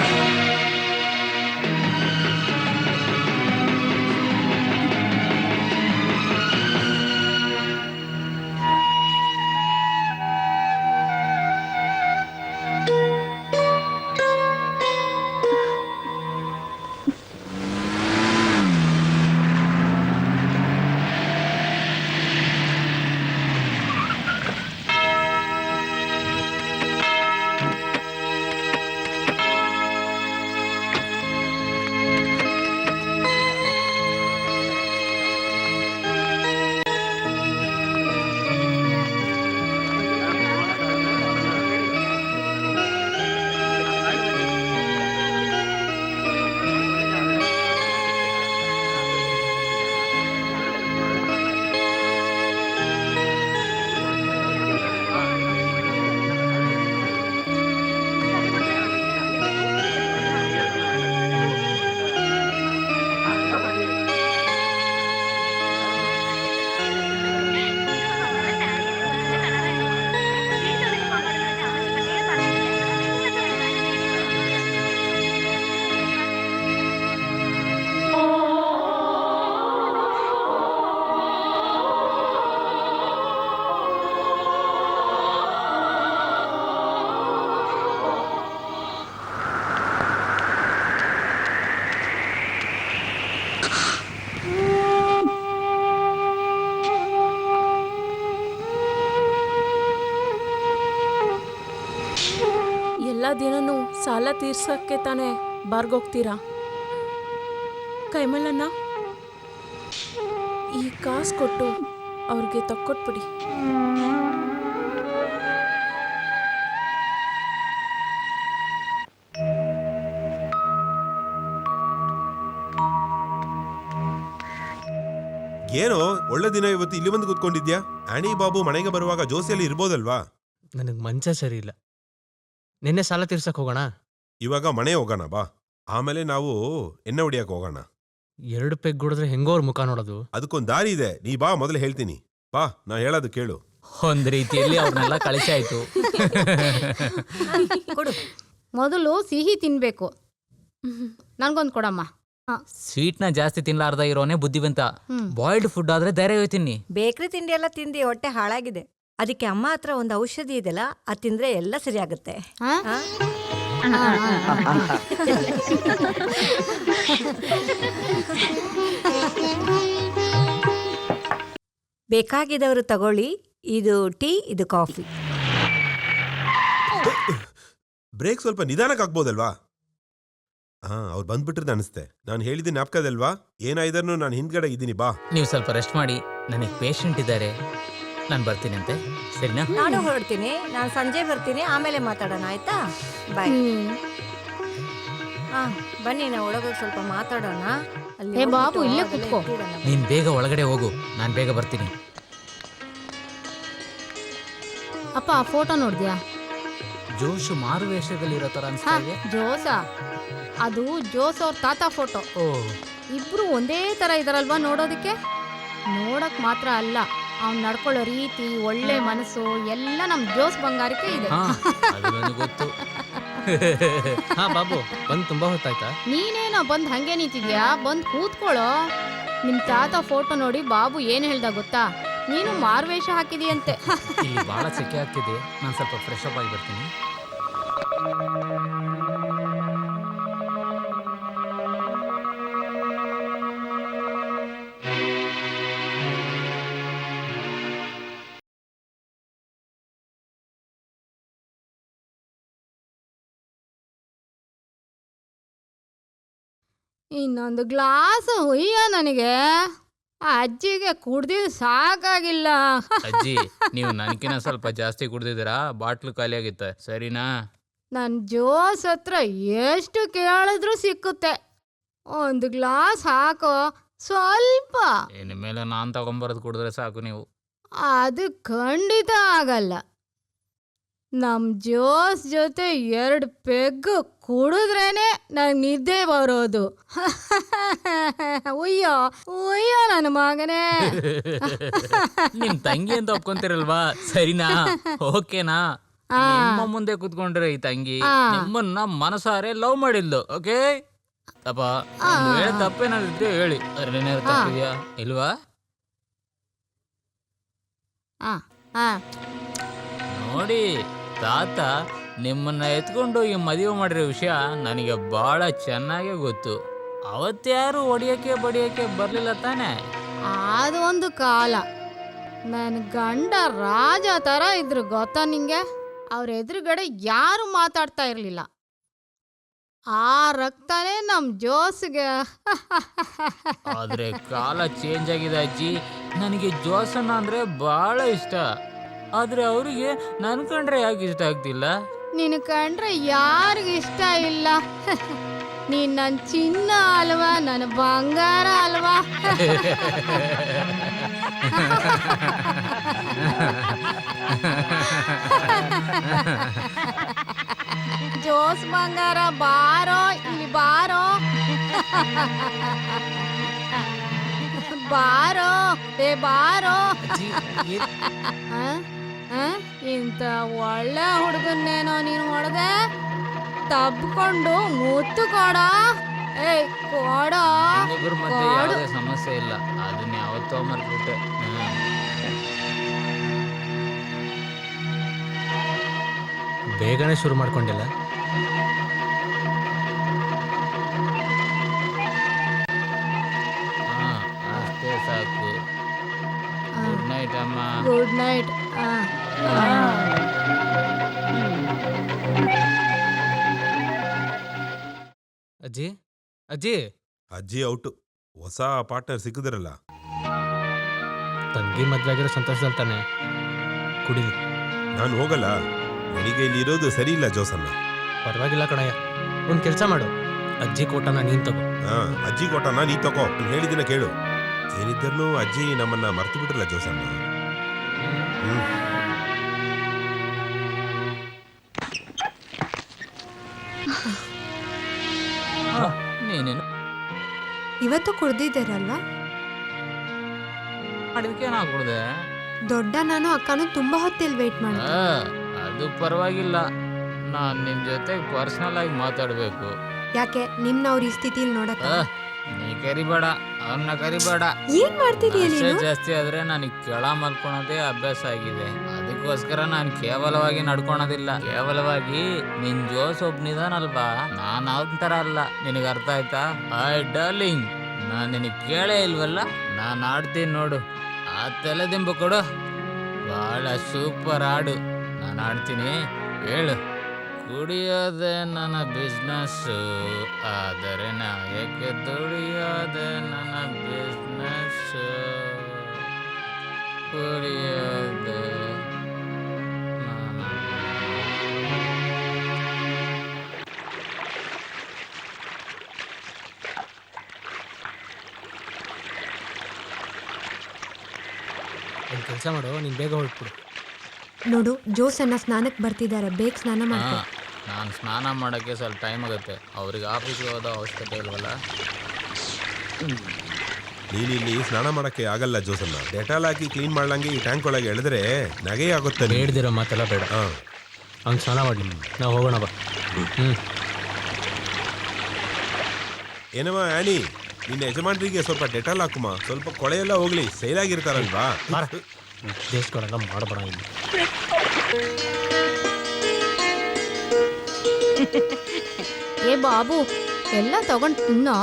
ಎಲ್ಲ ದಿನನೂ ಸಾಲ ತೀರ್ಸಕ್ಕೆ ತಾನೇ ಬಾರ್ಗೋಗ್ತೀರಾ? ಕೈಮಲ್ಲಣ್ಣ, ಈ ಕಾಸು ಕೊಟ್ಟು ಅವ್ರಿಗೆ ತಕ್ಕೊಟ್ಬಿಡಿ. ಏನೋ ಒಳ್ಳೆ ದಿನ ಇವತ್ತು ಇಲ್ಲಿ ಬಂದು ಕೂತ್ಕೊಂಡಿದ್ಯಾ? ಆಣಿ ಬಾಬು ಮನೆಗೆ ಬರುವಾಗ ಜೋಸಿಯಲ್ಲಿ ಇರ್ಬೋದಲ್ವಾ? ನನಗೆ ಮಂಚ ಸರಿ ಇಲ್ಲ. ನಿನ್ನೆ ಸಾಲ ತೀರ್ಸಕ್ ಹೋಗೋಣ? ಇವಾಗ ಮನೆ ಹೋಗೋಣ ಬಾ, ಆಮೇಲೆ ನಾವು ಎಣ್ಣೆ ಹೊಡಿಯಕ್ಕೆ ಹೋಗೋಣ. 2 ಪೆಗ್ ಹೊಡೆದ್ರೆ ಹೆಂಗೋ ಅವ್ರ ಮುಖ ನೋಡೋದು? ಅದಕ್ಕೊಂದು ದಾರಿ ಇದೆ, ನೀ ಬಾ, ಮೊದಲು ಹೇಳ್ತೀನಿ. ಬಾ, ನಾ ಹೇಳೋದು ಕೇಳು. ಒಂದ್ ರೀತಿಯಲ್ಲಿ ಅವ್ರನ್ನೆಲ್ಲ ಕಳಿಸಿ ಆಯ್ತು. ಕೊಡು. ಮೊದಲು ಸಿಹಿ ತಿನ್ಬೇಕು. ನನ್ಗೊಂದು ಕೊಡಮ್ಮ. ಸ್ವೀಟ್ನ ಜಾಸ್ತಿ ತಿನ್ಲಾರ್ದ ಇರೋನೇ ಬುದ್ಧಿವಂತ. ಬಾಯ್ಲ್ಡ್ ಫುಡ್ ಆದ್ರೆ ಧೈರ್ಯ ತಿನ್ನಿ. ಬೇಕ್ರಿ ತಿಂಡಿ ಎಲ್ಲ ತಿಂದು ಹೊಟ್ಟೆ ಹಾಳಾಗಿದೆ. ಅದಕ್ಕೆ ಅಮ್ಮ ಹತ್ರ ಒಂದು ಔಷಧಿ ಇದೆಯಲ್ಲ, ಅದು ತಿಂದ್ರೆ ಎಲ್ಲ ಸರಿ ಆಗುತ್ತೆ. ಆ? ಬೇಕಾಗಿದ್ದವರು ತಗೊಳ್ಳಿ. ಇದು ಟೀ, ಇದು ಕಾಫಿ. ಬ್ರೇಕ್ ಸ್ವಲ್ಪ ನಿಧಾನಕ್ಕೆ ಆಗ್ಬೋದಲ್ವಾ? ಅವ್ರು ಬಂದ್ಬಿಟ್ರದ್ದು ಅನಿಸ್ತೆ. ನಾನು ಹೇಳಿದ್ದೀನಿ ಜ್ಞಾಪಕದಲ್ವಾ? ಏನಾಯ್ದನ್ನು ನಾನು ಹಿಂದ್ಗಡೆ ಇದ್ದೀನಿ, ಬಾ. ನೀವು ಸ್ವಲ್ಪ ರೆಸ್ಟ್ ಮಾಡಿ, ನನಗೆ ಪೇಷಂಟ್ ಇದ್ದಾರೆ, ನಾನು ಬರ್ತೀನಿ ಅಂತೆ. ಸರಿನಾ? ನಾನು ಹೊರಡ್ತೀನಿ, ನಾನು ಸಂಜೆ ಬರ್ತೀನಿ, ಆಮೇಲೆ ಮಾತಾಡೋಣ, ಆಯ್ತಾ? ಬಾಯ್. ಬನ್ನಿ, ನಾವು ಒಳಗೋಗಿ ಸ್ವಲ್ಪ ಮಾತಾಡೋಣ. ಏ ಬಾಬು, ಇಲ್ಲೇ ಕೂತ್ಕೋ. ನೀನ್ ಬೇಗ ಒಳಗಡೆ ಹೋಗು, ನಾನು ಬೇಗ ಬರ್ತೀನಿ. ಅಪ್ಪ, ಆ ಫೋಟೋ ನೋಡಿದ್ಯಾ? ಜೋಶು ಮಾರು ವೇಷದಲ್ಲಿರೋ ತರ ಅನ್ಸ್ತಾ ಇದೆ. ಜೋಸ, ಅದು ಜೋಸ್ ಅವ್ರ ತಾತ ಫೋಟೋ. ಓ, ಇಬ್ರು ಒಂದೇ ತರ ಇದಾರಲ್ವಾ ನೋಡೋದಕ್ಕೆ? ನೋಡಕ್ ಮಾತ್ರ ಅಲ್ಲ, ಅವ್ನ್ ನಡ್ಕೊಳ್ಳೋ ರೀತಿ, ಒಳ್ಳೆ ಮನಸ್ಸು ಎಲ್ಲ ನಮ್ ಜೋಸ್ ಬಂಗಾರಕ್ಕೆ ಇದೆ. ಹಾ, ಅದು ನನಗೆ ಗೊತ್ತು. ಹಾ ಬಾಬು, ಬಂದು ತುಂಬಾ ಹೊತ್ತಾಯ್ತಾ? ನೀನೇನೋ ಬಂದ್ ಹಂಗೆ ನಿಂತಿದ್ಯಾ? ಬಂದ್ ಕೂತ್ಕೊಳ್ಳೋ. ನಿಮ್ ತಾತ ಫೋಟೋ ನೋಡಿ ಬಾಬು ಏನ್ ಹೇಳ್ದ ಗೊತ್ತಾ? ನೀನು ಮಾರ್ವೇಷ ಹಾಕಿದೀಯಂತೆ. ಇಲ್ಲಿ ಬಹಳ ಸೆಕೆ ಆಗ್ತಿದೆ, ನಾನು ಸ್ವಲ್ಪ ಫ್ರೆಶ್ ಅಪ್ ಆಗಿ ಬರ್ತೀನಿ. ಇನ್ನೊಂದು ಗ್ಲಾಸ್ ಹುಯ್ಯ ನನಗೆ. ಆ ಅಜ್ಜಿಗೆ ಕುಡ್ದಿದ್ದು ಸಾಕಾಗಿಲ್ಲ. ಅಜ್ಜಿ, ನೀವು ನನಗಿನ ಸ್ವಲ್ಪ ಜಾಸ್ತಿ ಕುಡ್ದಿದ್ದೀರಾ, ಬಾಟ್ಲು ಖಾಲಿ ಆಗಿತ್ತೆ, ಸರಿನಾ? ನನ್ ಜೋಸ್ ಹತ್ರ ಎಷ್ಟು ಕೇಳಿದ್ರು ಸಿಕ್ಕುತ್ತೆ. ಒಂದು ಗ್ಲಾಸ್ ಹಾಕೋ ಸ್ವಲ್ಪ. ಇನ್ನು ಮೇಲೆ ನಾನು ತಗೊಂಬರೋದು ಕುಡಿದ್ರೆ ಸಾಕು ನೀವು. ಅದು ಖಂಡಿತ ಆಗಲ್ಲ. ನಮ್ ಜೋಸ್ ಜೊತೆ 2 ಪೆಗ್ ಕುಡಿದ್ರೇನೆ ನಂಗೆ ನಿದ್ದೆ ಬರೋದು. ಉಯ್ಯೋ ಉಯ್ಯೋ ನನ್ನ ಮಗನೇ. ನಿಮ್ ತಂಗಿ ಅಂತ ಒಪ್ಕೊಂತೀರಲ್ವಾ, ಸರಿನಾ? ಓಕೆನಾ? ನಿಮ್ಮ ಮುಂದೆ ಕುತ್ಕೊಂಡ್ರೆ ಈ ತಂಗಿ ನಿಮ್ಮನ್ನ ಮನಸಾರೆ ಲವ್ ಮಾಡಿದ್ಲು, ಓಕೆ? ತಪ್ಪ ಹೇಳಿ ತಪ್ಪೇನಾದಿದ್ರೆ ಹೇಳಿ, ಅದ್ರೇನಾದ್ರು ತಪ್ಪಿದ್ಯಾ ಇಲ್ವಾ? ನೋಡಿ, ತಾತ ನಿಮ್ಮನ್ನ ಎತ್ಕೊಂಡು ಈ ಮದುವೆ ಮಾಡಿರೋ ವಿಷಯ ನನಗೆ ಬಹಳ ಚೆನ್ನಾಗೇ ಗೊತ್ತು. ಅವತ್ತ್ಯಾರು ಹೊಡಿಯಕ್ಕೆ ಬಡಿಯಕ್ಕೆ ಬರ್ಲಿಲ್ಲ ತಾನೆ? ಅದೊಂದು ಕಾಲ. ನನ್ನ ಗಂಡ ರಾಜ ತರ ಇದ್ರು ಗೊತ್ತಾ ನಿಂಗೆ? ಅವ್ರ ಎದುರುಗಡೆ ಯಾರು ಮಾತಾಡ್ತಾ ಇರ್ಲಿಲ್ಲ. ಆ ರಕ್ತನೇ ನಮ್ ಜೋಸ್ಗೆ. ಆದ್ರೆ ಕಾಲ ಚೇಂಜ್ ಆಗಿದೆ ಅಜ್ಜಿ. ನನಗೆ ಜೋಸನ್ನ ಅಂದ್ರೆ ಬಹಳ ಇಷ್ಟ, ಆದ್ರೆ ಅವರಿಗೆ ನನ್ ಕಂಡ್ರೆ ಯಾಕೆ ಇಷ್ಟ ಆಗ್ತಿಲ್ಲ? ನಿನ್ ಕಂಡ್ರೆ ಯಾರಿಗ ಇಷ್ಟ ಇಲ್ಲ? ನೀನ್ ನನ್ ಚಿನ್ನ ಅಲ್ವಾ, ನನ್ನ ಬಂಗಾರ ಅಲ್ವಾ? ಜೋಸ್ ಬಂಗಾರ, ಬಾರೋ ಇಲ್ಲಿ ಬಾರೋ. ಬಾರೋ ಬಾರೋ. ಇಂಥ ಒಳ್ಳೆ ಹುಡುಗನ್ನೇನೋ ನೀನು ಹೊಡೆದೆ. ತಬ್ಕೊಂಡು ಮುತ್ತು ಕೊಡ. ಏಯ್ ಕೊಡ. ಇಬ್ಬರ ಮಧ್ಯೆ ಯಾವುದೇ ಸಮಸ್ಯೆ ಇಲ್ಲ, ಅದನ್ನ ಯಾವತ್ತೋ ಮರ್ಬಿಟ್ಟೆ. ಬೇಗನೆ ಶುರು ಮಾಡ್ಕೊಂಡಿಲ್ಲ. Good night. ಅಜ್ಜಿ ಅಜ್ಜಿ ಅಜ್ಜಿ ಔಟು. ಹೊಸ ಪಾರ್ಟ್ನರ್ ಸಿಕ್ಕಿದ್ರಲ್ಲ. ತಂಗಿ ಮದ್ವೆ ಆಗಿರೋ ಸಂತೋಷದಲ್ಲಿ ತಾನೆ ಕುಡಿಲಿ. ನಾನು ಹೋಗಲ್ಲ. ನನಗೆ ಇಲ್ಲಿ ಇರೋದು ಸರಿ ಇಲ್ಲ ಜೋಸನ್ನ. ಪರವಾಗಿಲ್ಲ ಕಣಯ್ಯ, ಒಂದು ಕೆಲಸ ಮಾಡು, ಅಜ್ಜಿ ಕೋಟನ ನೀನ್ ತಗೋ. ಹಾ, ಅಜ್ಜಿ ಕೊಟ್ಟನ ನೀ ತಗೋ. ನಾನು ಹೇಳಿದಿನ ಕೇಳು. ಏನಿದ್ದರೂ ಅಜ್ಜಿ ನಮ್ಮನ್ನ ಮರ್ತು ಬಿಟ್ರಲ್ಲ ಜೋಸನ್ನ. ನೀನೇನು ಇವತ್ತು ಕುಡ್ದಿದ್ದೀರಲ್ವಾ? ಅದಕ್ಕೆ ನಾ ಕುಡ್ದೆ. ದೊಡ್ಡ ನಾನು ಅಕ್ಕನೂ ತುಂಬಾ ಹೊತ್ತಿಲ್ ವೇಟ್ ಮಾಡಿದ್ವಿ. ಅದು ಪರವಾಗಿಲ್ಲ. ನಾನ್ ನಿನ್ ಜೊತೆ ಪರ್ಸನಲ್ ಆಗಿ ಮಾತಾಡ್ಬೇಕು. ಯಾಕೆ ನಿಮ್ನ ಅವ್ರ ಈ ಸ್ಥಿತಿಲಿ ನೋಡಕ್ಕ? ನೀ ಕರಿಬೇಡ, ಅವನ್ನ ಕರಿಬೇಡ. ಏನ್ ಮಾಡ್ತಿದೀಯ ಆಸೆ ನೀನು? ಜಾಸ್ತಿ ಆದ್ರೆ ನನಗೆ ಕೆಳ ಮಲ್ಕೊಳೋದೇ ಅಭ್ಯಾಸ ಆಗಿದೆ. ಅದಕ್ಕೋಸ್ಕರ ನಾನು ಕೇವಲವಾಗಿ ನಡ್ಕೊಳೋದಿಲ್ಲ. ಕೇವಲವಾಗಿ ನಿನ್ ಜೋಸ್ ಒಬ್ನಿದಾನಲ್ವಾ, ನಾನು ಅವನ ತರ ಅಲ್ಲ. ನಿನಗೆ ಅರ್ಥ ಆಯ್ತಾ? ಡಾರ್ಲಿಂಗ್, ನಾನು ನಿನಗೆ ಕೇಳೇ ಇಲ್ವಲ್ಲ. ನಾನು ಆಡ್ತೀನಿ ನೋಡು. ಆ ತಲೆದಿಂಬು ಕೊಡು. ಬಹಳ ಸೂಪರ್ ಹಾಡು. ನಾನು ಆಡ್ತೀನಿ, ಹೇಳು. ಕುಡಿಯೋದೆ ನನ್ನ ಬಿಸ್ನೆಸ್ಸು, ಆದರೆ ನಾಯಕ್ಕೆ ದುಡಿಯೋದೆ ನನ್ನ ಬಿಸ್ನೆಸ್ಸು. ಕುಡಿಯೋದೆ ನನ್ನ ಒಂದು ಕೆಲಸ ಮಾಡು, ನೀನು ಬೇಗ ಹೊರಟ್ಬಿಡು. ನೋಡು, ಜೋಸನ್ನ ಸ್ನಾನಕ್ಕೆ ಬರ್ತಿದ್ದಾರೆ, ಬೇಗ ಸ್ನಾನ ಮಾಡ್ಕೊ. ನಾನು ಸ್ನಾನ ಮಾಡೋಕ್ಕೆ ಸ್ವಲ್ಪ ಟೈಮ್ ಆಗುತ್ತೆ. ಅವ್ರಿಗೆ ಆಫೀಸ್ಗೆ ಹೋದೋ ಅವಶ್ಯಕತೆ ಇಲ್ವಲ್ಲ. ನೀನಿಲ್ಲಿ ಸ್ನಾನ ಮಾಡಕ್ಕೆ ಆಗಲ್ಲ ಜೋಸನ್ನ. ಡೆಟಾಲ್ ಹಾಕಿ ಕ್ಲೀನ್ ಮಾಡ್ಲಂಗೆ ಈ ಟ್ಯಾಂಕ್ ಒಳಗೆ ಎಳೆದ್ರೆ ನಗೆ ಆಗುತ್ತೆ. ಬೇಡ್ದಿರೋ ಮಾತೆಲ್ಲ ಬೇಡ. ಹಂಗೆ ಸ್ನಾನ ಮಾಡಲಿ, ನಾವು ಹೋಗೋಣ ಬಾ. ಏನವ ಆನಿ, ನಿನ್ನ ಯಜಮಾನ್ರಿಗೆ ಸ್ವಲ್ಪ ಡೆಟಾಲ್ ಹಾಕುಮ. ಸ್ವಲ್ಪ ಕೊಳೆ ಎಲ್ಲ ಹೋಗ್ಲಿ, ಸೈಲಾಗಿರ್ತಾರಲ್ವಾ. ದೇಶಗಳೆಲ್ಲ ಮಾಡಬೇಡ ಇಲ್ಲಿ. ಏ ಬಾಬು, ಎಲ್ಲ ತಗೊಂಡು ತಿನ್ನೋ.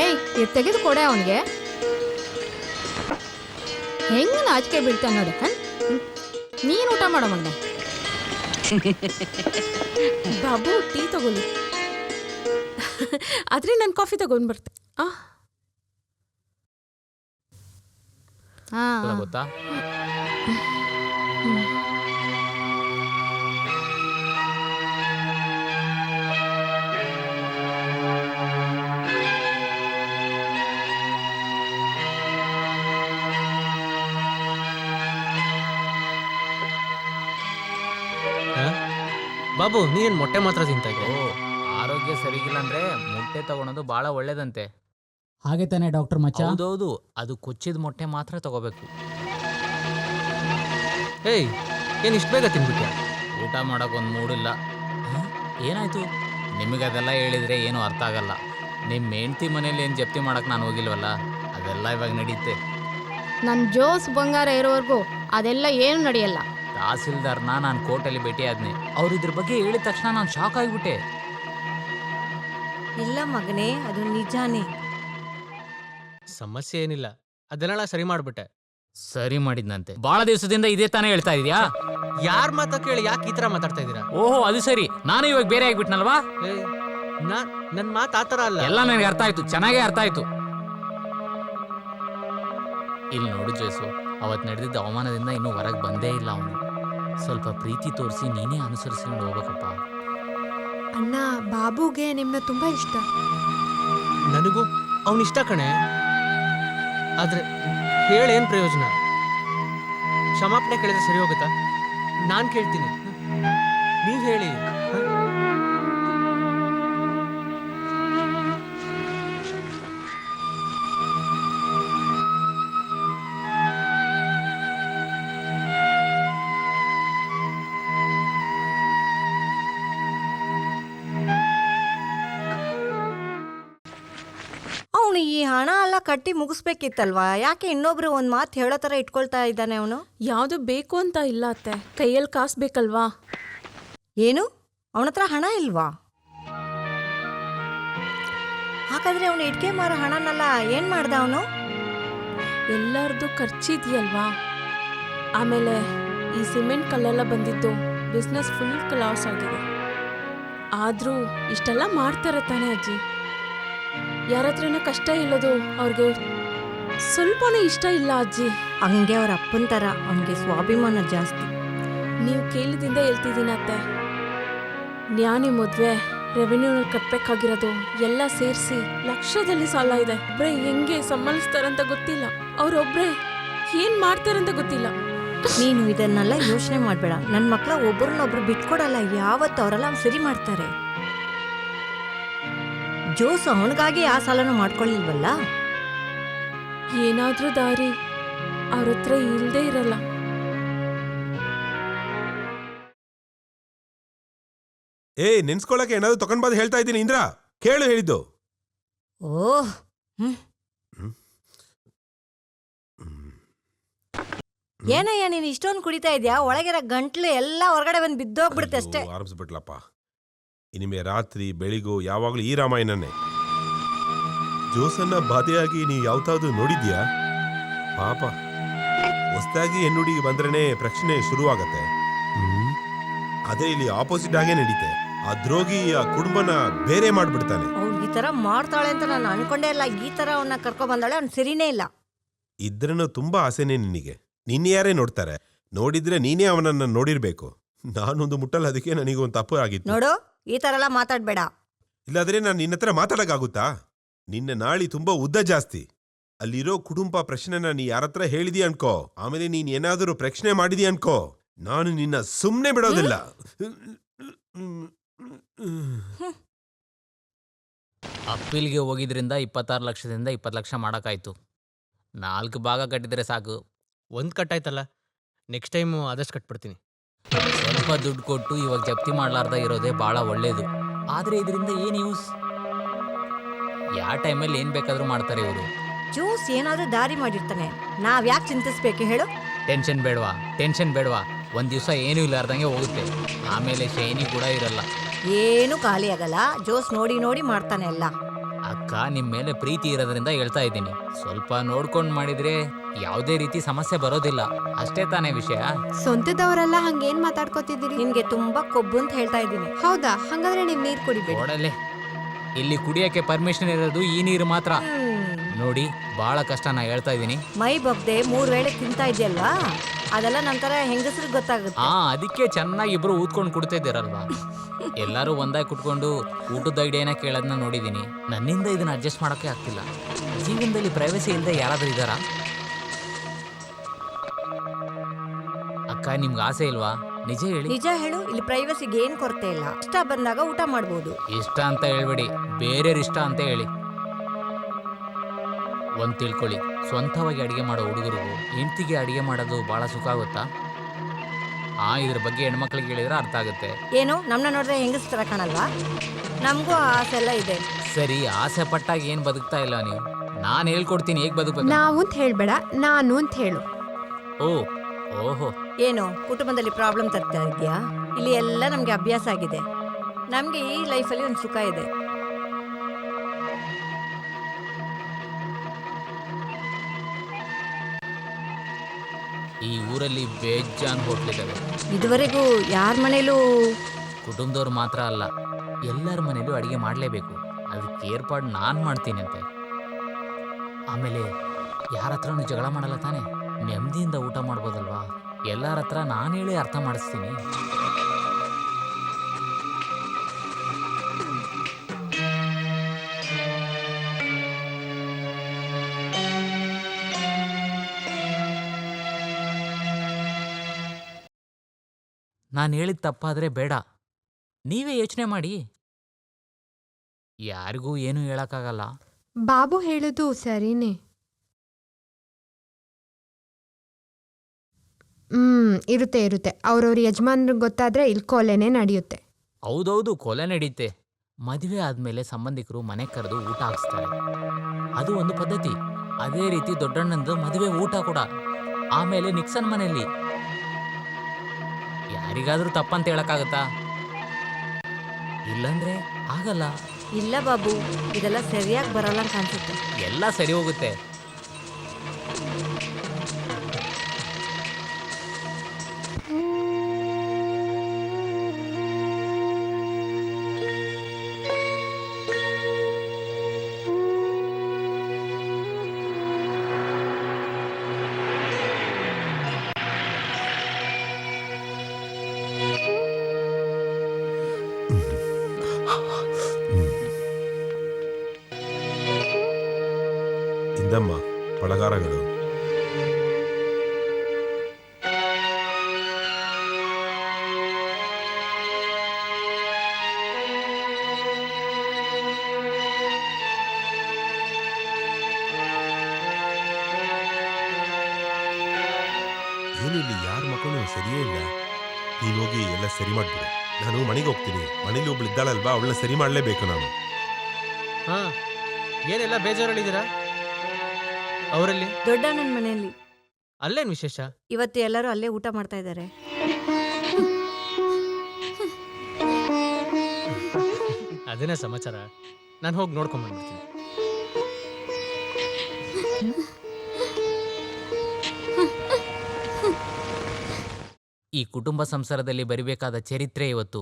ಏಯ್, ಇದು ತೆಗೆದು ಕೊಡೆ ಅವನಿಗೆ. ಹೆಂಗ ನಾಚಿಕೆ ಬೀಳ್ತಾನೆ ನೋಡಿ. ನೀನು ಊಟ ಮಾಡೋ ಮಗನೆ. ಬಾಬು ಟೀ ತಗೊಳ್ಳಿ. ಆದ್ರೆ ನಾನು ಕಾಫಿ ತಗೊಂಡ್ ಬರ್ತೆ. ಗೊತ್ತಾ? ಬಾಬು, ನೀನ್ ಮೊಟ್ಟೆ ಮಾತ್ರ ತಿಂತಾ ಇದ್ದೆ? ಆರೋಗ್ಯ ಸರಿಗಿಲ್ಲ ಅಂದ್ರೆ ಮೊಟ್ಟೆ ತಗೊಳೋದು ಬಹಳ ಒಳ್ಳೇದಂತೆ. ಹಾಗೆ ತಾನೇ ಡಾಕ್ಟರ್ ಮಚ್ಚ? ಹೌದೌದು, ಅದು ಕೊಚ್ಚಿದ ಮೊಟ್ಟೆ ಮಾತ್ರ ತಗೋಬೇಕು. ಏಯ್, ಏನು ಇಷ್ಟು ಬೇಗ ತಿನ್ಬಿಟ್ಯಾ? ಊಟ ಮಾಡೋಕೆ ಒಂದು ಮೂಡಿಲ್ಲ. ಏನಾಯ್ತು? ನಿಮಗೆ ಅದೆಲ್ಲ ಹೇಳಿದ್ರೆ ಏನು ಅರ್ಥ ಆಗಲ್ಲ. ನಿಮ್ಮ ಹೆಂಡ್ತಿ ಮನೇಲಿ ಏನು ಜಪ್ತಿ ಮಾಡಕ್ಕೆ ನಾನು ಹೋಗಿಲ್ವಲ್ಲ, ಅದೆಲ್ಲ ಇವಾಗ ನಡೀತೆ. ನನ್ನ ಜೋಸ್ ಬಂಗಾರ ಇರೋವರೆಗೂ ಅದೆಲ್ಲ ಏನು ನಡೆಯಲ್ಲ. ತಹಸೀಲ್ದಾರ್ನ ನಾನು ಕೋರ್ಟಲ್ಲಿ ಭೇಟಿ ಆದ್ನಿ. ಅವ್ರು ಇದ್ರ ಬಗ್ಗೆ ಹೇಳಿದ ತಕ್ಷಣ ನಾನು ಶಾಕ್ ಆಗಿಬಿಟ್ಟೆ. ಇಲ್ಲ ಮಗನೇ, ಅದು ನಿಜಾನೇ. ಸಮಸ್ಯೆ ಏನಿಲ್ಲ, ಅದನ್ನೆಲ್ಲ ಸರಿ ಮಾಡ್ಬಿಟ್ಟೆ. ಸರಿ ಮಾಡಿದ್ನಂತೆ. ಬಹಳ ದಿವಸದಿಂದ ಇದೇ ತಾನೇ ಹೇಳ್ತಾ ಇದೀಯಾ? ಯಾರ ಮಾತ ಕೇಳಿ ಯಾಕೆ ಈ ತರ ಮಾತಾಡ್ತಾ ಇದ್ದೀರಾ? ಓಹೋ, ಅದು ಸರಿ. ನಾನು ಇವಾಗ ಬೇರೆ ಆಗ್ಬಿಟ್ನಲ್ವಾ? ನನ್ನ ಮಾತು ಆತರ ಅಲ್ಲ. ಎಲ್ಲ ನನಗೆ ಅರ್ಥ ಆಯ್ತು, ಚೆನ್ನಾಗೇ ಅರ್ಥ ಆಯ್ತು. ಇಲ್ಲಿ ನೋಡು ಜೇಸು, ಅವತ್ತು ನಡೆದಿದ್ದ ಅವಮಾನದಿಂದ ಇನ್ನೂ ಹೊರಗೆ ಬಂದೇ ಇಲ್ಲ ಅವನು. ಸ್ವಲ್ಪ ಪ್ರೀತಿ ತೋರಿಸಿ ನೀನೇ ಅನುಸರಿಸ್ಕೊಂಡು ಹೋಗ್ಬೇಕಪ್ಪ. ಅಣ್ಣ, ಬಾಬುಗೆ ನಿಮ್ನ ತುಂಬಾ ಇಷ್ಟ. ನನಗೂ ಅವನಿಷ್ಟ ಕಣೆ. ಆದ್ರೆ ಹೇಳೇನ್ ಪ್ರಯೋಜನ? ಕ್ಷಮಾಪಣೆ ಕೇಳಿದ್ರೆ ಸರಿ ಹೋಗುತ್ತಾ? ನಾನ್ ಕೇಳ್ತೀನಿ, ನೀವ್ ಹೇಳಿ. ಅವನು ಈ ಹಣ ಎಲ್ಲ ಕಟ್ಟಿ ಮುಗಿಸ್ಬೇಕಿತ್ತಲ್ವಾ? ಯಾಕೆ ಇನ್ನೊಬ್ರು ಒಂದು ಮಾತು ಹೇಳೋ ಥರ ಇಟ್ಕೊಳ್ತಾ ಇದ್ದಾನೆ ಅವನು? ಯಾವುದು ಬೇಕು ಅಂತ ಇಲ್ಲ ಅತ್ತೆ, ಕೈಯಲ್ಲಿ ಕಾಸು ಬೇಕಲ್ವಾ? ಏನು, ಅವನ ಹತ್ರ ಹಣ ಇಲ್ವಾ? ಹಾಗಾದ್ರೆ ಅವನು ಇಟ್ಕೆ ಮಾರೋ ಹಣನೆಲ್ಲ ಏನ್ ಮಾಡ್ದ ಅವನು? ಎಲ್ಲರದು ಖರ್ಚಿದ್ಯಲ್ವಾ, ಆಮೇಲೆ ಈ ಸಿಮೆಂಟ್ ಕಲ್ಲೆಲ್ಲ ಬಂದಿದ್ದು ಬಿಸ್ನೆಸ್ ಫುಲ್ ಲಾಸ್ ಆಗಿದೆ. ಆದರೂ ಇಷ್ಟೆಲ್ಲ ಮಾಡ್ತಾರೆ ತಾನೇ ಅಜ್ಜಿ. ಯಾರ ಹತ್ರನೂ ಕಷ್ಟ ಇಲ್ಲದು ಅವ್ರಿಗೆ ಸ್ವಲ್ಪನೂ ಇಷ್ಟ ಇಲ್ಲ ಅಜ್ಜಿ. ಹಂಗೆ ಅವ್ರ ಅಪ್ಪನ ಥರ ಅವನಿಗೆ ಸ್ವಾಭಿಮಾನ ಜಾಸ್ತಿ. ನೀವು ಕೇಳಿದಿಂದ ಹೇಳ್ತಿದ್ದೀನಿ ಅತ್ತೆ. ಜ್ಞಾನಿ ಮದುವೆ ರೆವೆನ್ಯೂನಲ್ಲಿ ಕಟ್ಟಬೇಕಾಗಿರೋದು ಎಲ್ಲ ಸೇರಿಸಿ ಲಕ್ಷದಲ್ಲಿ ಸಾಲ ಇದೆ. ಒಬ್ಬರೇ ಹೆಂಗೆ ಸಂಭಾಳಿಸ್ತಾರಂತ ಗೊತ್ತಿಲ್ಲ. ಅವರೊಬ್ಬರೇ ಏನು ಮಾಡ್ತಾರಂತ ಗೊತ್ತಿಲ್ಲ. ನೀನು ಇದನ್ನೆಲ್ಲ ಯೋಚನೆ ಮಾಡಬೇಡ. ನನ್ನ ಮಕ್ಕಳ ಒಬ್ಬರನ್ನೊಬ್ರು ಬಿಟ್ಕೊಡಲ್ಲ. ಯಾವತ್ತು ಅವರೆಲ್ಲ ಸರಿ ಮಾಡ್ತಾರೆ. ಜೋಸು ಅವನಿಗಾಗಿ ಆ ಸಾಲನೂ ಮಾಡ್ಕೊಳ್ಳಿಲ್ವಲ್ಲ. ಏನಾದ್ರೂ ದಾರಿ ಅವ್ರ ಹತ್ರ ಇಲ್ಲದೆ ಇರಲ್ಲ. ನೆನ್ಸ್ಕೊಳಕ್ಕೆ ಏನಾದ್ರು ತಗೊಂಡ್ ಬಂದು ಹೇಳ್ತಾ ಇದ್ದೀನಿ ಇಂದ್ರ, ಕೇಳು ಹೇಳಿದ್ದು. ಓಹ್ ಏನಯ್ಯ ನೀನು ಇಷ್ಟೊಂದು ಕುಡಿತಾ ಇದೆಯಾ? ಒಳಗಿರೋ ಗಂಟ್ಲು ಎಲ್ಲ ಹೊರಗಡೆ ಬಂದು ಬಿದ್ದೋಗ್ಬಿಡುತ್ತೆ ಅಷ್ಟೇ. ಆರಂಭಿಸ್ಬಿಟ್ಲಪ್ಪ. ಇನಿಮೆ ರಾತ್ರಿ ಬೆಳಿಗೂ ಯಾವಾಗ್ಲೂ ಈ ರಾಮಾಯಣನೇ. ಜೋಸನ್ನ ಬಾಧೆಯಾಗಿ ನೀ ಯಾವತ್ತಾದ್ರು ನೋಡಿದ್ಯಾ? ಪಾಪ ಹೊಸದಾಗಿ ಹೆಣ್ಣುಡಿಗೆ ಬಂದ್ರೇನೆ ಪ್ರಶ್ನೆ ಶುರುವಾಗತ್ತೆ. ಅದೇ ಇಲ್ಲಿ ಆಪೋಸಿಟ್ ಆಗೇ ನಡೀತೆ. ಆ ದ್ರೋಗಿ ಆ ಕುಟುಂಬನ ಬೇರೆ ಮಾಡ್ಬಿಡ್ತಾನೆ. ಅವ್ಳು ಈ ತರ ಮಾಡ್ತಾಳೆ ಅಂತ ನಾನು ಅನ್ಕೊಂಡೇ ಇಲ್ಲ. ಈ ತರ ಅವನ್ನ ಕರ್ಕೊ ಬಂದಾಳೆ. ಅವ್ನು ಸರಿನೇ ಇಲ್ಲ. ಇದ್ರನ್ನು ತುಂಬಾ ಆಸೆನೇ ನಿನಗೆ. ನಿನ್ನ ಯಾರೇ ನೋಡ್ತಾರೆ? ನೋಡಿದ್ರೆ ನೀನೇ ಅವನನ್ನ ನೋಡಿರ್ಬೇಕು. ನಾನೊಂದು ಮುಟ್ಟಲ್ಲ, ಅದಕ್ಕೆ ನನಗೊಂದು ತಪ್ಪು ಆಗಿತ್ತು. ನೋಡು, ಈ ತರ ಎಲ್ಲ ಮಾತಾಡ್ಬೇಡ. ಇಲ್ಲಾದ್ರೆ ನಾನು ನಿನ್ನ ಹತ್ರ ಮಾತಾಡಕ್ಕಾಗುತ್ತಾ? ನಿನ್ನ ನಾಳಿ ತುಂಬಾ ಉದ್ದ ಜಾಸ್ತಿ. ಅಲ್ಲಿರೋ ಕುಟುಂಬ ಪ್ರಶ್ನೆನ ನೀ ಯಾರತ್ರ ಹೇಳಿದಿ ಅನ್ಕೋ, ಆಮೇಲೆ ನೀನ್ ಏನಾದರೂ ಪ್ರಶ್ನೆ ಮಾಡಿದಿ ಅನ್ಕೋ, ನಾನು ನಿನ್ನ ಸುಮ್ನೆ ಬಿಡೋದಿಲ್ಲ. ಅಪ್ಪೀಲ್ಗೆ ಹೋಗಿದ್ರಿಂದ 26 ಲಕ್ಷದಿಂದ 20 ಲಕ್ಷ ಮಾಡೋಕ್ಕಾಯ್ತು. 4 ಭಾಗ ಕಟ್ಟಿದ್ರೆ ಸಾಕು. ಒಂದು ಕಟ್ಟಾಯ್ತಲ್ಲ, ನೆಕ್ಸ್ಟ್ ಟೈಮು ಆದಷ್ಟು ಕಟ್ಬಿಡ್ತೀನಿ. ಸ್ವಲ್ಪ ದುಡ್ಡು ಕೊಟ್ಟು ಇವಾಗ ಜಪ್ತಿ ಮಾಡಲಾರ್ದ ಇರೋದೇ ಭಾಳ ಒಳ್ಳೇದು. ಆದರೆ ಇದರಿಂದ ಏನು ಯೂಸ್? ಯಾವ ಟೈಮಲ್ಲಿ ಏನು ಬೇಕಾದರೂ ಮಾಡ್ತಾರೆ ಇವರು. ಜ್ಯೂಸ್ ಏನಾದ್ರೂ ದಾರಿ ಮಾಡಿರ್ತಾನೆ. ನಾವ್ ಯಾಕೆ ಚಿಂತಿಸ್ಬೇಕು ಹೇಳು? ಟೆನ್ಷನ್ ಬೇಡವಾ. ಒಂದು ದಿವಸ ಏನೂ ಇಲ್ಲಾರ್ದಂಗೆ ಹೋಗುತ್ತೆ. ಆಮೇಲೆ ಶೈನಿ ಕೂಡ ಇರಲ್ಲ. ಏನು ಖಾಲಿ ಆಗಲ್ಲ. ಜೋಸ್ ನೋಡಿ ನೋಡಿ ಮಾಡ್ತಾನೆ ಎಲ್ಲ. ಅಕ್ಕ ನಿಮ್ಮ ಮೇಲೆ ಪ್ರೀತಿ ಇರೋದ್ರಿಂದ ಹೇಳ್ತಾ ಇದ್ದೀನಿ. ಸ್ವಲ್ಪ ನೋಡ್ಕೊಂಡು ಮಾಡಿದ್ರೆ ಯಾವುದೇ ರೀತಿ ಸಮಸ್ಯೆ ಬರೋದಿಲ್ಲ. ಅಷ್ಟೇ ತಾನೇ ವಿಷಯ. ಸ್ವಂತದವರೆಲ್ಲ ಹಂಗೇನ್ ಮಾತಾಡ್ಕೋತಿದ್ದೀರಿ? ನಿನ್ಗೆ ತುಂಬಾ ಕೊಬ್ಬು ಅಂತ ಹೇಳ್ತಾ ಇದ್ದೀನಿ. ಹೌದಾ? ಹಂಗಾದ್ರೆ ನೀವ್ ನೀರ್ ಕುಡಿಬೇಡಿ. ನೋಡಲ್ಲೇ, ಇಲ್ಲಿ ಕುಡಿಯೋಕ್ಕೆ ಪರ್ಮಿಷನ್ ಇರೋದು ಈ ನೀರು ಮಾತ್ರ. ನೋಡಿ, ಬಹಳ ಕಷ್ಟ, ನಾ ಹೇಳ್ತಾ ಇದ್ದೀನಿ. ಮೈ ಬಗ್ದೆ 3 ವೇಳೆ ತಿಂತಾ ಇದೆಯಲ್ವಾ, ಅದೆಲ್ಲ ನಂತರ ಹೆಂಗಸ್ರಿಗೆ ಗೊತ್ತಾಗುತ್ತೆ. ಅದಕ್ಕೆ ಚೆನ್ನಾಗಿ ಇಬ್ರು ಊದ್ಕೊಂಡು ಕುಡ್ತಾ ಇದ್ದೀರಲ್ವಾ. ಎಲ್ಲರೂ ಒಂದಾಗಿ ಕುಟ್ಕೊಂಡು ಊಟದ ಐಡಿಯಾನ ಕೇಳೋದನ್ನ ನೋಡಿದ್ದೀನಿ. ನನ್ನಿಂದ ಇದನ್ನ ಅಡ್ಜಸ್ಟ್ ಮಾಡೋಕ್ಕೆ ಆಗ್ತಿಲ್ಲ. ಜೀವನದಲ್ಲಿ ಪ್ರೈವಸಿ ಇಲ್ಲದೆ ಯಾರಾದ್ರೂ ಇದ್ದಾರಾ? ಅಕ್ಕ, ನಿಮ್ಗೆ ಆಸೆ ಇಲ್ವಾ? ನಿಜ ಹೇಳಿ. ನಿಜ ಹೇಳು. ಇಲ್ಲಿ ಪ್ರೈವಸಿಗೆ ಏನ್ ಕೊರತೆ ಇಲ್ಲ. ಇಷ್ಟ ಬಂದಾಗ ಊಟ ಮಾಡ್ಬೋದು. ಇಷ್ಟ ಅಂತ ಹೇಳ್ಬೇಡಿ, ಬೇರೆ ಇಷ್ಟ ಅಂತ ಹೇಳಿ. ಒಂದು ತಿಳ್ಕೊಳ್ಳಿ, ಸ್ವಂತವಾಗಿ ಅಡುಗೆ ಮಾಡೋ ಹುಡುಗರಿಗೂ ಹೆಂಡತಿಗೆ ಅಡುಗೆ ಮಾಡೋದು ಭಾಳ ಸುಖ ಆಗುತ್ತಾ? ಇದ್ರ ಬಗ್ಗೆ ಹೆಣ್ಮಕ್ಳಿಗೆ ಹೇಳಿದ್ರೆ ಅರ್ಥ ಆಗುತ್ತೆ. ಏನು ನಮ್ಮನ್ನ ನೋಡಿದ್ರೆ ಹೆಂಗಸ್ತರ ಕಾಣಲ್ವಾ? ನಮಗೂ ಆಸೆ ಎಲ್ಲ ಇದೆ. ಸರಿ, ಆಸೆ ಪಟ್ಟಾಗ ಏನು ಬದುಕ್ತಾ ಇಲ್ಲ ನೀವು. ನಾನು ಹೇಳ್ಕೊಡ್ತೀನಿ ಹೇಗೆ ಬದುಕಬೇಕು. ನಾವು ಅಂತ ಹೇಳ್ಬೇಡ, ನಾನು ಅಂತ ಹೇಳು. ಓಹೋ, ಏನು ಕುಟುಂಬದಲ್ಲಿ ಪ್ರಾಬ್ಲಮ್ ತರ್ತಾ ಇದೆಯಾ? ಇಲ್ಲಿ ಎಲ್ಲ ನಮ್ಗೆ ಅಭ್ಯಾಸ ಆಗಿದೆ. ನಮ್ಗೆ ಈ ಲೈಫಲ್ಲಿ ಒಂದು ಸುಖ ಇದೆ. ಈ ಊರಲ್ಲಿ ಬೇಜಾನ್ ಹೋಟ್ಲಿದ್ದಾವೆ. ಇದುವರೆಗೂ ಯಾರ ಮನೇಲೂ ಕುಟುಂಬದವ್ರು ಮಾತ್ರ ಅಲ್ಲ, ಎಲ್ಲರ ಮನೇಲೂ ಅಡುಗೆ ಮಾಡಲೇಬೇಕು. ಅದಕ್ಕೆ ಏರ್ಪಾಡು ನಾನು ಮಾಡ್ತೀನಿ ಅಂತೆ. ಆಮೇಲೆ ಯಾರ ಹತ್ರನೂ ಜಗಳ ಮಾಡಲ್ಲ ತಾನೆ, ನೆಮ್ಮದಿಯಿಂದ ಊಟ ಮಾಡ್ಬೋದಲ್ವಾ? ಎಲ್ಲರ ಹತ್ರ ನಾನು ಹೇಳಿ ಅರ್ಥ ಮಾಡಿಸ್ತೀನಿ. ನಾನು ಹೇಳಿದ ತಪ್ಪಾದರೆ ಬೇಡ, ನೀವೇ ಯೋಚನೆ ಮಾಡಿ. ಯಾರಿಗೂ ಏನೂ ಹೇಳೋಕ್ಕಾಗಲ್ಲ. ಬಾಬು ಹೇಳುದು ಸರಿನೇ. ಇರುತ್ತೆ. ಅವ್ರವ್ರ ಯಜಮಾನ್ರಿಗೆ ಗೊತ್ತಾದ್ರೆ ಇಲ್ಲಿ ಕೊಲೆನೇ ನಡೆಯುತ್ತೆ. ಹೌದೌದು, ಕೊಲೆ ನಡೀತೆ. ಮದುವೆ ಆದಮೇಲೆ ಸಂಬಂಧಿಕರು ಮನೆ ಕರೆದು ಊಟ ಹಾಕ್ಸ್ತಾರೆ. ಅದು ಒಂದು ಪದ್ಧತಿ. ಅದೇ ರೀತಿ ದೊಡ್ಡಣ್ಣಂದು ಮದುವೆ ಊಟ ಕೂಡ. ಆಮೇಲೆ ನಿಕ್ಸನ್ ಮನೆಯಲ್ಲಿ. ಯಾರಿಗಾದ್ರೂ ತಪ್ಪಂತ ಹೇಳಕ್ಕಾಗತ್ತಾ? ಇಲ್ಲಂದ್ರೆ ಆಗಲ್ಲ. ಇಲ್ಲ ಬಾಬು, ಇದೆಲ್ಲ ಸರಿಯಾಗಿ ಬರಲ್ಲ ಅಂತ ಅನ್ಸುತ್ತೆ. ಎಲ್ಲ ಸರಿ ಹೋಗುತ್ತೆ. ಇಂದಮ್ಮ ಪಳಗಾರಗಳು. ಏನಿಲ್ಲಿ ಯಾರ ಮಕ್ಕಳು ಸರಿಯೇ ಇಲ್ಲ. ನೀನು ಹೋಗಿ ಎಲ್ಲ ಸರಿ ಮಾಡ್ಬಿಡು. ನಾನು ಮನೆಗೆ ಹೋಗ್ತೀನಿ. ಮನೇಲಿ ಒಬ್ಳು ಇದ್ದಾಳಲ್ವಾ, ಅವಳನ್ನ ಸರಿ ಮಾಡಲೇಬೇಕು ನಾನು. ಹಾ, ಏನೆಲ್ಲ ಬೇಜಾರಲ್ಲಿದ್ದೀರಾ? ಅವರಲ್ಲಿ ದೊಡ್ಡಣ್ಣನ ಮನೆಯಲ್ಲಿ ಅಲ್ಲೇನು ವಿಶೇಷ? ಇವತ್ತು ಎಲ್ಲರೂ ಅಲ್ಲೇ ಊಟ ಮಾಡ್ತಾ ಇದ್ದಾರೆ. ಅದೇನೇ ಸಮಾಚಾರ. ನಾನು ಹೋಗಿ ನೋಡ್ಕೊಂಡ್ ಬಂದ್ಬಿಡ್ತೀನಿ. ಈ ಕುಟುಂಬ ಸಂಸಾರದಲ್ಲಿ ಬರಿಬೇಕಾದ ಚರಿತ್ರೆ ಇವತ್ತು.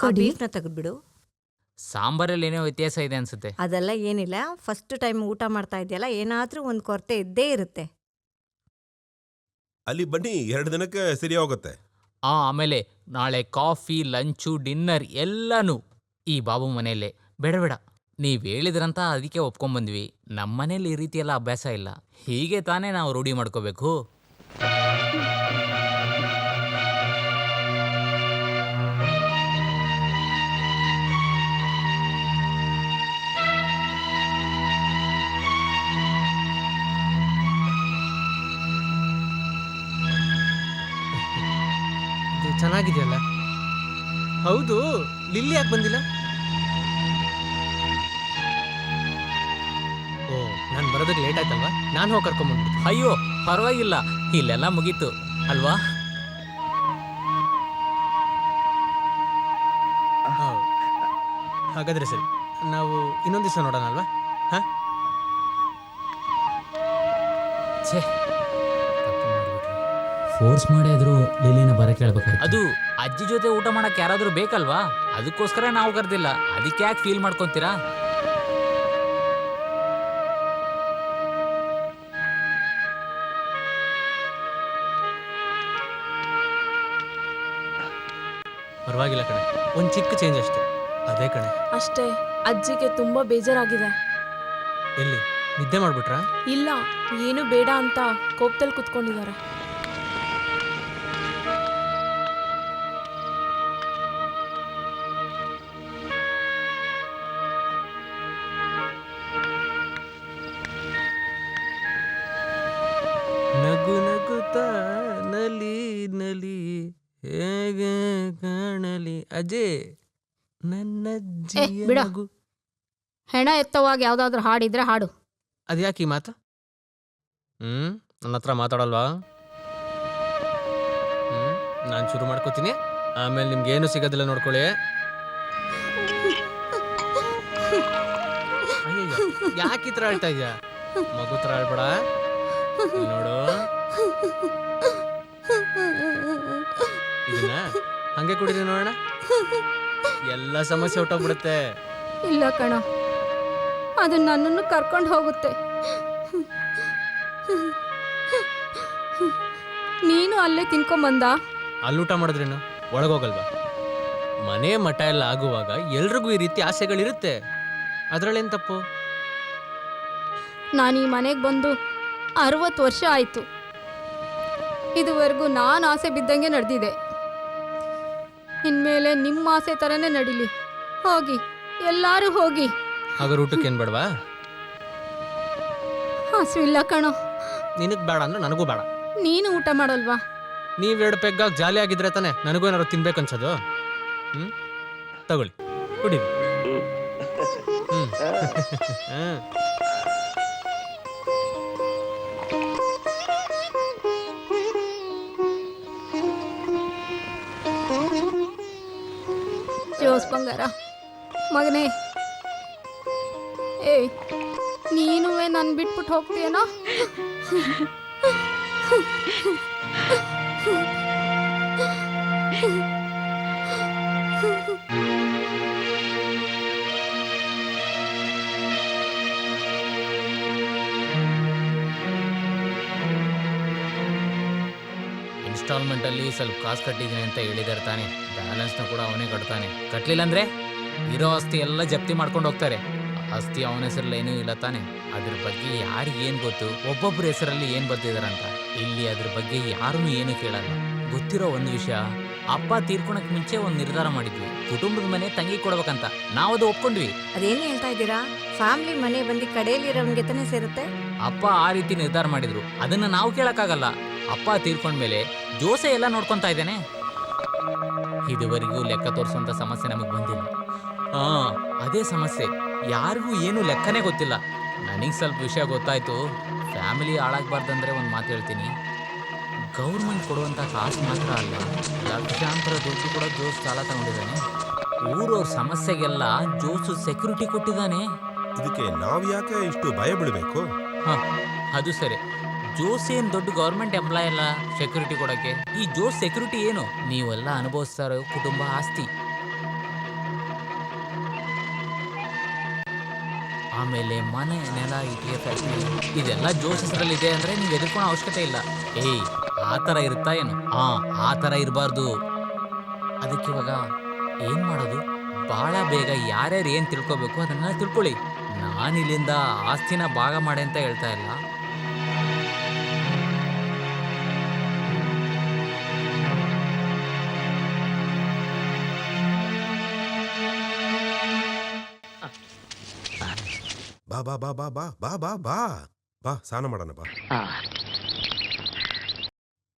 ಆ ಬೀಫ್ನ ತೆಗೆದ್ಬಿಡು. ಸಾಂಬಾರಲ್ಲಿ ಏನೋ ವ್ಯತ್ಯಾಸ ಇದೆ ಅನ್ಸುತ್ತೆ. ಅದೆಲ್ಲ ಏನಿಲ್ಲ, ಫಸ್ಟ್ ಟೈಮ್ ಊಟ ಮಾಡ್ತಾ ಇದೆಯಲ್ಲ, ಏನಾದ್ರೂ ಒಂದು ಕೊರತೆ ಇದ್ದೇ ಇರುತ್ತೆ. ಅಲ್ಲಿ ಬನ್ನಿ, 2 ದಿನಕ್ಕೆ ಸರಿ ಹೋಗುತ್ತೆ. ಆಮೇಲೆ ನಾಳೆ ಕಾಫಿ, ಲಂಚು, ಡಿನ್ನರ್ ಎಲ್ಲನೂ ಈ ಬಾಬು ಮನೆಯಲ್ಲೇ. ಬೇಡ, ನೀವು ಹೇಳಿದ್ರಂತ ಅದಕ್ಕೆ ಒಪ್ಕೊಂಬಂದ್ವಿ. ನಮ್ಮ ಮನೇಲಿ ಈ ರೀತಿ ಎಲ್ಲ ಅಭ್ಯಾಸ ಇಲ್ಲ. ಹೀಗೆ ತಾನೇ ನಾವು ರೂಢಿ ಮಾಡ್ಕೋಬೇಕು. ಇದು ಚೆನ್ನಾಗಿದೆಯಲ್ಲ. ಹೌದು, ಲಿಲ್ಲಿ ಯಾಕೆ ಬಂದಿಲ್ಲ? ಓ, ನಾನು ಬರೋದಕ್ಕೆ ಲೇಟ್ ಆಯ್ತಲ್ವಾ? ನಾನು ಹೋಗಿ ಕರ್ಕೊಂಡ್ಬಂದ್ಬಿಡ್ತೀನಿ. ಅಯ್ಯೋ ಪರವಾಗಿಲ್ಲ, ಇಲ್ಲೆಲ್ಲ ಮುಗೀತು ಅಲ್ವಾ? ಹಾಗಾದ್ರೆ ಸರಿ, ನಾವು ಇನ್ನೊಂದು ದಿವಸ ನೋಡೋಣ ಅಲ್ವಾ? ಹಾ, ಛೇ, ತಪ್ಪು ಮಾಡ್ಬಿಟ್ರಿ. ಫೋರ್ಸ್ ಮಾಡಿ ಆದರೂ ಲಿಲಿನ ಬರಕ್ಕೆ ಹೇಳ್ಬೇಕಾಯ್ತು. ಅದು ಅಜ್ಜಿ ಜೊತೆ ಊಟ ಮಾಡಕ್ಕೆ ಯಾರಾದರೂ ಬೇಕಲ್ವಾ? ಅದಕ್ಕೋಸ್ಕರ ನಾವು ಕರೆದಿಲ್ಲ. ಅದಕ್ಕೆ ಯಾಕೆ ಫೀಲ್ ಮಾಡ್ಕೊತೀರಾ? ಪರವಾಗಿಲ್ಲ ಕಣೆ, ಒಂದು ಚಿಕ್ಕ ಚೇಂಜ್ ಅಷ್ಟೇ. ಅದೇ ಕಣೆ. ಅಷ್ಟೇ, ಅಜ್ಜಿಗೆ ತುಂಬಾ ಬೇಜಾರಾಗಿದೆ. ಎಲ್ಲಿ ನಿದ್ದೆ ಮಾಡ್ಬಿಟ್ರಾ? ಇಲ್ಲ, ಏನು ಬೇಡ ಅಂತ ಕೋಪದಲ್ಲಿ ಕುತ್ಕೊಂಡಿದ್ದಾರೆ. ನಗು ನಗುತ್ತಾ ನಲಿ ನಲಿ ಹೇಗೆ ಕಾಣಲಿ ಅಜಯ್ ನನ್ನಜ್ಜಿಯ ಬಿಡು. ನಗು. ಹೆಣ ಎತ್ತವಾಗಿ ಯಾವ್ದಾದ್ರು ಹಾಡಿದ್ರೆ ಹಾಡು. ಅದ್ಯಾಕೆ ಈ ಮಾತು? ನನ್ನ ಹತ್ರ ಮಾತಾಡಲ್ವಾ? ನಾನು ಶುರು ಮಾಡ್ಕೋತೀನಿ, ಆಮೇಲೆ ನಿಮ್ಗೇನು ಸಿಗೋದಿಲ್ಲ ನೋಡ್ಕೊಳ್ಳಿ. ಅಯ್ಯಯ್ಯೋ, ಯಾಕೆ ಈ ಥರ ಹೇಳ್ತಾ ಇದೆಯಾ? ಮಗು ಥರ ಹೇಳ್ಬೇಡ. ಇಲ್ಲಿ ನೋಡು, ಇದನ್ನ ಹಂಗೆ ಕುಡಿರಿ ನೋಡೋಣ, ಎಲ್ಲ ಸಮಸ್ಯೆ ಹೊಟ್ಟೋಗ್ಬಿಡುತ್ತೆ. ಇಲ್ಲ ಕಣ, ಅದು ನನ್ನನ್ನು ಕರ್ಕೊಂಡು ಹೋಗುತ್ತೆ. ನೀನು ಅಲ್ಲೇ ತಿನ್ಕೊಂಬಂದ? ಅಲ್ಲಿ ಊಟ ಮಾಡಿದ್ರೇನು ಒಳಗೋಗಲ್ವಾ? ಮನೆ ಮಠ ಎಲ್ಲ ಆಗುವಾಗ ಎಲ್ರಿಗೂ ಈ ರೀತಿ ಆಸೆಗಳಿರುತ್ತೆ. ಅದರಲ್ಲೇನು ತಪ್ಪು? ನಾನು ಈ ಮನೆಗೆ ಬಂದು 60 ವರ್ಷ ಆಯಿತು. ಇದುವರೆಗೂ ನಾನು ಆಸೆ ಬಿದ್ದಂಗೆ ನಡೆದಿದೆ. ಇನ್ಮೇಲೆ ನಿಮ್ಮ ಆಸೆ ಥರನೇ ನಡೀಲಿ. ಹೋಗಿ, ಎಲ್ಲರೂ ಹೋಗಿ. ಹಾಗಾದ್ರೆ ಊಟಕ್ಕೆ ಏನು ಬೇಡವಾ? ಹಸುವಿಲ್ಲ ಕಣೋ. ನಿನಗೆ ಬೇಡ ಅಂದ್ರೆ ನನಗೂ ಬೇಡ. ನೀನು ಊಟ ಮಾಡಲ್ವಾ? ನೀವೆರಡು ಪೆಗ್ಗಾಗಿ ಜಾಲಿ ಆಗಿದ್ರೆ ತಾನೆ ನನಗೂ ಏನಾದ್ರು ತಿನ್ಬೇಕು ಅನ್ಸೋದು. ತಗೊಳ್ಳಿ, ಕುಡೀರಿ. ಜೋಸ್ ಬಂಗಾರ ಮಗನೇ, ಏ ನೀನುವೇ ನನ್ನ ಬಿಟ್ಬಿಟ್ಟು ಹೋಗ್ತೀಯನೋ? ಇನ್ಸ್ಟಾಲ್ಮೆಂಟಲ್ಲಿ ಸ್ವಲ್ಪ ಕಾಸು ಕಟ್ಟಿದ್ದೀನಿ ಅಂತ ಹೇಳಿದಾರೆ ತಾನೆ. ಬ್ಯಾಲೆನ್ಸ್ನ ಕೂಡ ಅವನೇ ಕಟ್ತಾನೆ. ಕಟ್ಟಲಿಲ್ಲ ಅಂದರೆ ಇರೋ ಆಸ್ತಿ ಎಲ್ಲ ಜಪ್ತಿ ಮಾಡ್ಕೊಂಡು ಹೋಗ್ತಾರೆ. ಆಸ್ತಿ ಅವನ ಹೆಸರಲ್ಲಿ ಏನೂ ಇಲ್ಲ ತಾನೆ. ಅದ್ರ ಬಗ್ಗೆ ಯಾರಿಗೆ ಏನು ಗೊತ್ತು, ಒಬ್ಬೊಬ್ಬರ ಹೆಸರಲ್ಲಿ ಏನು ಬರ್ತಿದಾರಂತ. ಇಲ್ಲಿ ಅದ್ರ ಬಗ್ಗೆ ಯಾರೂ ಏನು ಕೇಳಲ್ಲ. ಗೊತ್ತಿರೋ ಒಂದು ವಿಷಯ, ಅಪ್ಪ ತೀರ್ಕೊಳಕ್ ಮುಂಚೆ ಒಂದು ನಿರ್ಧಾರ ಮಾಡಿದ್ವಿ, ಕುಟುಂಬದ ಮನೆ ತಂಗಿ ಕೊಡ್ಬೇಕಂತ. ನಾವದು ಒಪ್ಕೊಂಡ್ವಿ. ಅದೇನು ಹೇಳ್ತಾ ಇದ್ದೀರಾ? ಫ್ಯಾಮಿಲಿ ಮನೆ ಬಂದು ಕಡೆಯಲ್ಲಿರೋನ್ಗೆ ತಾನೇ ಸೇರುತ್ತೆ. ಅಪ್ಪ ಆ ರೀತಿ ನಿರ್ಧಾರ ಮಾಡಿದ್ರು, ಅದನ್ನ ನಾವು ಕೇಳಕ್ಕಾಗಲ್ಲ. ಅಪ್ಪ ತೀರ್ಕೊಂಡ್ಮೇಲೆ ಜೋಸೆ ಎಲ್ಲ ನೋಡ್ಕೊಂತಾ ಇದ್ದೇನೆ. ಇದುವರೆಗೂ ಲೆಕ್ಕ ತೋರಿಸುವಂತ ಸಮಸ್ಯೆ ನಮಗೆ ಬಂದಿಲ್ಲ. ಅದೇ ಸಮಸ್ಯೆ, ಯಾರಿಗೂ ಏನು ಲೆಕ್ಕನೇ ಗೊತ್ತಿಲ್ಲ. ನನಗೆ ಸ್ವಲ್ಪ ವಿಷಯ ಗೊತ್ತಾಯ್ತು. ಫ್ಯಾಮಿಲಿ ಹಾಳಾಗಬಾರ್ದಂದ್ರೆ ಒಂದು ಮಾತು ಹೇಳ್ತೀನಿ, ಗೌರ್ಮೆಂಟ್ ಕೊಡುವಂಥ ಕಾಸು ಮಾತ್ರ ಅಲ್ಲ, ಲಕ್ಷಾಂತರ ದುಡ್ಡು ಕೂಡ ಜೋಸ್ ಸಾಲ ತಗೊಂಡಿದ್ದಾನೆ. ಊರವ್ರ ಸಮಸ್ಯೆಗೆಲ್ಲ ಜೋಸು ಸೆಕ್ಯೂರಿಟಿ ಕೊಟ್ಟಿದ್ದಾನೆ. ಇದಕ್ಕೆ ನಾವು ಯಾಕೆ ಇಷ್ಟು ಭಯ ಬೀಳಬೇಕು? ಹಾಂ, ಅದು ಸರಿ. ಜೋಸ್ ಏನು ದೊಡ್ಡ ಗೌರ್ಮೆಂಟ್ ಎಂಪ್ಲಾಯ್ ಅಲ್ಲ ಸೆಕ್ಯೂರಿಟಿ ಕೊಡೋಕ್ಕೆ. ಈ ಜೋಸ್ ಸೆಕ್ಯೂರಿಟಿ ಏನು? ನೀವೆಲ್ಲ ಅನುಭವಿಸ್ತಾ ಇರೋ ಕುಟುಂಬ ಆಸ್ತಿ, ಆಮೇಲೆ ಮನೆ, ನೆಲ, ಇಟ್ಟಿಗೆ, ಫ್ಯಾಕ್ಟ್ರಿ, ಇದೆಲ್ಲ ಜೋಸ್ ಹೆಸರಲ್ಲಿದೆ ಅಂದರೆ ನೀವು ಎದುರ್ಕೊಳ್ಳೋ ಅವಶ್ಯಕತೆ ಇಲ್ಲ. ಏಯ್, ಆ ಥರ ಇರುತ್ತಾ ಏನು? ಆ ಥರ ಇರಬಾರ್ದು. ಅದಕ್ಕೆ ಇವಾಗ ಏನು ಮಾಡೋದು? ಭಾಳ ಬೇಗ ಯಾರ್ಯಾರು ಏನು ತಿಳ್ಕೊಬೇಕು ಅದನ್ನೆಲ್ಲ ತಿಳ್ಕೊಳ್ಳಿ. ನಾನಿಲ್ಲಿಂದ ಆಸ್ತಿನ ಭಾಗ ಮಾಡಿ ಅಂತ ಹೇಳ್ತಾ ಇಲ್ಲ. ಬಾ ಬಾ ಬಾ ಬಾ ಬಾ ಬಾ ಬಾ ಬಾ ಬಾ ಸ್ನಾನ ಮಾಡೋಣ ಬಾ.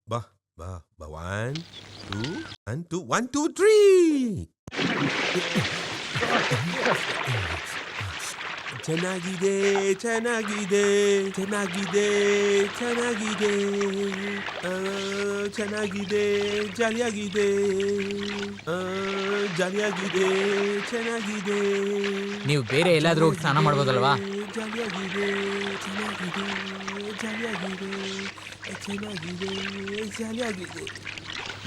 ಬಾ ಬಾ ಬಾ 1 2 1 2 1 2 3. ಚೆನ್ನಾಗಿದೆ ಚೆನ್ನಾಗಿದೆ ಚೆನ್ನಾಗಿದೆ ಚೆನ್ನಾಗಿದೆ ಚೆನ್ನಾಗಿದೆ ಜಾಲಿಯಾಗಿದೆ ಜಾಲಿಯಾಗಿದೆ ಚೆನ್ನಾಗಿದೆ. ನೀವು ಬೇರೆ ಎಲ್ಲಾದ್ರೂ ಹೋಗಿ ಸ್ನಾನ ಮಾಡ್ಬೋದಲ್ವಾ? ಜಾಲಿಯಾಗಿದೆ ಚೆನ್ನಾಗಿದೆ ಜಾಲಿಯಾಗಿದೆ ಚೆನ್ನಾಗಿದೆ ಜಾಲಿಯಾಗಿದೆ.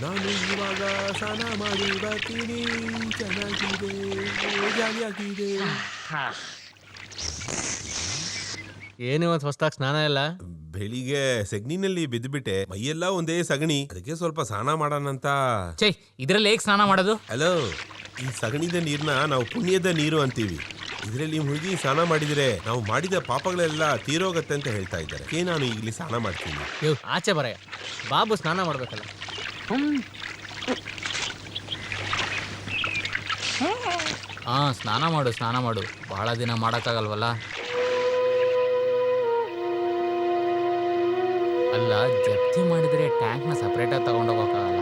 ನಾನು ಇವಾಗ ಸ್ನಾನ ಮಾಡಿ ಬರ್ತೀನಿ. ಚೆನ್ನಾಗಿದೆ ಜಾಲಿಯಾಗಿದೆ. ಏನಿವತ್ತು ಹೊಸ್ದಾಗಿ ಸ್ನಾನ ಇಲ್ಲ? ಬೆಳಿಗ್ಗೆ ಸೆಗಣಿನಲ್ಲಿ ಬಿದ್ದುಬಿಟ್ಟೆ, ಮೈಯೆಲ್ಲ ಒಂದೇ ಸಗಣಿ, ಅದಕ್ಕೆ ಸ್ವಲ್ಪ ಸ್ನಾನ ಮಾಡೋಣಂತ. ಛೇ, ಇದರಲ್ಲಿ ಹೇಗೆ ಸ್ನಾನ ಮಾಡೋದು? ಹಲೋ, ಈ ಸಗಣಿದ ನೀರ್ನ ನಾವು ಪುಣ್ಯದ ನೀರು ಅಂತೀವಿ. ಇದರಲ್ಲಿ ಮುಳುಗಿ ಸ್ನಾನ ಮಾಡಿದ್ರೆ ನಾವು ಮಾಡಿದ ಪಾಪಗಳೆಲ್ಲ ತೀರೋಗತ್ತೆ ಅಂತ ಹೇಳ್ತಾ ಇದ್ದಾರೆ. ನಾನು ಈಗಲೇ ಸ್ನಾನ ಮಾಡ್ತೀನಿ. ಆಚೆ ಬರ, ಬಾಬು ಸ್ನಾನ ಮಾಡ್ಬೇಕಲ್ಲ. ಸ್ನಾನ ಮಾಡು ಸ್ನಾನ ಮಾಡು, ಬಹಳ ದಿನ ಮಾಡೋಕ್ಕಾಗಲ್ವಲ್ಲ. ಅಲ್ಲ, ಜಪ್ತಿ ಮಾಡಿದರೆ ಟ್ಯಾಂಕ್ನ ಸಪ್ರೇಟಾಗಿ ತಗೊಂಡೋಗೋಕ್ಕಾಗಲ್ಲ.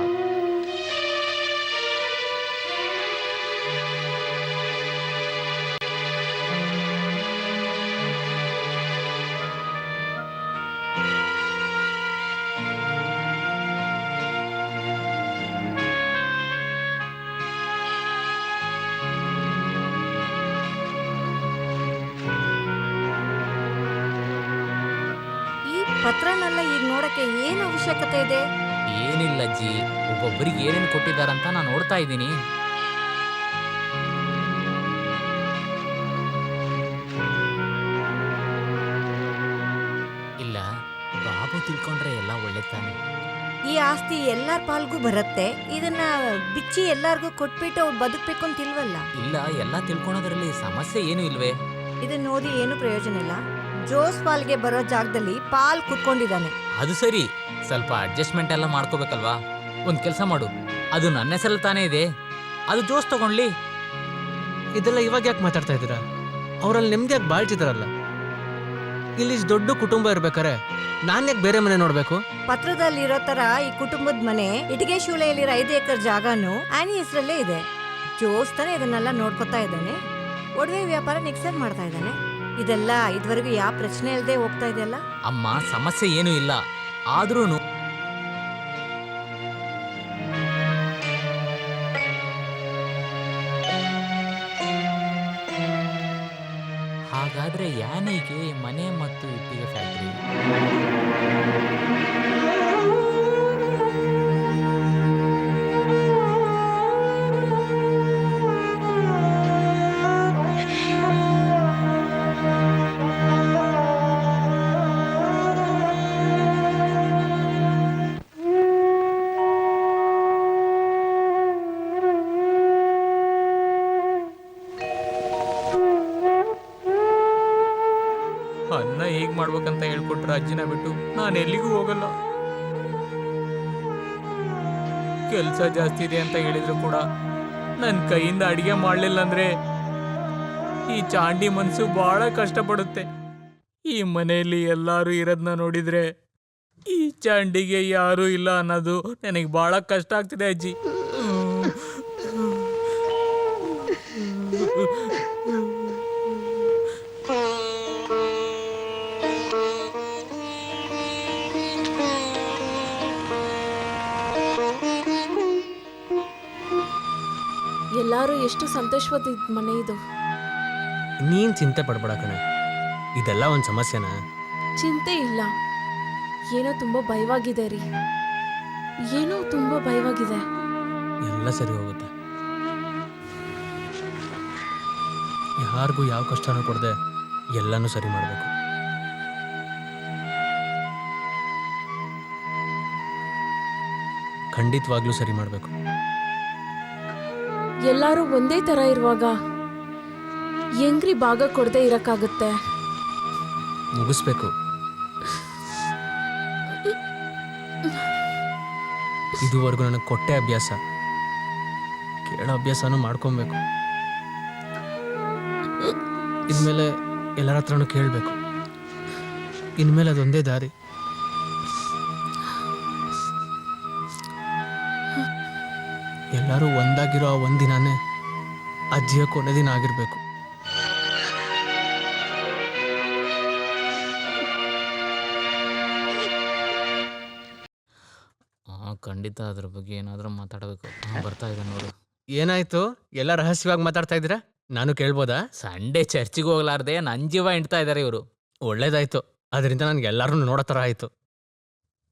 ಪತ್ರನೆಲ್ಲ ಈಗ ನೋಡಕ್ಕೆ ಏನು ಅವಶ್ಯಕತೆ ಇದೆ? ಏನಿಲ್ಲ ಅಜ್ಜಿ, ಒಬ್ಬೊಬ್ಬರಿಗೆ ಏನೇನು ಕೊಟ್ಟಿದ್ದಾರಂತ ನಾನು ನೋಡ್ತಾ ಇದ್ದೀನಿ. ಇಲ್ಲ, ಬಾಬು ತಿಳ್ಕೊಂಡ್ರೆ ಎಲ್ಲ ಒಳ್ಳೆ ತಾನೆ. ಈ ಆಸ್ತಿ ಎಲ್ಲಾರ ಪಾಲ್ಗೂ ಬರುತ್ತೆ. ಇದನ್ನ ಬಿಚ್ಚಿ ಎಲ್ಲಾರ್ಗೂ ಕೊಟ್ಬಿಟ್ಟು ಅವ್ರು ಬದುಕ್ಬೇಕು ಅಂತಿಲ್ವಲ್ಲ. ಇಲ್ಲ, ಎಲ್ಲ ತಿಳ್ಕೊಳೋದ್ರಲ್ಲಿ ಸಮಸ್ಯೆ ಏನೂ ಇಲ್ವೇ? ಇದನ್ನ ಓದಿ ಏನು ಪ್ರಯೋಜನ ಇಲ್ಲ. ಜೋಸ್ ಪಾಲ್ಗೆ ಬರೋ ಜಾಗದಲ್ಲಿ ಪಾಲ್ ಕುತ್ಕೊಂಡಿದ್ದಾನೆ. ಅದು ಸರಿ, ಸ್ವಲ್ಪ ಅಡ್ಜಸ್ಟ್ಮೆಂಟ್ ಎಲ್ಲ ಮಾಡ್ಕೋಬೇಕಲ್ವಾ? ಒಂದು ಕೆಲಸ ಮಾಡು, ಅದು ನನ್ನ ಹೆಸರಲ್ಲಿ ತಾನೇ ಇದೆ, ಅದು ಜೋಸ್ ತಗೊಂಡ್ಲಿ. ಇದೆಲ್ಲ ಇವಾಗ ಯಾಕೆ ಮಾತಾಡ್ತಾ ಇದ್ದೀರಾ? ಅವರಲ್ಲಿ ನೆಮ್ಮದಿಯಾಗಿ ಬಾಳ್ತಿದಾರಲ್ಲ. ಇಲ್ಲಿ ಇಷ್ಟ್ ದೊಡ್ಡ ಕುಟುಂಬ ಇರ್ಬೇಕಾರೆ ನಾನು ಯಾಕೆ ಬೇರೆ ಮನೆ ನೋಡ್ಬೇಕು? ಪತ್ರದಲ್ಲಿರೋ ತರ ಈ ಕುಟುಂಬದ ಮನೆ ಇಟಿಗೆ ಶೂಲೆಯಲ್ಲಿರೋ 5 ಎಕರೆ ಜಾಗನು ಆನಿ ಹೆಸರಲ್ಲೇ ಇದೆ. ಜೋಸ್ ತಾನೇ ಇದನ್ನೆಲ್ಲ ನೋಡ್ಕೊತಾ ಇದ್ದಾನೆ. ಒಡವೆ ವ್ಯಾಪಾರ ನಿಕ್ಸರ್ ಮಾಡ್ತಾ ಇದ್ದಾನೆ. ಇದೆಲ್ಲ ಇದುವರೆಗೂ ಯಾವ ಪ್ರಶ್ನೆ ಇಲ್ಲದೆ ಹೋಗ್ತಾ ಇದೆಯಲ್ಲ. ಅಮ್ಮ, ಸಮಸ್ಯೆ ಏನೂ ಇಲ್ಲ, ಆದ್ರೂ ಹಾಗಾದ್ರೆ ಯಾನಿಗೆ ಮನೆ ಮತ್ತು ಇಟ್ಟಿಗೆ ಫ್ಯಾಕ್ಟ್ರಿ? ಮಾಡ್ಬೇಕಂತ ಹೇಳ್ಕೊಟ್ರು ಅಜ್ಜಿನ ಬಿಟ್ಟು ನಾನು ಎಲ್ಲಿಗೂ ಹೋಗಲ್ಲ. ಕೆಲಸ ಜಾಸ್ತಿ ಇದೆ ಅಂತ ಹೇಳಿದ್ರು ಕೂಡ ನನ್ನ ಕೈಯಿಂದ ಅಡಿಗೆ ಮಾಡಲಿಲ್ಲ ಅಂದ್ರೆ ಈ ಚಾಂಡಿ ಮನ್ಸು ಬಹಳ ಕಷ್ಟಪಡುತ್ತೆ. ಈ ಮನೆಯಲ್ಲಿ ಎಲ್ಲರೂ ಇರೋದನ್ನ ನೋಡಿದ್ರೆ ಈ ಚಾಂಡಿಗೆ ಯಾರೂ ಇಲ್ಲ ಅನ್ನೋದು ನನಗೆ ಬಹಳ ಕಷ್ಟ ಆಗ್ತಿದೆ ಅಜ್ಜಿ. ಎಲ್ಲರೂ ಎಷ್ಟು ಸಂತೋಷವಾದ ಮನೆ ಇದು. ನೀನ್ ಚಿಂತೆ ಪಡ್ಬೇಡ ಕಣೆ, ಇದೆಲ್ಲ ಒಂದು ಸಮಸ್ಯೆನಾ? ಚಿಂತೆ ಇಲ್ಲ, ಏನೋ ತುಂಬಾ ಭಯವಾಗಿದೆ ರೀ. ಏನೋ ತುಂಬಾ ಭಯವಾಗಿದೆ. ಎಲ್ಲ ಸರಿ ಹೋಗುತ್ತೆ. ಯಾರಿಗೂ ಯಾವ ಕಷ್ಟನೂ ಕೊಡದೆ ಎಲ್ಲನೂ ಸರಿ ಮಾಡಬೇಕು. ಖಂಡಿತವಾಗ್ಲೂ ಸರಿ ಮಾಡಬೇಕು. ಎಲ್ಲರೂ ಒಂದೇ ತರ ಇರುವಾಗ ಹೆಂಗ್ರಿ ಭಾಗ ಕೊಡದೆ ಇರಕ್ಕಾಗುತ್ತೆ? ಮುಗಿಸ್ಬೇಕು. ಇದುವರೆಗೂ ನನಗೆ ಕೊಟ್ಟೆ ಅಭ್ಯಾಸ, ಕೇಳೋ ಅಭ್ಯಾಸನೂ ಮಾಡ್ಕೊಬೇಕು. ಇನ್ಮೇಲೆ ಎಲ್ಲರ ಹತ್ರನೂ ಕೇಳಬೇಕು. ಇನ್ಮೇಲೆ ಅದೊಂದೇ ದಾರಿ. ಎಲ್ಲರೂ ಒಂದಾಗಿರೋ ಆ ಒಂದಿನಾನೇ ಅಜ್ಜಿಯ ಕೊನೆ ದಿನ ಆಗಿರ್ಬೇಕು. ಖಂಡಿತ ಅದ್ರ ಬಗ್ಗೆ ಏನಾದರೂ ಮಾತಾಡಬೇಕು. ಬರ್ತಾ ಇದೆ ನೋಡು. ಏನಾಯ್ತು? ಎಲ್ಲ ರಹಸ್ಯವಾಗಿ ಮಾತಾಡ್ತಾ ಇದ್ದೀರಾ? ನಾನು ಕೇಳ್ಬೋದಾ? ಸಂಡೇ ಚರ್ಚಿಗೆ ಹೋಗ್ಲಾರ್ದೆ ನನ್ನ ಜೀವ ಹಿಂಡ್ತಾ ಇದ್ದಾರೆ ಇವರು. ಒಳ್ಳೇದಾಯ್ತು, ಅದರಿಂದ ನನಗೆ ಎಲ್ಲರೂ ನೋಡೋ ಥರ ಆಯಿತು.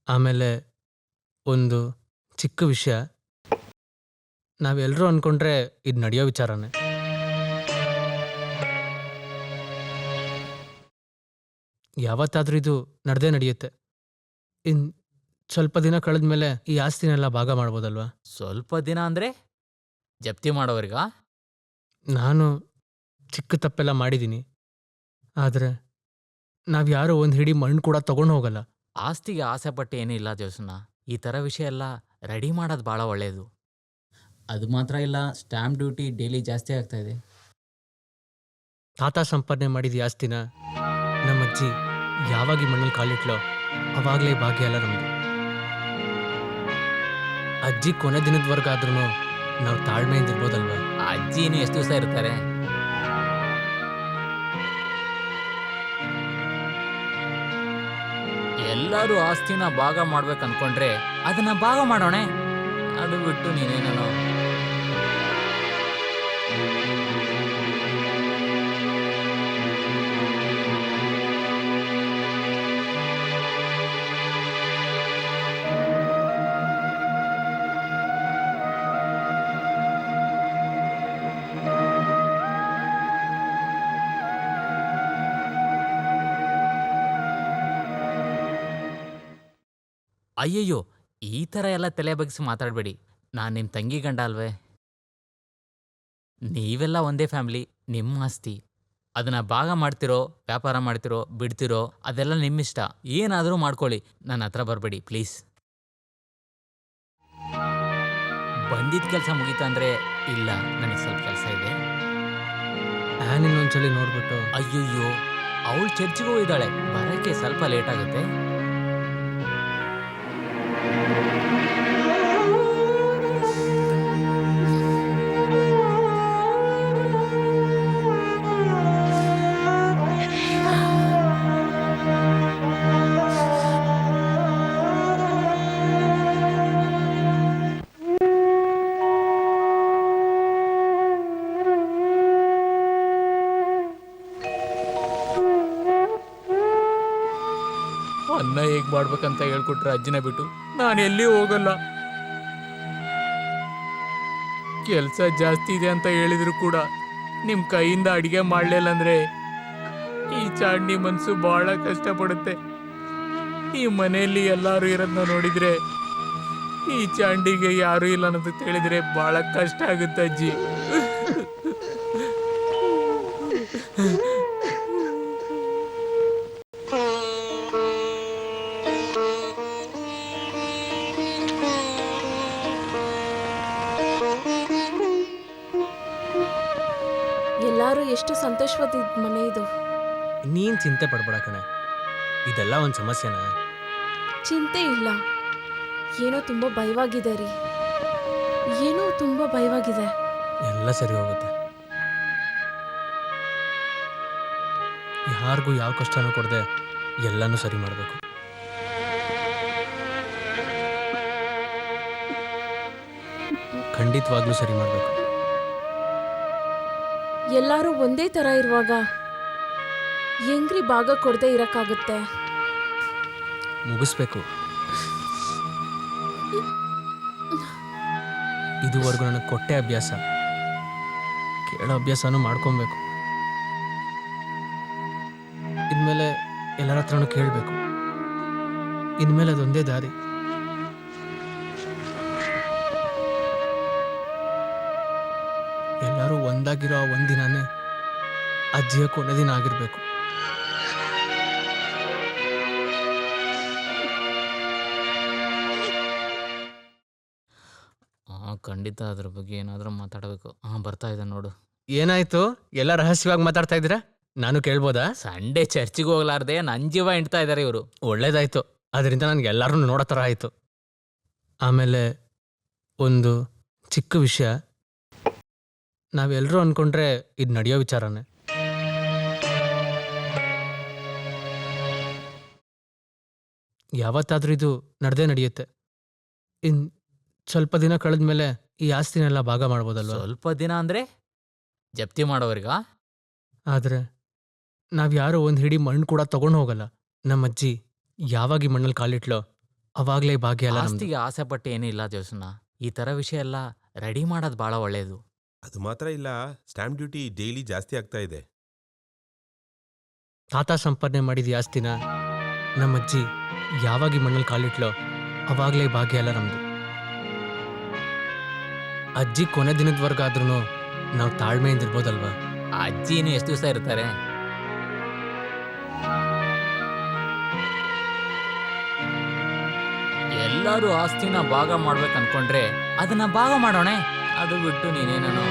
ಆಮೇಲೆ ಒಂದು ಚಿಕ್ಕ ವಿಷಯ, ನಾವೆಲ್ಲರೂ ಅಂದ್ಕೊಂಡ್ರೆ ಇದು ನಡೆಯೋ ವಿಚಾರನೇ. ಯಾವತ್ತಾದ್ರೂ ಇದು ನಡೆದೇ ನಡೆಯುತ್ತೆ. ಇನ್ನು ಸ್ವಲ್ಪ ದಿನ ಕಳೆದ್ಮೇಲೆ ಈ ಆಸ್ತಿನೆಲ್ಲ ಭಾಗ ಮಾಡ್ಬೋದಲ್ವಾ? ಸ್ವಲ್ಪ ದಿನ ಅಂದರೆ ಜಪ್ತಿ ಮಾಡೋವ್ರಿಗ? ನಾನು ಚಿಕ್ಕ ತಪ್ಪೆಲ್ಲ ಮಾಡಿದ್ದೀನಿ, ಆದರೆ ನಾವು ಯಾರೋ ಒಂದು ಹಿಡಿ ಮಣ್ಣು ಕೂಡ ತಗೊಂಡು ಹೋಗಲ್ಲ. ಆಸ್ತಿಗೆ ಆಸೆ ಪಟ್ಟು ಏನೂ ಇಲ್ಲ ಜೋಸನ್ನ. ಈ ಥರ ವಿಷಯ ಎಲ್ಲ ರೆಡಿ ಮಾಡೋದು ಭಾಳ ಒಳ್ಳೆಯದು. ಅದು ಮಾತ್ರ ಇಲ್ಲ, ಸ್ಟ್ಯಾಂಪ್ ಡ್ಯೂಟಿ ಡೈಲಿ ಜಾಸ್ತಿ ಆಗ್ತಾ ಇದೆ. ತಾತ ಸಂಪಾದನೆ ಮಾಡಿದ ಈ ಆಸ್ತಿನ ನಮ್ಮಜ್ಜಿ ಯಾವಾಗ ಈ ಮಣ್ಣಲ್ಲಿ ಕಾಲಿಟ್ಲೋ ಅವಾಗಲೇ ಭಾಗ್ಯ ಎಲ್ಲ ನಮ್ಮದು. ಅಜ್ಜಿ ಕೊನೆ ದಿನದವರೆಗಾದ್ರೂ ನಾವು ತಾಳ್ಮೆಯಿಂದ ಇರ್ಬೋದಲ್ವಾ? ಅಜ್ಜಿನೂ ಎಷ್ಟು ದಿವಸ ಇರ್ತಾರೆ? ಎಲ್ಲರೂ ಆಸ್ತಿನ ಭಾಗ ಮಾಡ್ಬೇಕು ಅನ್ಕೊಂಡ್ರೆ ಅದನ್ನ ಭಾಗ ಮಾಡೋಣ. ಅದು ಬಿಟ್ಟು ನೀನೇನೋ ಅಯ್ಯಯ್ಯೋ, ಈ ಥರ ಎಲ್ಲ ತಲೆ ಬಗ್ಗಿಸಿ ಮಾತಾಡಬೇಡಿ. ನಾನು ನಿಮ್ಮ ತಂಗಿ ಗಂಡ ಅಲ್ವೇ? ನೀವೆಲ್ಲ ಒಂದೇ ಫ್ಯಾಮ್ಲಿ, ನಿಮ್ಮ ಆಸ್ತಿ. ಅದನ್ನು ಭಾಗ ಮಾಡ್ತಿರೋ, ವ್ಯಾಪಾರ ಮಾಡ್ತಿರೋ, ಬಿಡ್ತಿರೋ ಅದೆಲ್ಲ ನಿಮ್ಮಿಷ್ಟ. ಏನಾದರೂ ಮಾಡ್ಕೊಳ್ಳಿ, ನನ್ನ ಹತ್ರ ಬರಬೇಡಿ ಪ್ಲೀಸ್. ಬಂದಿದ್ದ ಕೆಲಸ ಮುಗೀತಾ ಅಂದರೆ ಇಲ್ಲ, ನನಗೆ ಸ್ವಲ್ಪ ಕೆಲಸ ಇದೆ. ಆ್ಯನ್ ಇನ್ನೊಂದ್ಸಲಿ ನೋಡ್ಬಿಟ್ಟು. ಅಯ್ಯಯ್ಯೋ, ಅವಳು ಚರ್ಚಿಗೂ ಇದ್ದಾಳೆ, ಬರೋಕ್ಕೆ ಸ್ವಲ್ಪ ಲೇಟ್ ಆಗುತ್ತೆ. ಅನ್ನ ಹೇಗೆ ಮಾಡ್ಬೇಕಂತ ಹೇಳ್ಕೊಟ್ರೆ ಅಜ್ಜಿನ ಬಿಟ್ಟು ನಾನು ಎಲ್ಲಿ ಹೋಗಲ್ಲ. ಕೆಲಸ ಜಾಸ್ತಿ ಇದೆ ಅಂತ ಹೇಳಿದ್ರು ಕೂಡ ನಿಮ್ಮ ಕೈಯಿಂದ ಅಡಿಗೆ ಮಾಡಲಿಲ್ಲ ಅಂದ್ರೆ ಈ ಚಾಂಡಿ ಮನಸ್ಸು ಬಹಳ ಕಷ್ಟಪಡುತ್ತೆ. ಈ ಮನೆಯಲ್ಲಿ ಎಲ್ಲರೂ ಇರೋದನ್ನ ನೋಡಿದ್ರೆ ಈ ಚಾಂಡಿಗೆ ಯಾರೂ ಇಲ್ಲ ಅನ್ನೋದು ತಿಳಿದ್ರೆ ಬಹಳ ಕಷ್ಟ ಆಗುತ್ತೆ ಅಜ್ಜಿ. ಎಲ್ಲರೂ ಎಷ್ಟು ಸಂತೋಷವಾದ ಮನೆ ಇದು. ನೀನ್ ಚಿಂತೆ ಪಡ್ಬೇಡ ಕಣೆ, ಇದೆಲ್ಲ ಒಂದು ಸಮಸ್ಯೆನಾ? ಚಿಂತೆ ಇಲ್ಲ, ಏನೋ ತುಂಬ ಭಯವಾಗಿದೆ ರೀ, ಏನೋ ತುಂಬ ಭಯವಾಗಿದೆ. ಎಲ್ಲ ಸರಿ ಹೋಗುತ್ತೆ. ಯಾರಿಗೂ ಯಾವ ಕಷ್ಟನೂ ಕೊಡದೆ ಎಲ್ಲನೂ ಸರಿ ಮಾಡಬೇಕು. ಖಂಡಿತವಾಗ್ಲೂ ಸರಿ ಮಾಡಬೇಕು. ಎಲ್ಲರೂ ಒಂದೇ ಥರ ಇರುವಾಗ ಹೆಂಗ್ರಿ ಭಾಗ ಕೊಡದೆ ಇರಕ್ಕಾಗುತ್ತೆ? ಮುಗಿಸ್ಬೇಕು. ಇದುವರೆಗೂ ನನಗೆ ಕೊಟ್ಟೆ ಅಭ್ಯಾಸ, ಕೇಳೋ ಅಭ್ಯಾಸನೂ ಮಾಡ್ಕೊಬೇಕು. ಇನ್ಮೇಲೆ ಎಲ್ಲರ ಹತ್ರನೂ ಕೇಳಬೇಕು. ಇನ್ಮೇಲೆ ಅದೊಂದೇ ದಾರಿ. ಎಲ್ಲರೂ ಒಂದಾಗಿರೋ ಆ ಒಂದಿನಾನೇ ಅಜ್ಜಿಯ ಕೊನೆ ದಿನ ಆಗಿರ್ಬೇಕು. ಖಂಡಿತ ಅದ್ರ ಬಗ್ಗೆ ಏನಾದರೂ ಮಾತಾಡಬೇಕು. ಬರ್ತಾ ಇದೆ ನೋಡು. ಏನಾಯ್ತು? ಎಲ್ಲ ರಹಸ್ಯವಾಗಿ ಮಾತಾಡ್ತಾ ಇದ್ದೀರಾ? ನಾನು ಕೇಳ್ಬೋದಾ? ಸಂಡೇ ಚರ್ಚಿಗೆ ಹೋಗ್ಲಾರ್ದೆ ನನ್ನ ಜೀವ ಹಿಂಡ್ತಾ ಇದ್ದಾರೆ ಇವರು. ಒಳ್ಳೇದಾಯ್ತು, ಅದರಿಂದ ನನಗೆ ಎಲ್ಲರೂ ನೋಡೋ ಥರ ಆಯಿತು. ಆಮೇಲೆ ಒಂದು ಚಿಕ್ಕ ವಿಷಯ, ನಾವೆಲ್ಲರೂ ಅಂದ್ಕೊಂಡ್ರೆ ಇದು ನಡೆಯೋ ವಿಚಾರನೇ. ಯಾವತ್ತಾದ್ರೂ ಇದು ನಡೆದೇ ನಡೆಯುತ್ತೆ. ಇನ್ನು ಸ್ವಲ್ಪ ದಿನ ಕಳೆದ ಮೇಲೆ ಈ ಆಸ್ತಿನೆಲ್ಲ ಭಾಗ ಮಾಡ್ಬೋದಲ್ವ? ಸ್ವಲ್ಪ ದಿನ ಅಂದರೆ ಜಪ್ತಿ ಮಾಡೋವರ್ಗ? ಆದರೆ ನಾವ್ಯಾರೋ ಒಂದು ಹಿಡಿ ಮಣ್ಣು ಕೂಡ ತಗೊಂಡು ಹೋಗಲ್ಲ. ನಮ್ಮ ಅಜ್ಜಿ ಯಾವಾಗ ಈ ಮಣ್ಣಲ್ಲಿ ಕಾಲಿಟ್ಲೋ ಅವಾಗಲೇ ಭಾಗ್ಯ ಎಲ್ಲ ನಮ್ದು. ಆಸ್ತಿಗೆ ಆಸೆ ಪಟ್ಟು ಏನಿಲ್ಲ ಜೋಸನ್ನ. ಈ ಥರ ವಿಷಯ ಎಲ್ಲ ರೆಡಿ ಮಾಡೋದು ಭಾಳ ಒಳ್ಳೆಯದು. ಅದು ಮಾತ್ರ ಇಲ್ಲ, ಸ್ಟ್ಯಾಂಪ್ ಡ್ಯೂಟಿ ಡೈಲಿ ಜಾಸ್ತಿ ಆಗ್ತಾ ಇದೆ. ತಾತ ಸಂಪಾದನೆ ಮಾಡಿದ ಈ ಆಸ್ತಿನ ನಮ್ಮ ಅಜ್ಜಿ ಯಾವಾಗ ಈ ಮಣ್ಣಲ್ಲಿ ಕಾಲಿಟ್ಲೋ ಅವಾಗಲೇ ಭಾಗ್ಯ ಎಲ್ಲ ನಮ್ದು. ಅಜ್ಜಿ ಕೊನೆ ದಿನದವರೆಗಾದ್ರೂ ನಾವು ತಾಳ್ಮೆಯಿಂದ ಇರ್ಬೋದಲ್ವಾ? ಅಜ್ಜಿನೂ ಎಷ್ಟು ದಿವಸ ಇರ್ತಾರೆ? ಎಲ್ಲರೂ ಆಸ್ತಿನ ಭಾಗ ಮಾಡ್ಬೇಕು ಅನ್ಕೊಂಡ್ರೆ ಅದನ್ನ ಭಾಗ ಮಾಡೋಣ. ಅದು ಬಿಟ್ಟು ನೀನೇನೋ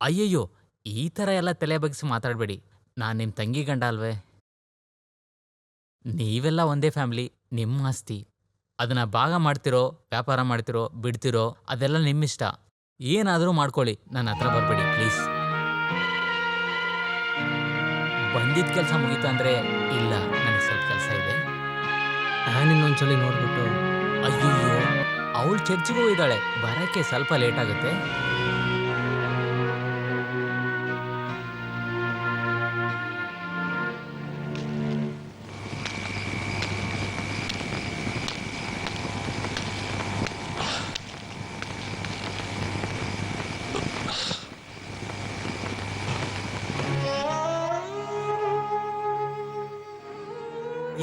ಅಯ್ಯಯ್ಯೋ, ಈ ಥರ ಎಲ್ಲ ತಲೆ ಬಗ್ಗಿಸಿ ಮಾತಾಡಬೇಡಿ. ನಾನು ನಿಮ್ಮ ತಂಗಿ ಗಂಡ ಅಲ್ವೇ? ನೀವೆಲ್ಲ ಒಂದೇ ಫ್ಯಾಮ್ಲಿ, ನಿಮ್ಮ ಆಸ್ತಿ. ಅದನ್ನು ಭಾಗ ಮಾಡ್ತಿರೋ, ವ್ಯಾಪಾರ ಮಾಡ್ತಿರೋ, ಬಿಡ್ತಿರೋ ಅದೆಲ್ಲ ನಿಮ್ಮಿಷ್ಟ. ಏನಾದರೂ ಮಾಡ್ಕೊಳ್ಳಿ, ನನ್ನ ಹತ್ರ ಬರಬೇಡಿ ಪ್ಲೀಸ್. ಬಂದಿದ್ದ ಕೆಲಸ ಮುಗೀತು ಅಂದರೆ ಇಲ್ಲ, ನನಗೆ ಸ್ವಲ್ಪ ಕೆಲಸ ಇದೆ. ಇನ್ನೊಂದ್ಸಲಿ ನೋಡ್ಬಿಟ್ಟು. ಅಯ್ಯಯ್ಯೋ, ಅವಳು ಚರ್ಚಿಗೂ ಇದ್ದಾಳೆ, ಬರೋಕ್ಕೆ ಸ್ವಲ್ಪ ಲೇಟ್ ಆಗುತ್ತೆ.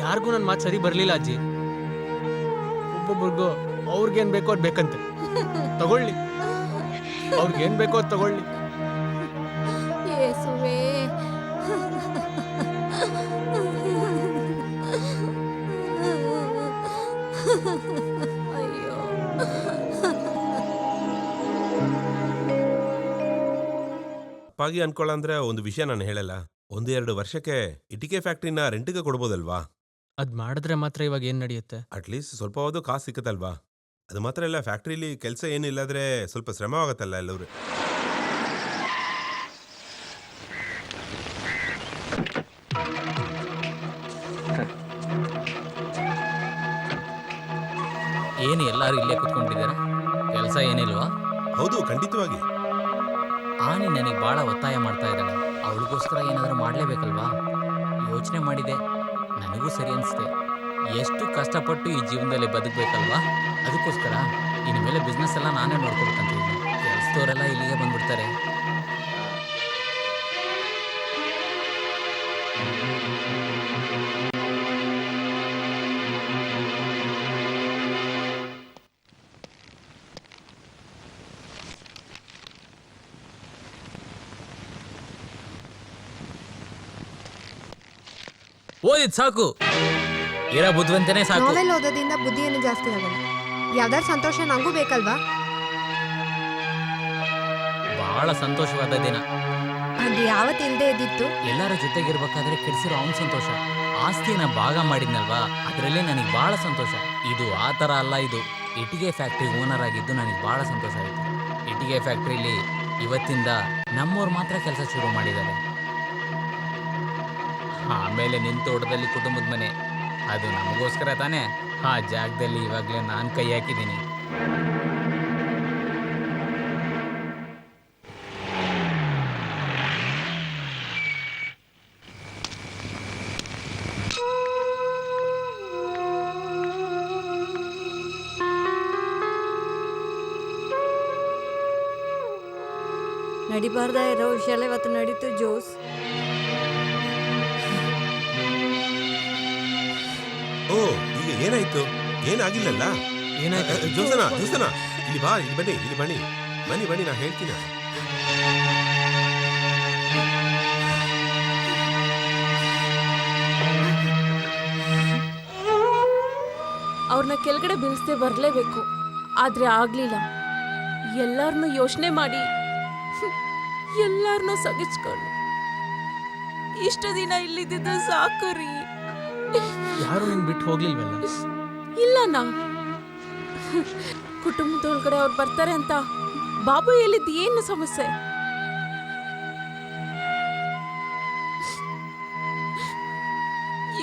ಯಾರಿಗೂ ನನ್ನ ಮಾತು ಸರಿ ಬರಲಿಲ್ಲ ಅಜ್ಜಿ. ಒಬ್ಬೊಬ್ರಿಗೂ ಅವ್ರಿಗೇನು ಬೇಕೋ ಅದು ಬೇಕಂತೆ. ತಗೊಳ್ಳಿ, ಅವ್ರಿಗೇನು ಬೇಕೋ ಅದು ತಗೊಳ್ಳಿ. ಯೇಸುವೇ, ಅಯ್ಯೋ. ಅಪ್ಪಾಗಿ ಅನ್ಕೊಳ್ಳಂದ್ರೆ ಒಂದು ವಿಷಯ ನಾನು ಹೇಳಲ್ಲ. 1-2 ವರ್ಷಕ್ಕೆ ಇಟಿಕೆ ಫ್ಯಾಕ್ಟ್ರಿನ ರೆಂಟಿಗೆ ಕೊಡ್ಬೋದಲ್ವಾ? ಅದು ಮಾಡಿದ್ರೆ ಮಾತ್ರ ಇವಾಗ ಏನು ನಡೆಯುತ್ತೆ? ಅಟ್ಲೀಸ್ಟ್ ಸ್ವಲ್ಪ ಹೋದು ಕಾಸು ಸಿಕ್ಕತ್ತಲ್ವಾ? ಅದು ಮಾತ್ರ ಇಲ್ಲ, ಫ್ಯಾಕ್ಟ್ರಿಲಿ ಕೆಲಸ ಏನಿಲ್ಲಾದ್ರೆ ಸ್ವಲ್ಪ ಶ್ರಮವಾಗತ್ತಲ್ಲ ಎಲ್ಲರೂ. ಏನು ಎಲ್ಲರೂ ಇಲ್ಲೇ ಕುತ್ಕೊಂಡಿದ್ದೀರಾ? ಕೆಲಸ ಏನಿಲ್ವಾ? ಹೌದು, ಖಂಡಿತವಾಗಿ. ಆನಿ ನನಗೆ ಭಾಳ ಒತ್ತಾಯ ಮಾಡ್ತಾ ಇದ್ದಾಳೆ. ಅವಳಿಗೋಸ್ಕರ ಏನಾದರೂ ಮಾಡಲೇಬೇಕಲ್ವಾ? ಯೋಚನೆ ಮಾಡಿದೆ, ನನಗೂ ಸರಿ ಅನಿಸ್ತೆ. ಎಷ್ಟು ಕಷ್ಟಪಟ್ಟು ಈ ಜೀವನದಲ್ಲಿ ಬದುಕಬೇಕಲ್ವಾ? ಅದಕ್ಕೋಸ್ಕರ ಇನ್ನು ಮೇಲೆ ಬಿಸ್ನೆಸ್ ಎಲ್ಲ ನಾನೇ ನೋಡ್ಕೊಬೇಕಂತಿದ್ದೀನಿ. ಕೆಲಸದವರೆಲ್ಲ ಇಲ್ಲಿಗೆ ಬಂದ್ಬಿಡ್ತಾರೆ. ಓದಿದ್ ಸಾಕು, ಇರೋ ಬುದ್ಧಿವಂತನೇ ಸಾಕು. ನಾವೆಲ್ ಓದೋದ್ರಿಂದ ಬುದ್ಧಿ ಏನು ಜಾಸ್ತಿ ಆಗಲ್ಲ. ಯಾವ್ದಾರು ಸಂತೋಷ ನಂಗೂ ಬೇಕಲ್ವಾ? ಬಹಳ ಸಂತೋಷವಾದ ದಿನ. ಅದು ಯಾವತ್ತು ಇಲ್ಲದೆ ಇದ್ದಿತ್ತು. ಎಲ್ಲರ ಜೊತೆಗಿರ್ಬೇಕಾದ್ರೆ ಕೆಡಿಸಿರೋ ಅವನ್ ಸಂತೋಷ. ಆಸ್ತಿನ ಭಾಗ ಮಾಡಿದ್ನಲ್ವಾ, ಅದರಲ್ಲೇ ನನಗೆ ಬಹಳ ಸಂತೋಷ. ಇದು ಆ ಥರ ಅಲ್ಲ, ಇದು ಇಟ್ಟಿಗೆ ಫ್ಯಾಕ್ಟ್ರಿ ಓನರ್ ಆಗಿದ್ದು ನನಗೆ ಬಹಳ ಸಂತೋಷ ಆಯಿತು. ಇಟ್ಟಿಗೆ ಫ್ಯಾಕ್ಟ್ರಿಲಿ ಇವತ್ತಿಂದ ನಮ್ಮವ್ರು ಮಾತ್ರ ಕೆಲಸ ಶುರು ಮಾಡಿದ್ದಾರೆ. ಆಮೇಲೆ ನಿನ್ನ ತೋಟದಲ್ಲಿ ಕುಟುಂಬದ ಮನೆ, ಅದು ನಮಗೋಸ್ಕರ ತಾನೇ. ಆ ಜಾಗದಲ್ಲಿ ಇವಾಗಲೇ ನಾನು ಕೈ ಹಾಕಿದ್ದೀನಿ. ನಡಿಬಾರ್ದ ಇರೋ ವಿಷಯ ಎಲ್ಲ ಇವತ್ತು ನಡೀತು ಜೋಸ್. ಓ, ಈಗ ಏನಾಯ್ತು? ಏನಾಗಿಲ್ಲಲ್ಲ? ಏನಾಯ್ತು? ಜೋಸನ ಜೋಸನ, ಇಲ್ಲಿ ಬಾ, ಇಲ್ಲಿ ಬನ್ನಿ, ಇಲ್ಲಿ ಬನ್ನಿ, ಬನ್ನಿ ಬನ್ನಿ, ನಾ ಹೇಳ್ತೀನಿ. ಅವ್ರನ್ನ ಕೆಳಗಡೆ ಬೀಳಿಸ್ದೆ ಬರಲೇಬೇಕು. ಆದ್ರೆ ಆಗ್ಲಿಲ್ಲ. ಎಲ್ಲಾರನ್ನೂ ಯೋಚನೆ ಮಾಡಿ ಎಲ್ಲಾರನ್ನೂ ಸಗಿಸ್ಕೊಂಡು ಇಷ್ಟು ದಿನ ಇಲ್ಲಿದ್ದ ಸಾಕು ರೀ. ಯಾರು ನಿನ್ ಬಿಟ್ಟು ಹೋಗ್ಲಿಲ್ವಲ್ಲ? ಇಲ್ಲನಾ, ಕುಟುಂಬದೊಳಗಡೆ ಅವ್ರು ಬರ್ತಾರೆ ಅಂತ ಬಾಬು ಹೇಳಿದ್ದು ಏನು ಸಮಸ್ಯೆ?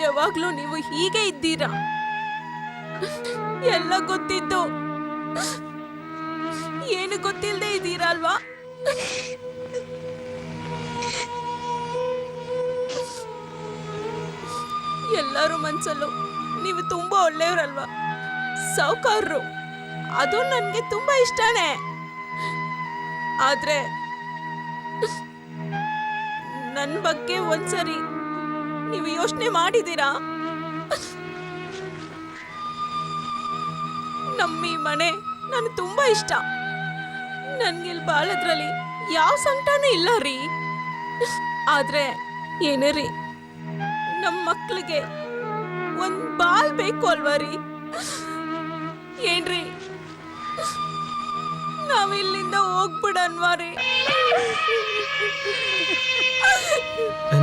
ಯಾವಾಗ್ಲೂ ನೀವು ಹೀಗೆ ಇದ್ದೀರಾ? ಎಲ್ಲ ಗೊತ್ತಿದ್ದು ಏನು ಗೊತ್ತಿಲ್ಲದೆ ಇದ್ದೀರಾ ಅಲ್ವಾ? ಎಲ್ಲರೂ ಮನ್ಸಲ್ಲೂ ನೀವು ತುಂಬಾ ಒಳ್ಳೆಯವ್ರಲ್ವಾ, ಸಾವುಕಾರರು. ಅದು ನನ್ಗೆ ತುಂಬಾ ಇಷ್ಟನೇ. ಆದ್ರೆ ನನ್ ಬಗ್ಗೆ ಒಂದ್ಸರಿ ನೀವು ಯೋಚನೆ ಮಾಡಿದೀರಾ? ನಮ್ಮಿ ಮನೆ ನನ್ಗೆ ತುಂಬಾ ಇಷ್ಟ. ನನ್ಗೆ ಇಲ್ಲಿ ಬಾಳದ್ರಲ್ಲಿ ಯಾವ ಸಂಕಟನೂ ಇಲ್ಲ ರೀ. ಆದ್ರೆ ಏನೇ ರೀ, ನಮ್ಮ ಮಕ್ಳಿಗೆ ಒಂದ್ ಬಾಲ್ ಬೇಕು ಅಲ್ವಾ ರೀ? ಏನ್ರಿ, ನಾವಿಲ್ಲಿಂದ ಹೋಗ್ಬಿಡನ್ವಾ ರೀ?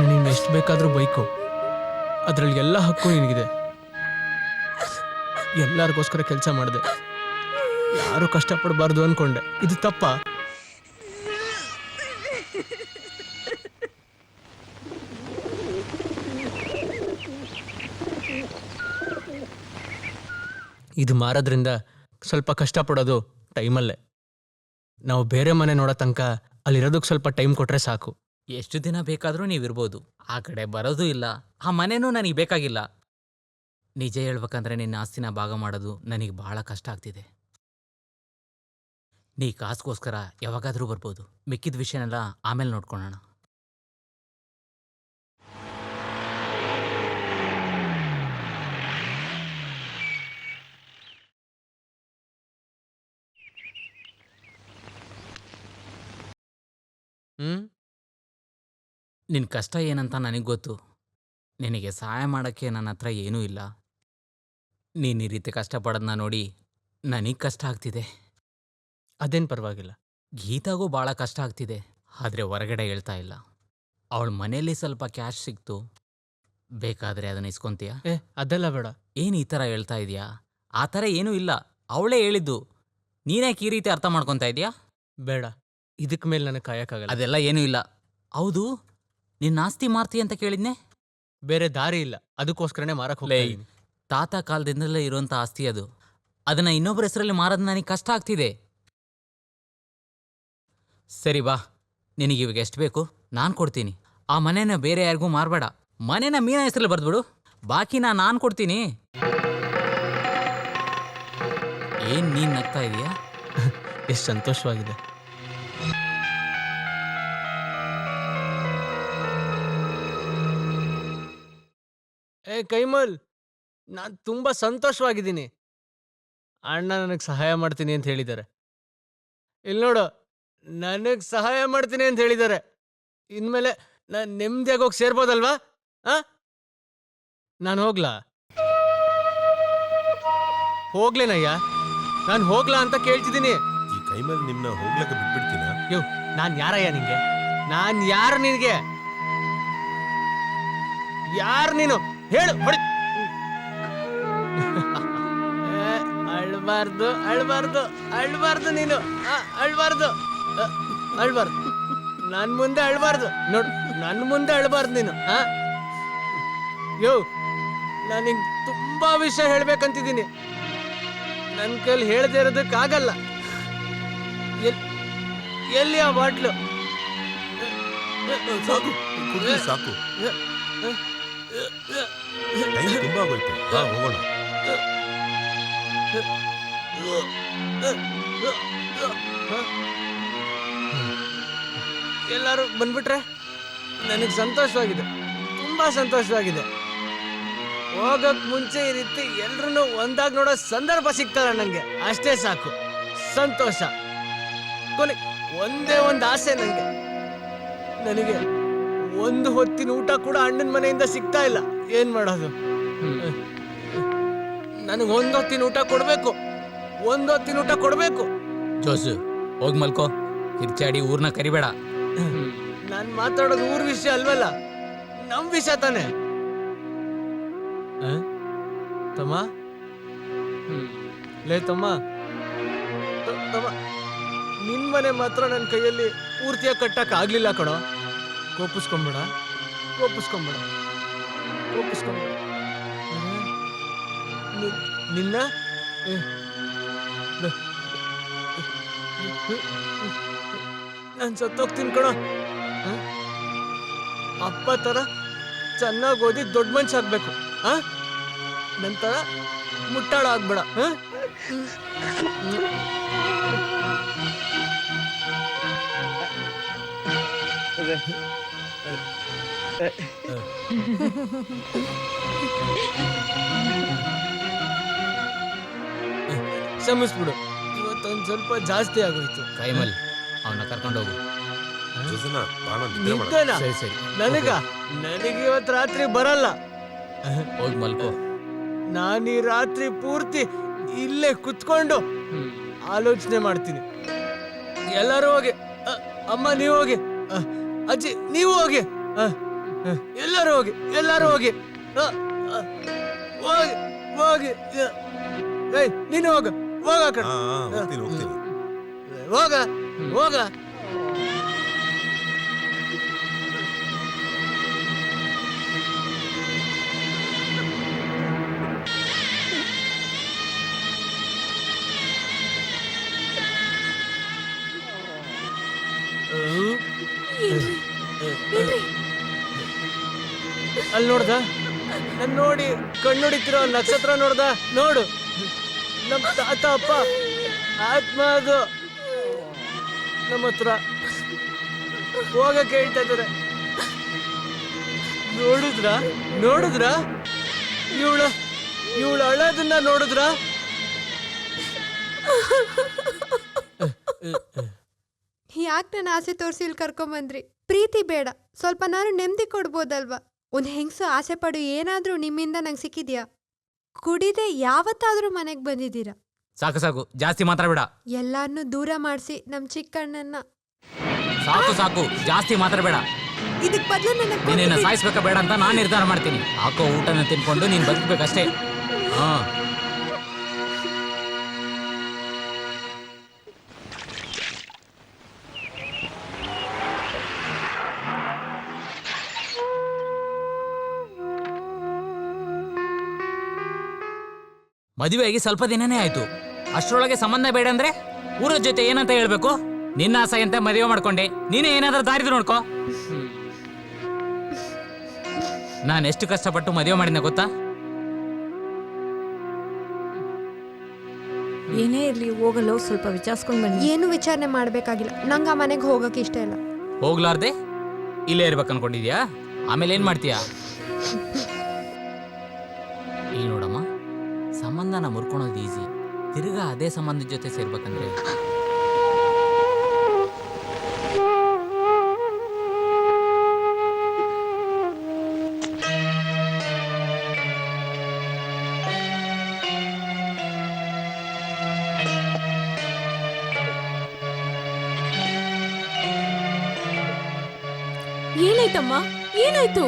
ನೀನ್ ಎಷ್ಟು ಬೇಕಾದ್ರೂ ಬೈಕು, ಅದ್ರಲ್ಲಿ ಎಲ್ಲ ಹಕ್ಕು ನಿನಗಿದೆ. ಎಲ್ಲರಿಗೋಸ್ಕರ ಕೆಲಸ ಮಾಡಿದೆ, ಯಾರು ಕಷ್ಟಪಡಬಾರ್ದು ಅನ್ಕೊಂಡೆ. ಇದು ತಪ್ಪಾ? ಇದು ಮಾರೋದ್ರಿಂದ ಸ್ವಲ್ಪ ಕಷ್ಟಪಡೋದು ಟೈಮಲ್ಲೇ. ನಾವು ಬೇರೆ ಮನೆ ನೋಡೋ ತನಕ ಅಲ್ಲಿರೋದಕ್ಕೆ ಸ್ವಲ್ಪ ಟೈಮ್ ಕೊಟ್ರೆ ಸಾಕು. ಎಷ್ಟು ದಿನ ಬೇಕಾದರೂ ನೀವಿರ್ಬೋದು, ಆ ಕಡೆ ಬರೋದೂ ಇಲ್ಲ, ಆ ಮನೆನೂ ನನಗೆ ಬೇಕಾಗಿಲ್ಲ. ನಿಜ ಹೇಳ್ಬೇಕಂದ್ರೆ ನಿನ್ನ ಆಸ್ತಿನ ಭಾಗ ಮಾಡೋದು ನನಗೆ ಬಹಳ ಕಷ್ಟ ಆಗ್ತಿದೆ. ನೀ ಕಾಸ್ಗೋಸ್ಕರ ಯಾವಾಗಾದರೂ ಬರ್ಬೋದು, ಮಿಕ್ಕಿದ ವಿಷಯನೆಲ್ಲ ಆಮೇಲೆ ನೋಡ್ಕೊಳ್ಳೋಣ. ನಿನ್ನ ಕಷ್ಟ ಏನಂತ ನನಗೆ ಗೊತ್ತು. ನಿನಗೆ ಸಹಾಯ ಮಾಡೋಕ್ಕೆ ನನ್ನ ಹತ್ರ ಏನೂ ಇಲ್ಲ. ನೀನು ಈ ರೀತಿ ಕಷ್ಟಪಡೋದನ್ನ ನೋಡಿ ನನಗೆ ಕಷ್ಟ ಆಗ್ತಿದೆ. ಅದೇನು ಪರವಾಗಿಲ್ಲ. ಗೀತಾಗೂ ಭಾಳ ಕಷ್ಟ ಆಗ್ತಿದೆ, ಆದರೆ ಹೊರಗಡೆ ಹೇಳ್ತಾ ಇಲ್ಲ. ಅವಳ ಮನೆಯಲ್ಲಿ ಸ್ವಲ್ಪ ಕ್ಯಾಶ್ ಸಿಕ್ತು, ಬೇಕಾದರೆ ಅದನ್ನ ಇಸ್ಕೊಂತೀಯಾ? ಅದೆಲ್ಲ ಬೇಡ. ಏನು ಈ ಥರ ಹೇಳ್ತಾ ಇದೆಯಾ? ಆ ಥರ ಏನೂ ಇಲ್ಲ, ಅವಳೇ ಹೇಳಿದ್ದು. ನೀನ್ಯಾಕೆ ಈ ರೀತಿ ಅರ್ಥ ಮಾಡ್ಕೊತಾ ಇದೆಯಾ? ಬೇಡ, ಇದಕ್ಕೆ ಮೇಲೆ ನನಗೆ ಕಾಯಕ್ಕಾಗಲ್ಲ. ಅದೆಲ್ಲ ಏನೂ ಇಲ್ಲ. ಹೌದು, ನಿನ್ನ ಆಸ್ತಿ ಮಾರ್ತಿ ಅಂತ ಕೇಳಿದ್ನೆ? ಬೇರೆ ದಾರಿ ಇಲ್ಲ, ಅದಕ್ಕೋಸ್ಕರನೇ ಮಾರಕ್ಕೆ ಹೋಗ್ತೀನಿ. ತಾತ ಕಾಲದಿಂದಲೇ ಇರುವಂಥ ಆಸ್ತಿ ಅದು. ಅದನ್ನು ಇನ್ನೊಬ್ಬರ ಹೆಸರಲ್ಲಿ ಮಾರೋದು ನನಗೆ ಕಷ್ಟ ಆಗ್ತಿದೆ. ಸರಿ ಬಾ, ನಿನಗಿವಾಗ ಎಷ್ಟು ಬೇಕು ನಾನು ಕೊಡ್ತೀನಿ. ಆ ಮನೆನ ಬೇರೆ ಯಾರಿಗೂ ಮಾರಬೇಡ. ಮನೆನ ಮೀನ ಹೆಸರಲ್ಲಿ ಬರೆದ್ಬಿಡು, ಬಾಕಿನ ನಾನು ಕೊಡ್ತೀನಿ. ಏನು ನೀನು ನಗ್ತಾ ಇದೀಯಾ? ಎಷ್ಟು ಸಂತೋಷವಾಗಿದೆ. ಕೈಮಲ್, ನಾನು ತುಂಬ ಸಂತೋಷವಾಗಿದ್ದೀನಿ. ಅಣ್ಣ ನನಗೆ ಸಹಾಯ ಮಾಡ್ತೀನಿ ಅಂತ ಹೇಳಿದ್ದಾರೆ. ಇಲ್ಲಿ ನೋಡು, ನನಗೆ ಸಹಾಯ ಮಾಡ್ತೀನಿ ಅಂತ ಹೇಳಿದ್ದಾರೆ. ಇನ್ಮೇಲೆ ನಾನು ನೆಮ್ಮದಿಯಾಗಿ ಹೋಗಿ ಸೇರ್ಬೋದಲ್ವಾ? ನಾನು ಹೋಗ್ಲಾ? ಹೋಗ್ಲೇನಯ್ಯ? ನಾನು ಹೋಗ್ಲಾ ಅಂತ ಕೇಳ್ತಿದ್ದೀನಿ. ಈ ಕೈ ಮೇಲೆ ನಿಮ್ನ ಹೋಗ್ಲಕ್ಕ ಬಿಟ್ಬಿಡ್ತೀನ? ಯೋ, ನಾನ್ ಯಾರಯ್ಯ ನಿಂಗೆ? ನಾನ್ ಯಾರು ನಿನ್ಗೆ? ಯಾರು ನೀನು ಹೇಳು? ಹೊಡಿ. ಅಳ್ಬಾರ್ದು ಅಳ್ಬಾರ್ದು ಅಳ್ಬಾರ್ದು ನೀನು, ಅಳ್ಬಾರ್ದು ಅಳ್ಬಾರ್ದು. ನನ್ ಮುಂದೆ ಅಳ್ಬಾರ್ದು ನೋಡು, ನನ್ ಮುಂದೆ ಅಳ್ಬಾರ್ದು ನೀನು. ಯೋ, ನಾನು ನಿಂಗೆ ತುಂಬಾ ವಿಷಯ ಹೇಳ್ಬೇಕಂತಿದ್ದೀನಿ. ನನ್ನ ಕೈಲಿ ಹೇಳದೆ ಇರೋದಕ್ಕಾಗಲ್ಲ. ಎಲ್ಲಿ ಆ ಬಾಟ್ಲು? ಸಾಕು, ಕುಡ್ದು ಸಾಕು. ಟೈಮ್ ತುಂಬಾ ಆಗೋಯ್ತು. ಬಾ ಹೋಗೋಣ. ಎಲ್ಲರೂ ಬಂದ್ಬಿಟ್ರೆ ನನಗೆ ಸಂತೋಷವಾಗಿದೆ, ತುಂಬಾ ಸಂತೋಷವಾಗಿದೆ. ಹೋಗಕ್ ಮುಂಚೆ ಈ ರೀತಿ ಎಲ್ರೂ ಒಂದಾಗಿ ನೋಡೋ ಸಂದರ್ಭ ಸಿಗ್ತಲ್ಲ ನಂಗೆ, ಅಷ್ಟೇ ಸಾಕು. ಸಂತೋಷ. ಕೊನೆ ಒಂದೇ ಒಂದು ಆಸೆ ನಂಗೆ. ನನಗೆ ಒಂದು ಹೊತ್ತಿನ ಊಟ ಕೂಡ ಅಣ್ಣನ ಮನೆಯಿಂದ ಸಿಗ್ತಾ ಇಲ್ಲ. ಏನ್ ಮಾಡೋದು? ನನಗೆ ಒಂದೊತ್ತಿನ ಊಟ ಕೊಡ್ಬೇಕು, ಒಂದೊತ್ತಿನ ಊಟ ಕೊಡ್ಬೇಕು. ಜೋಸು, ಹೋಗ್ ಮಲ್ಕೋ. ಕಿರ್ಚಾಡಿ ಊರ್ನ ಕರಿಬೇಡ. ನಾನ್ ಮಾತಾಡೋದು ಊರ್ ವಿಷಯ ಅಲ್ವಲ್ಲ, ನಮ್ ವಿಷಯ ತಾನೆ. ತಮ್ಮ, ಲೇ ತಮ್ಮ, ತಮ್ಮ, ನಿನ್ ಮನೆ ಮಾತ್ರ ನನ್ನ ಕೈಯಲ್ಲಿ ಪೂರ್ತಿಯಾಗಿ ಕಟ್ಟಕ್ ಆಗ್ಲಿಲ್ಲ ಕಣೋ. ಕೋಪಿಸ್ಕೊಂಬೇಡ, ಕೋಪಿಸ್ಕೊಂಬೇಡ, ಕೋಪಿಸ್ಕೊಂಬೇಡ. ನಿನ್ನ ನಾನು ಸತ್ತೋಗ್ತೀನಿ ಕಣೋ. ಅಪ್ಪ ತರ ಚೆನ್ನಾಗಿ ಓದಿ ದೊಡ್ಡ ಮನುಷ್ಯ ಆಗ್ಬೇಕು. ನಂತರ ಮುಟ್ಟಾಳ ಆಗ್ಬೇಡ. ಕ್ಷಮಿಸ್ಬಿಡು, ಇವತ್ತೊಂದು ಸ್ವಲ್ಪ ಜಾಸ್ತಿ ಆಗೋಯ್ತು. ಕೈಮಲ್, ಅವನ್ನ ಕರ್ಕೊಂಡೋಗು. ಜೋಸನ, ಬಾ, ನಾನ್ ನಿದ್ದೆ ಮಾಡ್ತೀನಿ. ನಿದ್ದೆನಾ? ಸರಿ ಸರಿ, ನನಗೆ ಇವತ್ತು ರಾತ್ರಿ ಬರಲ್ಲ. ಹೋಗ್ ಮಲ್ಕೋ. ನಾನೀ ರಾತ್ರಿ ಪೂರ್ತಿ ಇಲ್ಲೇ ಕುತ್ಕೊಂಡು ಆಲೋಚನೆ ಮಾಡ್ತೀನಿ. ಎಲ್ಲರೂ ಹೋಗಿ. ಅಮ್ಮ ನೀವು ಹೋಗಿ, ಅಜ್ಜಿ ನೀವು ಹೋಗಿ, ಎಲ್ಲರೂ ಹೋಗಿ, ಎಲ್ಲರೂ ಹೋಗಿ, ಹೋಗಿ ಹೋಗಿ. ಏಯ್, ನೀನು ಹೋಗ, ಹೋಗ ಆ ಕಡೆ. ಹೋಗ್ತೀನಿ ಹೋಗ್ತೀನಿ. ಹೋಗ ಹೋಗ. ಅಲ್ಲಿ ನೋಡ್ದ? ನನ್ ನೋಡಿ ಕಣ್ಣುಡಿತಿರೋ ನಕ್ಷತ್ರ ನೋಡ್ದ? ನೋಡು, ನಮ್ ತಾತ ಅಪ್ಪ ಆತ್ಮ ಅದು ನಮ್ಮ ಹತ್ರ ಹೋಗಕ್ಕೆ ಹೇಳ್ತಾ ಇದ್ದಾರೆ. ನೋಡಿದ್ರ? ನೋಡಿದ್ರ? ಇವಳು ಅಳೋದನ್ನ ನೋಡಿದ್ರ? ಯಾಕೆ ನನ್ನ ಆಸೆ ತೋರಿಸಿ ಇಲ್ಲಿ ಕರ್ಕೊಂಬಂದ್ರಿ? ಪ್ರೀತಿ ಬೇಡ, ಸ್ವಲ್ಪ ನಾನು ನೆಮ್ಮದಿ ಕೊಡ್ಬೋದಲ್ವಾ? ಒಂದು ಹೆಂಗಸು ಆಸೆ ಪಡು ಏನಾದರೂ ನಿಮ್ಮಿಂದ ನಂಗೆ ಸಿಕ್ಕಿದ್ಯಾ? ಕುಡಿದೆ ಯಾವತ್ತಾದರೂ ಮನೆಗೆ ಬಂದಿದ್ದೀರಾ? ಸಾಕು ಸಾಕು, ಜಾಸ್ತಿ ಮಾತಾಡಬೇಡ. ಎಲ್ಲಾರನ್ನೂ ದೂರ ಮಾಡಿಸಿ ನಮ್ಮ ಚಿಕ್ಕಣ್ಣನ್ನ. ಸಾಕು ಸಾಕು, ಜಾಸ್ತಿ ಮಾತಾಡಬೇಡ. ಇದಕ್ಕೆ ಬದಲು ನೀನೇನ ನನಗೆ ಸಾಯಿಸ್ಬೇಕಾ ಬೇಡ ಅಂತ ನಾನು ನಿರ್ಧಾರ ಮಾಡ್ತೀನಿ. ಹಾಕೋ ಊಟನ ತಿನ್ಕೊಂಡು ನೀನು ಬದುಕಬೇಕಷ್ಟೇ. ಹಾ, ಮದುವೆಯಾಗಿ ಸ್ವಲ್ಪ ದಿನನೇ ಆಯ್ತು, ಅಷ್ಟರೊಳಗೆ ಸಂಬಂಧ ಬೇಡ ಅಂದ್ರೆ ಊರ ಜೊತೆ ಏನಂತ ಹೇಳ್ಬೇಕು? ನಿನ್ನ ಆಸೆ ಅಂತ ಮದುವೆ ಮಾಡ್ಕೊಂಡೆ, ನೀನೇ ಏನಾದ್ರೂ ದಾರಿದು ನೋಡ್ಕೋ. ನಾನು ಎಷ್ಟು ಕಷ್ಟಪಟ್ಟು ಮದುವೆ ಮಾಡಿದ್ನ ಗೊತ್ತಾ? ಏನೇ ಇರ್ಲಿ, ಹೋಗಲು ಸ್ವಲ್ಪ ವಿಚಾರಿಸ್ಕೊಂಡು ಬನ್ನಿ. ಏನು ವಿಚಾರಣೆ ಮಾಡಬೇಕಾಗಿಲ್ಲ, ನಂಗೆ ಆ ಮನೆಗೆ ಹೋಗೋಕೆ ಇಷ್ಟ ಇಲ್ಲ. ಹೋಗ್ಲಾರ್ದೆ ಇಲ್ಲೇ ಇರ್ಬೇಕು ಅನ್ಕೊಂಡಿದ್ಯಾ? ಆಮೇಲೆ ಏನ್ ಮಾಡ್ತೀಯಾ? ಇಲ್ಲಿ ನೋಡಮ್ಮ, ಸಂಬಂಧನ ಮುರ್ಕೊಳೋದು ಈಸಿ, ತಿರ್ಗಾ ಅದೇ ಸಂಬಂಧದ ಜೊತೆ ಸೇರ್ಬೇಕಂದ್ರೆ ಏನಾಯ್ತಮ್ಮ? ಏನಾಯ್ತು?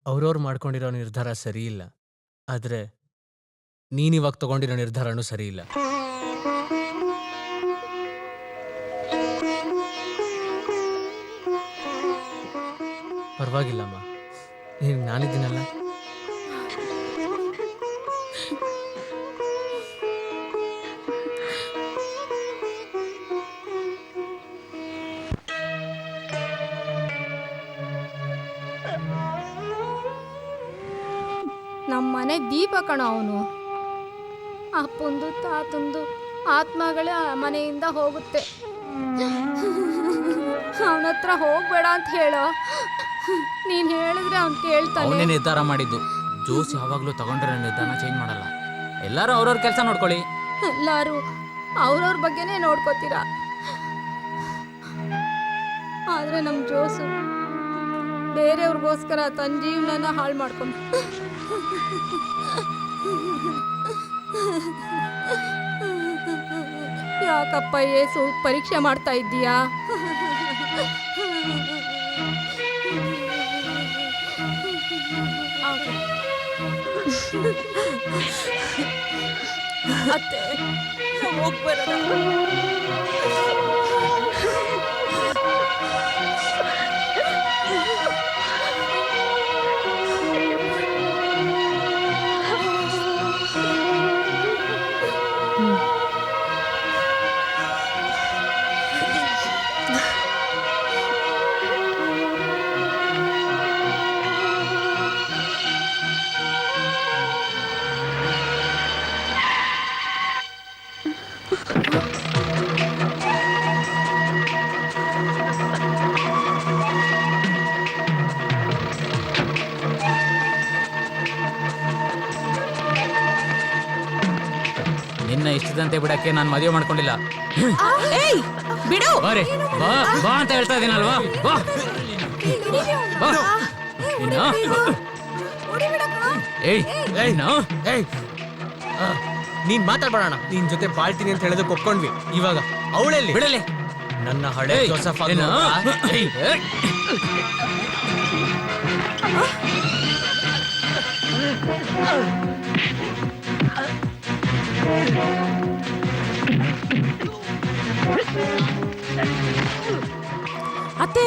ಅವ್ರವ್ರು ಮಾಡ್ಕೊಂಡಿರೋ ನಿರ್ಧಾರ ಸರಿ ಇಲ್ಲ, ಆದ್ರೆ ನೀನಿವಾಗ ತಗೊಂಡಿರೋ ನಿರ್ಧಾರನೂ ಸರಿ ಇಲ್ಲ. ಪರವಾಗಿಲ್ಲಮ್ಮ, ನೀನು ನಾನಿದ್ದೀನಲ್ಲ. ನಮ್ಮ ಮನೆ ದೀಪ ಕಣ ಅವನು. ಅಪ್ಪಂದು ತಾತಂದು ಆತ್ಮಗಳ ಮನೆಯಿಂದ ಹೋಗುತ್ತೆ. ಅವನ ಹತ್ರ ಹೋಗ್ಬೇಡ ಅಂತ ಹೇಳೋ. ನೀನ್ ಹೇಳಿದ್ರೆ ಅವ್ನು ಕೇಳ್ತಾನೆ. ಅವನೇ ನಿರ್ಧಾರ ಮಾಡಿದ್ದು. ಜೋಸ್ ಯಾವಾಗ್ಲೂ ತಗೊಂಡಿರೋ ನಿರ್ಧಾರ ಚೇಂಜ್ ಮಾಡಲ್ಲ. ಎಲ್ಲರೂ ಅವ್ರವ್ರ ಕೆಲಸ ನೋಡ್ಕೊಳ್ಳಿ. ಎಲ್ಲರೂ ಅವ್ರವ್ರ ಬಗ್ಗೆನೇ ನೋಡ್ಕೋತೀರಾ, ಆದ್ರೆ ನಮ್ ಜೋಸು ಬೇರೆಯವ್ರಿಗೋಸ್ಕರ ತನ್ನ ಜೀವನನ ಹಾಳು ಮಾಡ್ಕೊಂಡು ಯಾಕಪ್ಪ ಏಸು ಪರೀಕ್ಷೆ ಮಾಡ್ತಾ ಇದ್ದೀಯಾ? ಅತ್ತೆ, ಹೋಗ್ಬರೋಣ. ನಿನ್ನ ಇಷ್ಟದಂತೆ ಬಿಡಕ್ಕೆ ನಾನು ಮದುವೆ ಮಾಡ್ಕೊಂಡಿಲ್ಲ. ಬಿಡು. ಬಾರೆ, ಬಾ ಬಾ ಅಂತ ಹೇಳ್ತಾ ಇದೀನಲ್ವಾ? ಬಾ ಬಾ. ಏಯ್ ಏಯ್ ನೋ ಏಯ್, ನೀನ್ ಮಾತಾಡ್ಬೇಡಣ. ನಿನ್ ಜೊತೆ ಬಾಳ್ತೀನಿ ಅಂತ ಹೇಳೋದಕ್ಕೆ ಒಪ್ಕೊಂಡ್ವಿ. ಇವಾಗ ಅವಳೆಲ್ಲಿ? ಬಿಡಲೆ ನನ್ನ ಹಳೆ ಜೋಸಫ್ ಅಲ್ವಾ? ಅತ್ತೆ,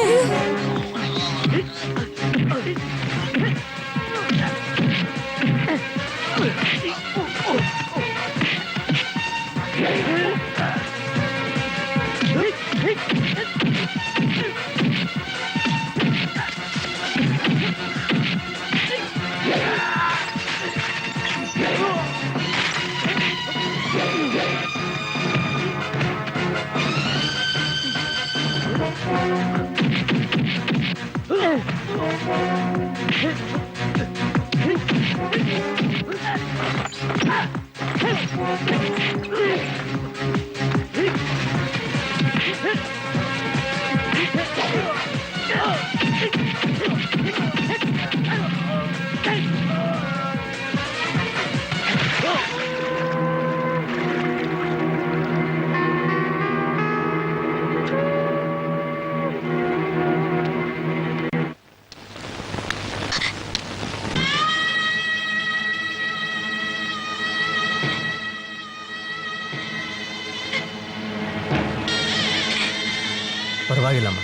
ಪರವಾಗಿಲ್ಲಮ್ಮ,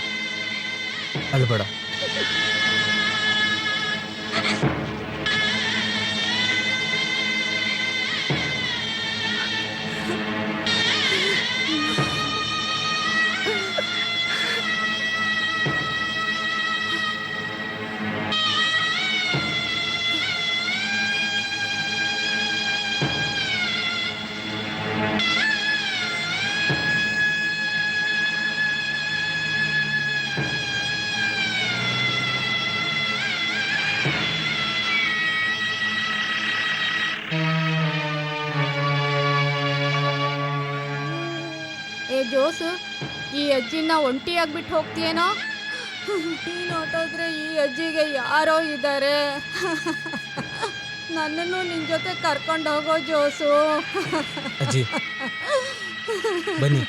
ಅಲ್ಬೇಡ. ಏ ಜೋಸು, ಈ ಅಜ್ಜಿನ ಒಂಟಿಯಾಗ್ಬಿಟ್ಟು ಹೋಗ್ತೀಯೇನೋ? ನೀನು ಹೊಟ್ಟೋದ್ರೆ ಈ ಅಜ್ಜಿಗೆ ಯಾರೋ ಇದ್ದಾರೆ. ನನ್ನನ್ನು ನಿನ್ ಜೊತೆ ಕರ್ಕೊಂಡು ಹೋಗೋ ಜೋಸು. ಅಜ್ಜಿ ಬನ್ನಿ.